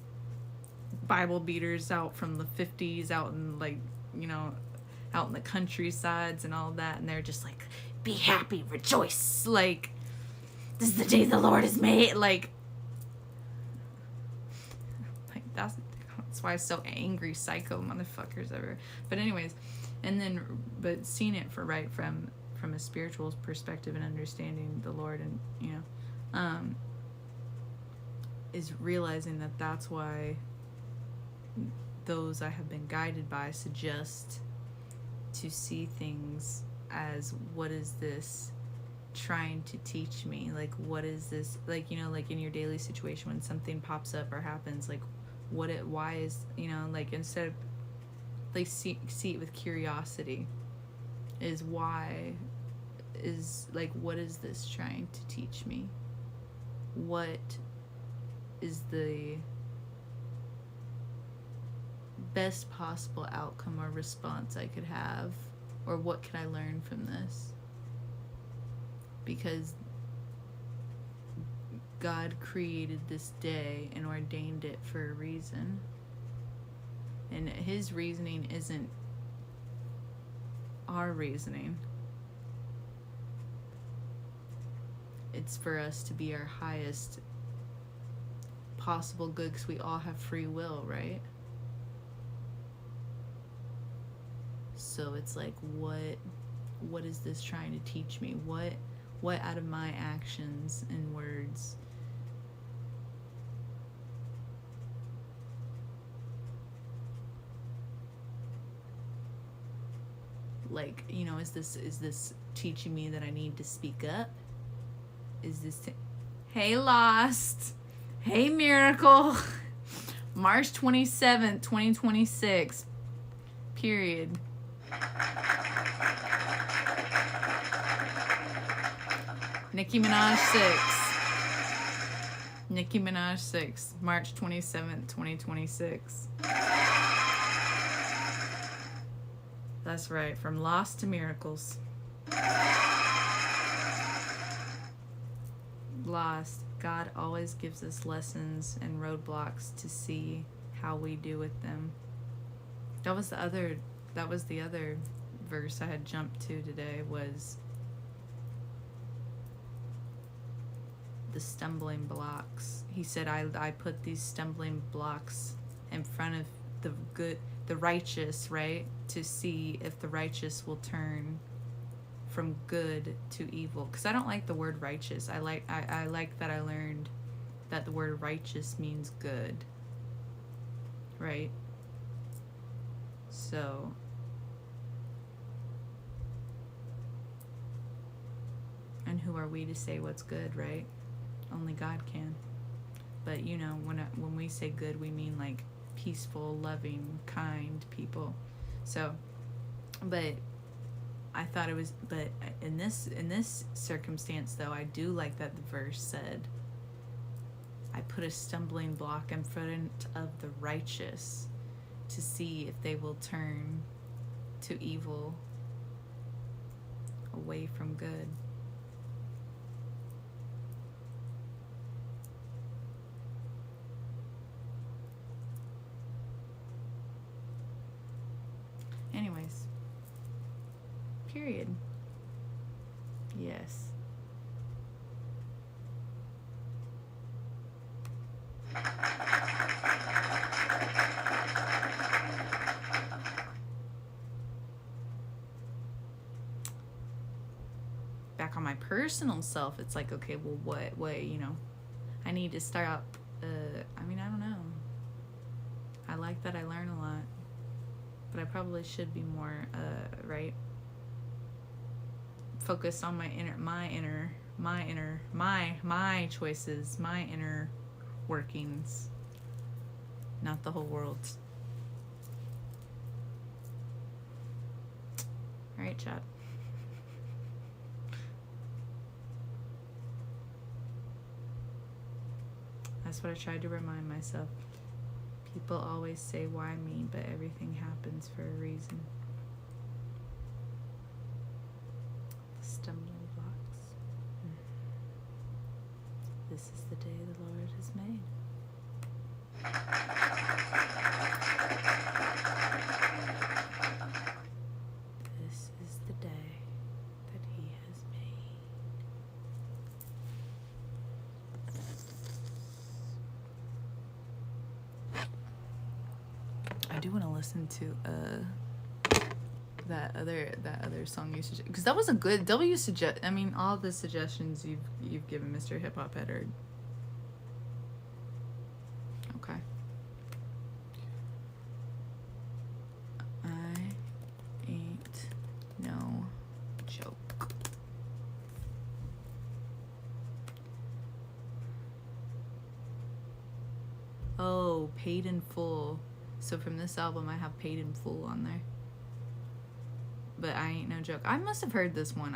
Bible beaters out from the 50s, out in, like, you know, out in the countrysides and all that, and they're just like, be happy, rejoice, like, this is the day the Lord has made, like that's why I'm so angry, psycho motherfuckers ever. But anyways, and then, but seeing it from a spiritual perspective and understanding the Lord, and you know, is realizing that that's why those I have been guided by suggest to see things as, what is this trying to teach me? Like, what is this, like, you know, like in your daily situation when something pops up or happens, like why is, you know, like, instead of like see it with curiosity, is why is, like, what is this trying to teach me? What is the best possible outcome or response I could have, or what can I learn from this? Because God created this day and ordained it for a reason, and his reasoning isn't our reasoning. It's for us to be our highest possible good, because we all have free will, right? So it's like, what is this trying to teach me? What out of my actions and words like, you know, is this teaching me that I need to speak up? Is this hey Lost, hey Miracle, March 27th 2026 period. Nicki Minaj 6, March 27th 2026. That's right, from Lost to Miracles. Lost, God always gives us lessons and roadblocks to see how we do with them. That was the other verse I had jumped to today, was the stumbling blocks. He said, I put these stumbling blocks in front of the righteous, right? To see if the righteous will turn from good to evil. Because I don't like the word righteous. I like that I learned that the word righteous means good, right? So and who are we to say what's good, right? Only God can. But you know, when we say good, we mean like peaceful, loving, kind people. So, but I thought it was, but in this circumstance though, I do like that the verse said, I put a stumbling block in front of the righteous to see if they will turn to evil, away from good. Anyways, period. Yes. Back on my personal self, it's like, okay, well, what, you know, I need to stop, I mean, I don't know. I like that I learn a lot, but I probably should be more, right? Focus on my choices, my inner workings, not the whole world. All right, chat. That's what I tried to remind myself. People always say, why me? But everything happens for a reason. The stumbling blocks. This is the day the Lord has made. This is the day that He has made. I do want to listen to that other song you suggested, because that was a good. I mean, all the suggestions you've given, Mr. Hip Hop Head, are okay. I ain't no joke. Oh, Paid in Full. So from this album, I have Paid in Full on there. But I ain't no joke. I must have heard this one.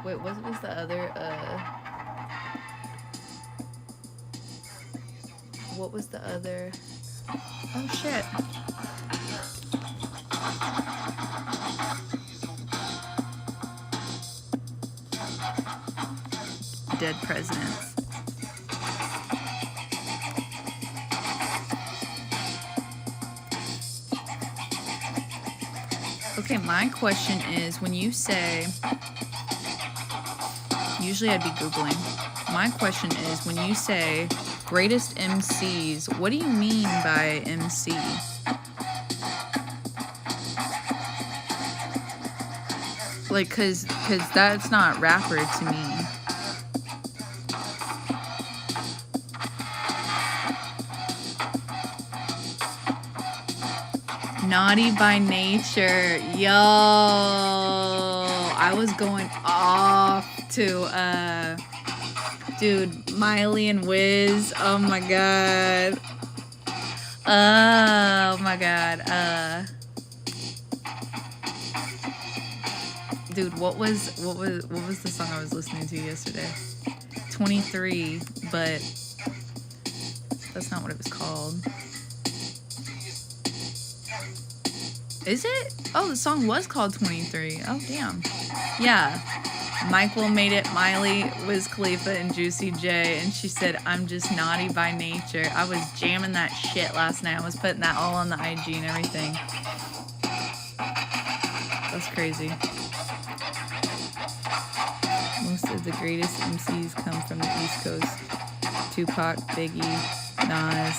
Wait, what was the other, what was the other, oh shit. Dead presidents. Okay, my question is, when you say, usually I'd be Googling. My question is, when you say greatest MCs, what do you mean by MC? Like, cause that's not rapper to me. Naughty by Nature. Yo, I was going off to, dude, Miley and Wiz. Oh my god. Oh my god. Dude, what was the song I was listening to yesterday? 23, but that's not what it was called. Is it? Oh, the song was called 23. Oh, damn. Yeah. Michael made it, Miley, Wiz Khalifa, and Juicy J. And she said, I'm just naughty by nature. I was jamming that shit last night. I was putting that all on the IG and everything. That's crazy. Most of the greatest MCs come from the East Coast. Tupac, Biggie, Nas,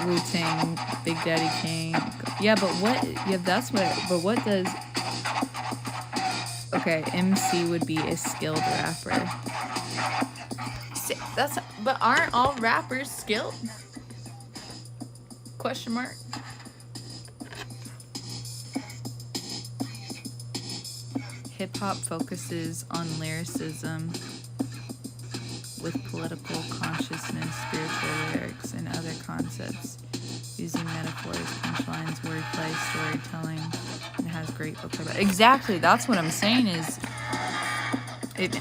Wu-Tang, Big Daddy Kane. Yeah, but what? Yeah, that's what. But what does? Okay, MC would be a skilled rapper. That's. But aren't all rappers skilled? Question mark. Hip hop focuses on lyricism with political consciousness, spiritual lyrics, and other concepts, using metaphors, punchlines, wordplay, storytelling, and has great vocabulary. Exactly, that's what I'm saying is, it.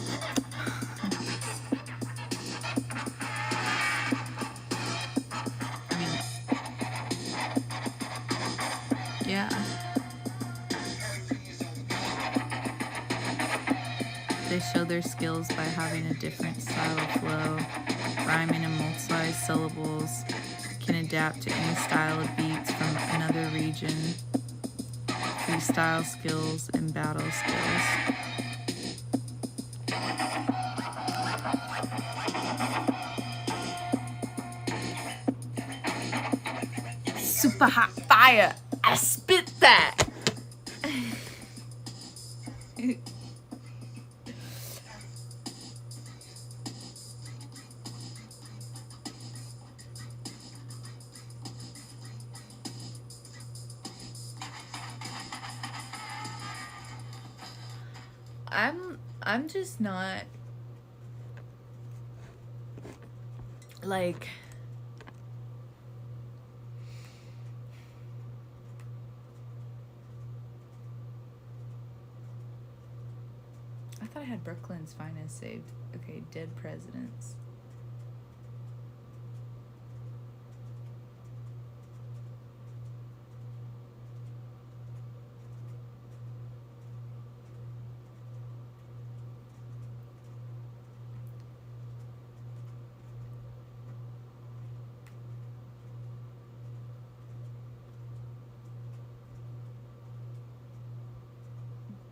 I mean, yeah. They show their skills by having a different style of flow, rhyming in multi-syllables, can adapt to any style of beats from another region, freestyle skills, and battle skills. Super hot fire! I spit that! I'm just not like I thought I had Brooklyn's Finest saved. Okay, Dead Presidents.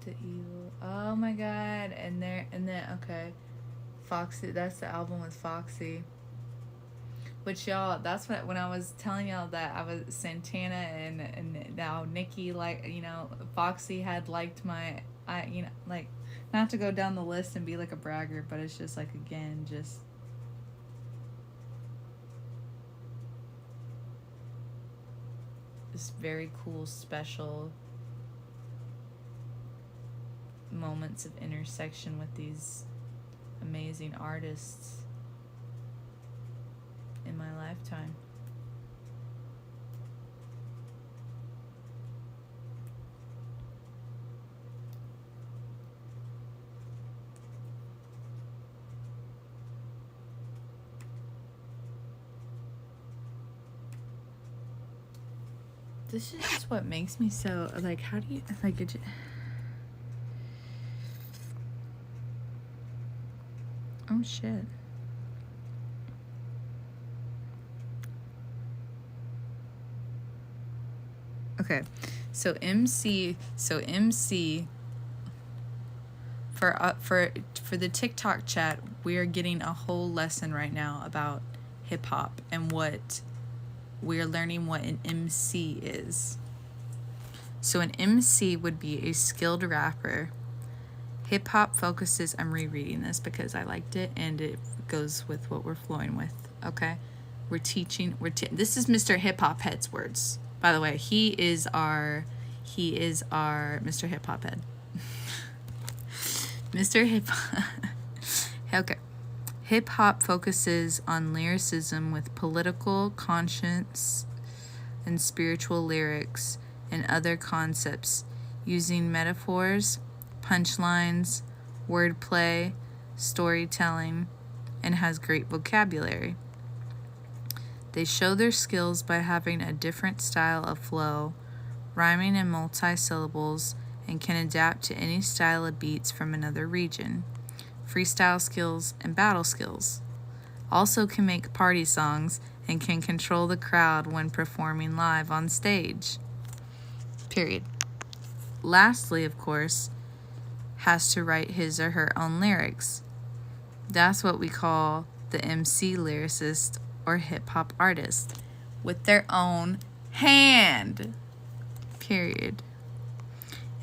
The Evil. Oh my god. And then okay. Foxy, that's the album with Foxy. Which y'all, that's what when I was telling y'all that I was Santana and now Nicki, like, you know, Foxy had liked my you know, like, not to go down the list and be like a braggart, but it's just like, again, just this very cool special moments of intersection with these amazing artists in my lifetime. This is just what makes me so, like, how do you, like, it, oh shit. Okay, so MC for the TikTok chat, we are getting a whole lesson right now about hip hop and what we're learning what an MC is. So an MC would be a skilled rapper. Hip hop focuses, I'm rereading this because I liked it and it goes with what we're flowing with. Okay, this is Mr. Hip Hop Head's words. By the way, he is our Mr. Hip Hop Head. Mr. Hip Okay. Hip hop focuses on lyricism with political conscience and spiritual lyrics and other concepts, using metaphors, punchlines, wordplay, storytelling, and has great vocabulary. They show their skills by having a different style of flow, rhyming in multi-syllables, and can adapt to any style of beats from another region. Freestyle skills and battle skills. Also can make party songs and can control the crowd when performing live on stage. Period. Lastly, of course, has to write his or her own lyrics. That's what we call the MC lyricist or hip hop artist, with their own hand. Period.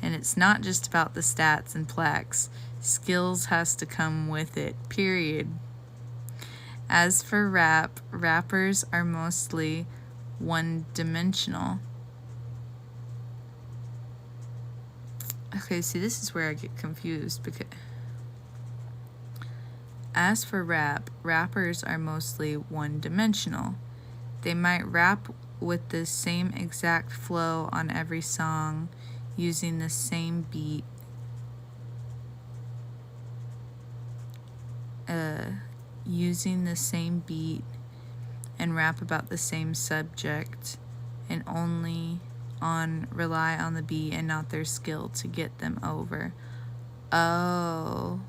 And it's not just about the stats and plaques. Skills has to come with it. Period. As for rap, rappers are mostly one-dimensional. Okay, see, this is where I get confused because as for rap, rappers are mostly one-dimensional. They might rap with the same exact flow on every song, using the same beat, and rap about the same subject, and only rely on the beat and not their skill to get them over. Oh.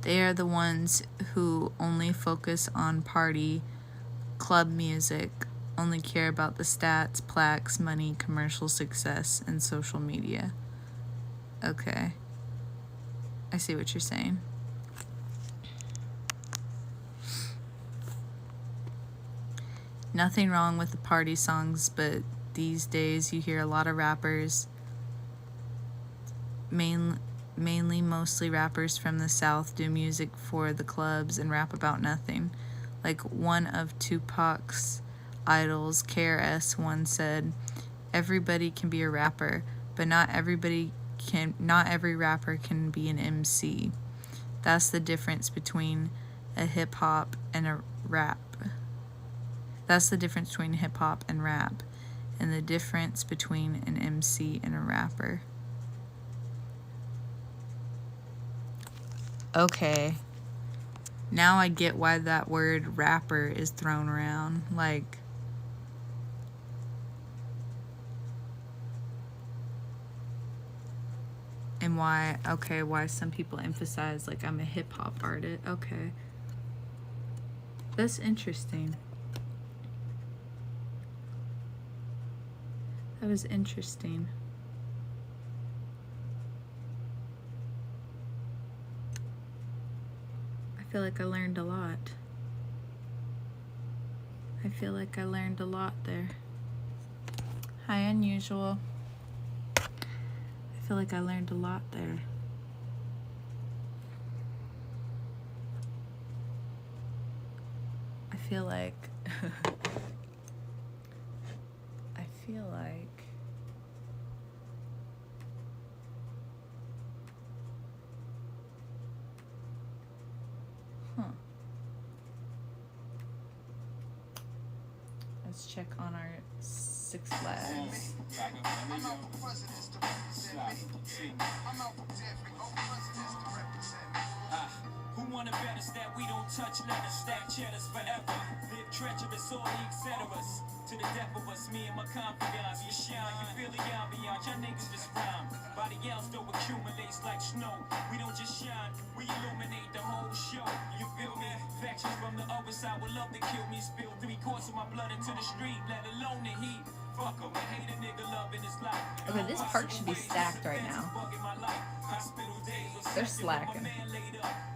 They are the ones who only focus on party, club music, only care about the stats, plaques, money, commercial success, and social media. Okay. I see what you're saying. Nothing wrong with the party songs, but these days you hear a lot of rappers, mostly rappers from the South, do music for the clubs and rap about nothing. Like one of Tupac's idols, KRS, once said, "Everybody can be a rapper, but not every rapper can be an MC. That's the difference between a hip hop and a rap. That's the difference between hip hop and rap, and the difference between an MC and a rapper." Okay. Now I get why that word rapper is thrown around. Like, and why some people emphasize, like, I'm a hip hop artist. Okay. That's interesting. That was interesting. I feel like I learned a lot. I feel like I learned a lot there. Hi, Unusual. I feel like I learned a lot there. I feel like I feel like let's check on our Six Flags. Who wanna bet us that we don't touch letters, stack cheddars forever? Live treacherous, all the etceteras. To the death of us, me and my confidants. You shine, you feel the ambiance. Y'all niggas just rhyme. Body ounce though accumulates like snow. We don't just shine, we illuminate the whole show. You feel me? Factions from the other side would love to kill me. Spill 3/4 of my blood into the street, let alone the heat. Fuck 'em, I hate a nigga loving his life. Okay, this part should be stacked right now. They're slacking.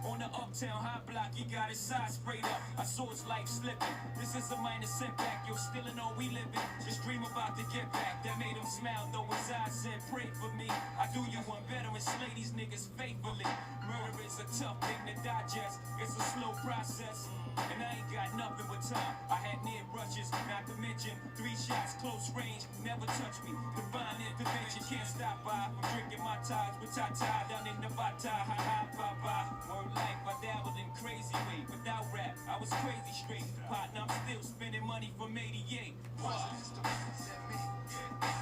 On the uptown high block, he got his side sprayed up. I saw his life slipping. This is a minor setback. You're still in all we living. Just dream about to get back. That made him smile, though his eyes said, pray for me. I do you one better and slay these niggas faithfully. Murder is a tough thing to digest. It's a slow process. And I ain't got nothing but time. I had near brushes, not to mention 3 shots, close range, never touch me. Divine intervention, can't stop by. I'm drinking my ties with Tata down in the Bata. Ha ha, bye bye. More life, I dabbled in crazy way. Without rap, I was crazy straight. Partner, I'm still spending money from 88. Wow.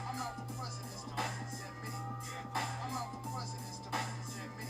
I'm out for presidents to represent me. I'm out for presidents to represent me.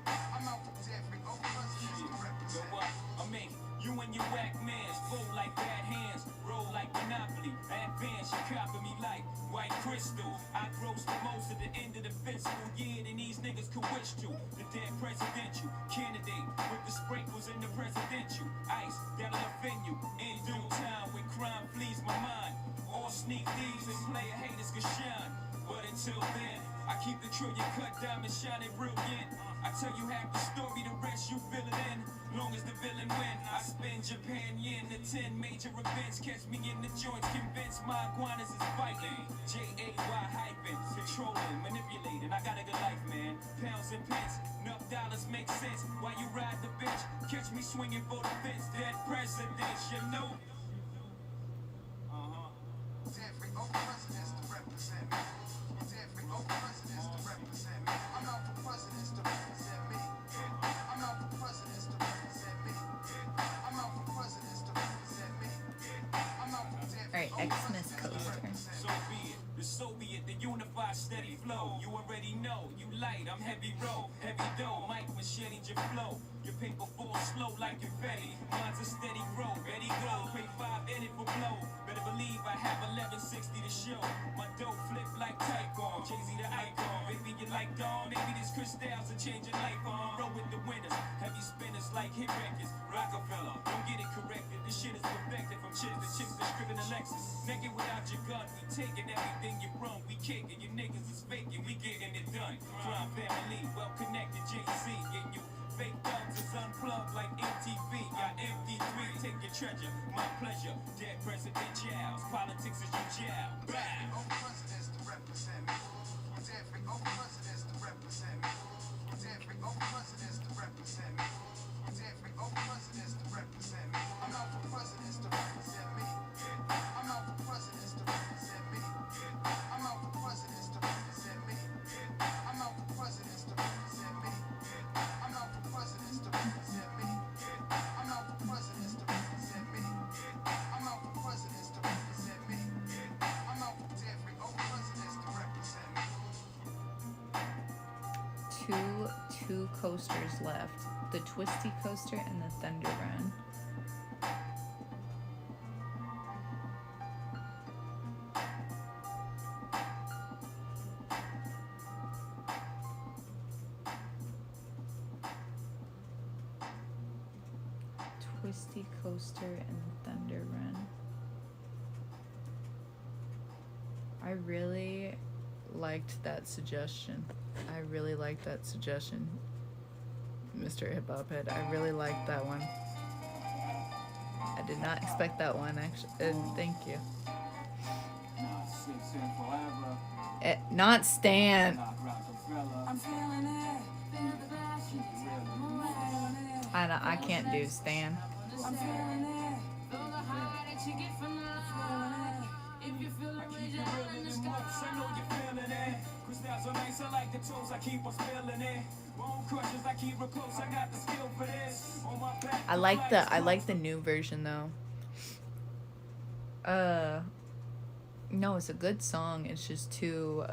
I'm out for every old presidents to So represent what? I mean, you and your whack mans fold like bad hands, roll like Monopoly. Advance, you copy me like white crystal. I gross the most at the end of the fiscal year than these niggas could wish to. The dead presidential candidate with the sprinkles in the presidential ice that'll offend you in due time when crime flees my mind. All sneak thieves and player haters can shine. But until then, I keep the trillion cut diamond shining brilliant. I tell you half the story, the rest you fill it in. Long as the villain win, I spend Japan yen to 10 major events. Catch me in the joints, convinced my iguanas is fighting. J-A-Y hyphen, controlling, manipulating. I got a good life, man. Pounds and pence, enough dollars make sense. While you ride the bench, catch me swinging for the fence. Dead presidents, you know. every old presidents to represent me. Every old presidents to represent me. I'm out for presidents to represent me. I'm out for presidents to represent me. I'm out for presidents to represent me. I'm out for Alright, Xmas coaster. So be it, the Soviet, the unified steady flow. You already know, you light, I'm heavy roll, heavy dough, Mike machete your flow. Your paper falls slow like confetti. Mine's a steady grow, Betty Glow, pay 5 in it for blow. Better believe I have 1160 to show. My dough flip like Tycoon, Jay-Z the icon. Baby, you like Dawn, maybe this crystals will change your life on. Roll with the winners, heavy spinners like hit records. Rockefeller, don't get it corrected. This shit is perfected from chicks to chicks that stripping a Lexus. Naked without your gun, we taking everything you run. We kicking, you niggas is faking, we getting it done. Crime family, well connected, Jay-Z, getting you. Fake thugs is unplugged like MTV. Got MD3, take your treasure, my pleasure. Dead presidentials, politics is your jail. every old presidents to represent me. Every old presidents to represent me. Every old presidents to represent me. Every old presidents to represent me. I'm out for presidents to represent me. I'm out for presidents to represent me. I'm out for presidents to represent me. I'm out for presidents to represent me. I'm out for presidents to represent me. I'm out for presidents to represent me. I'm out for presidents to represent me. I'm out for every old presidents to represent me. Two coasters left. The Twisty Coaster and the Thunder Run. Twisty Coaster and the Thunder Run. I really liked that suggestion. Mr. Hip Hop Head. I really liked that one. I did not expect that one, actually. And thank you. Not Stan. I can't do Stan. I like the new version though. No, it's a good song. It's just too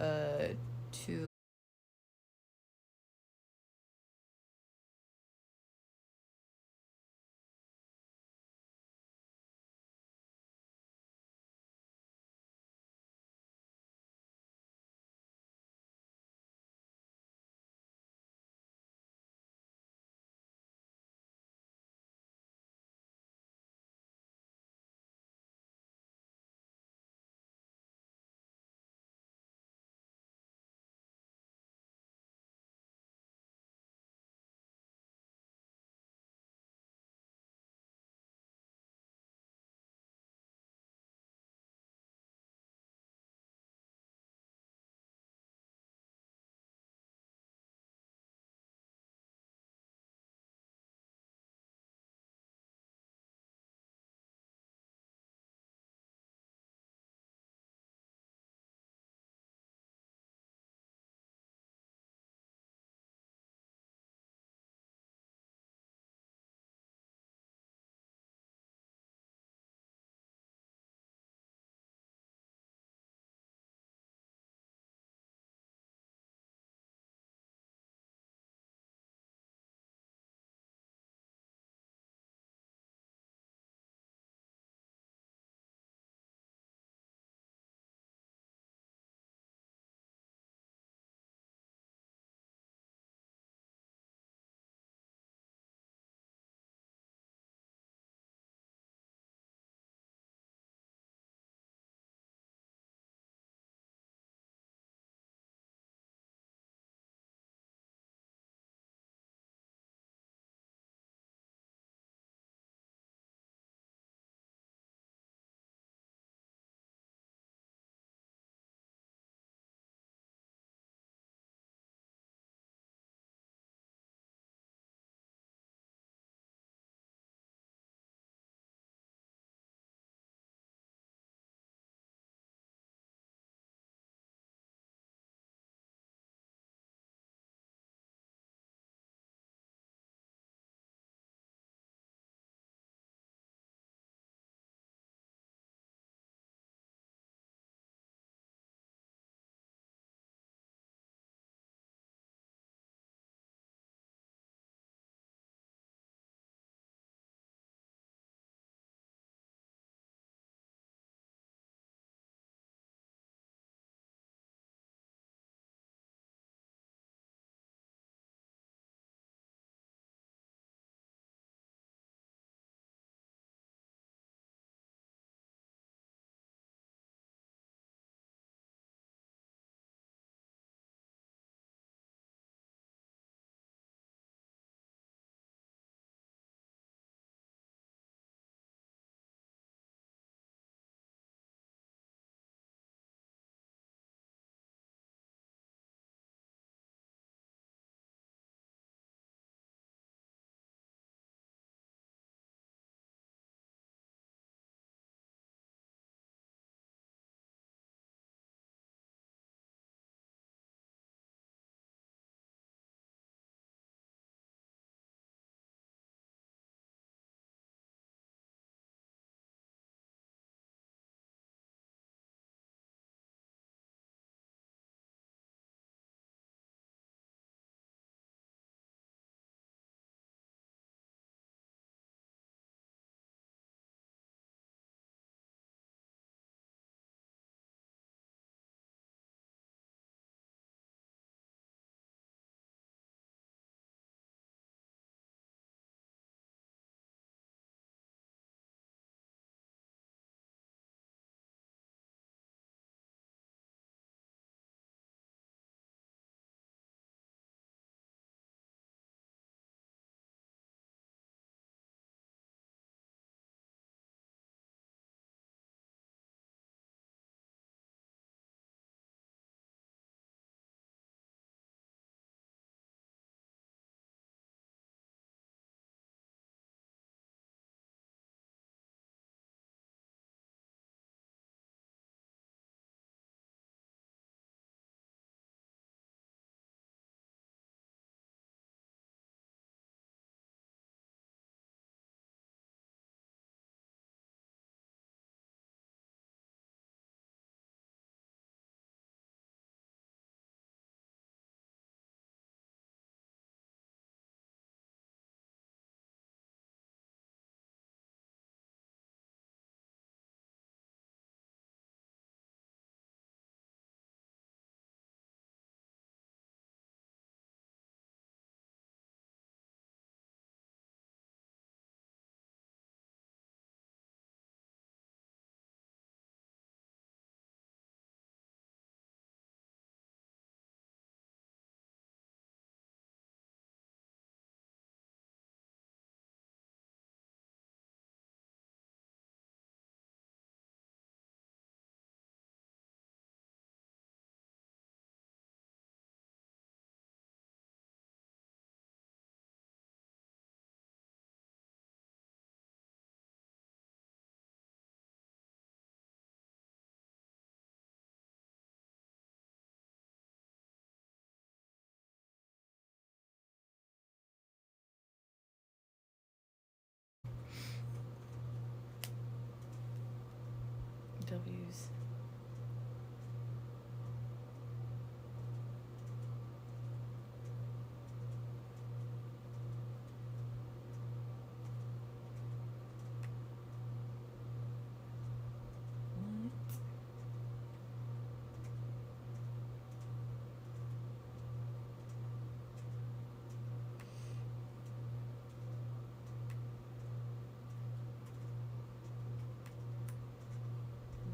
W's.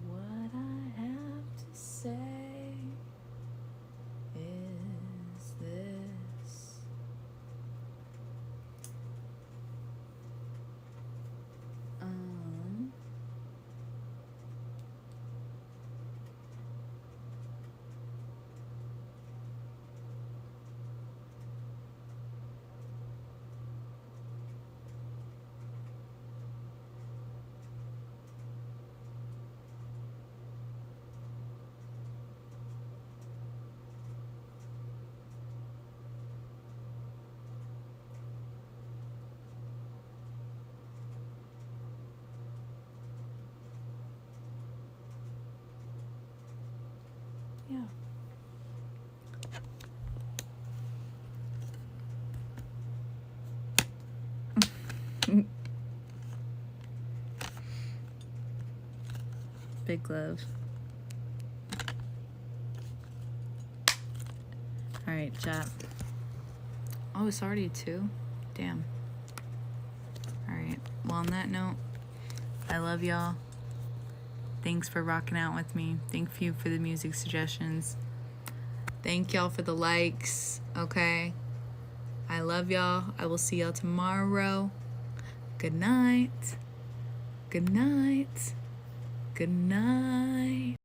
What I have to say is this. Yeah. Big love. All right, chat. Oh, it's already 2? Damn. All right. Well, on that note, I love y'all. Thanks for rocking out with me. Thank you for the music suggestions. Thank y'all for the likes. Okay. I love y'all. I will see y'all tomorrow. Good night. Good night. Good night.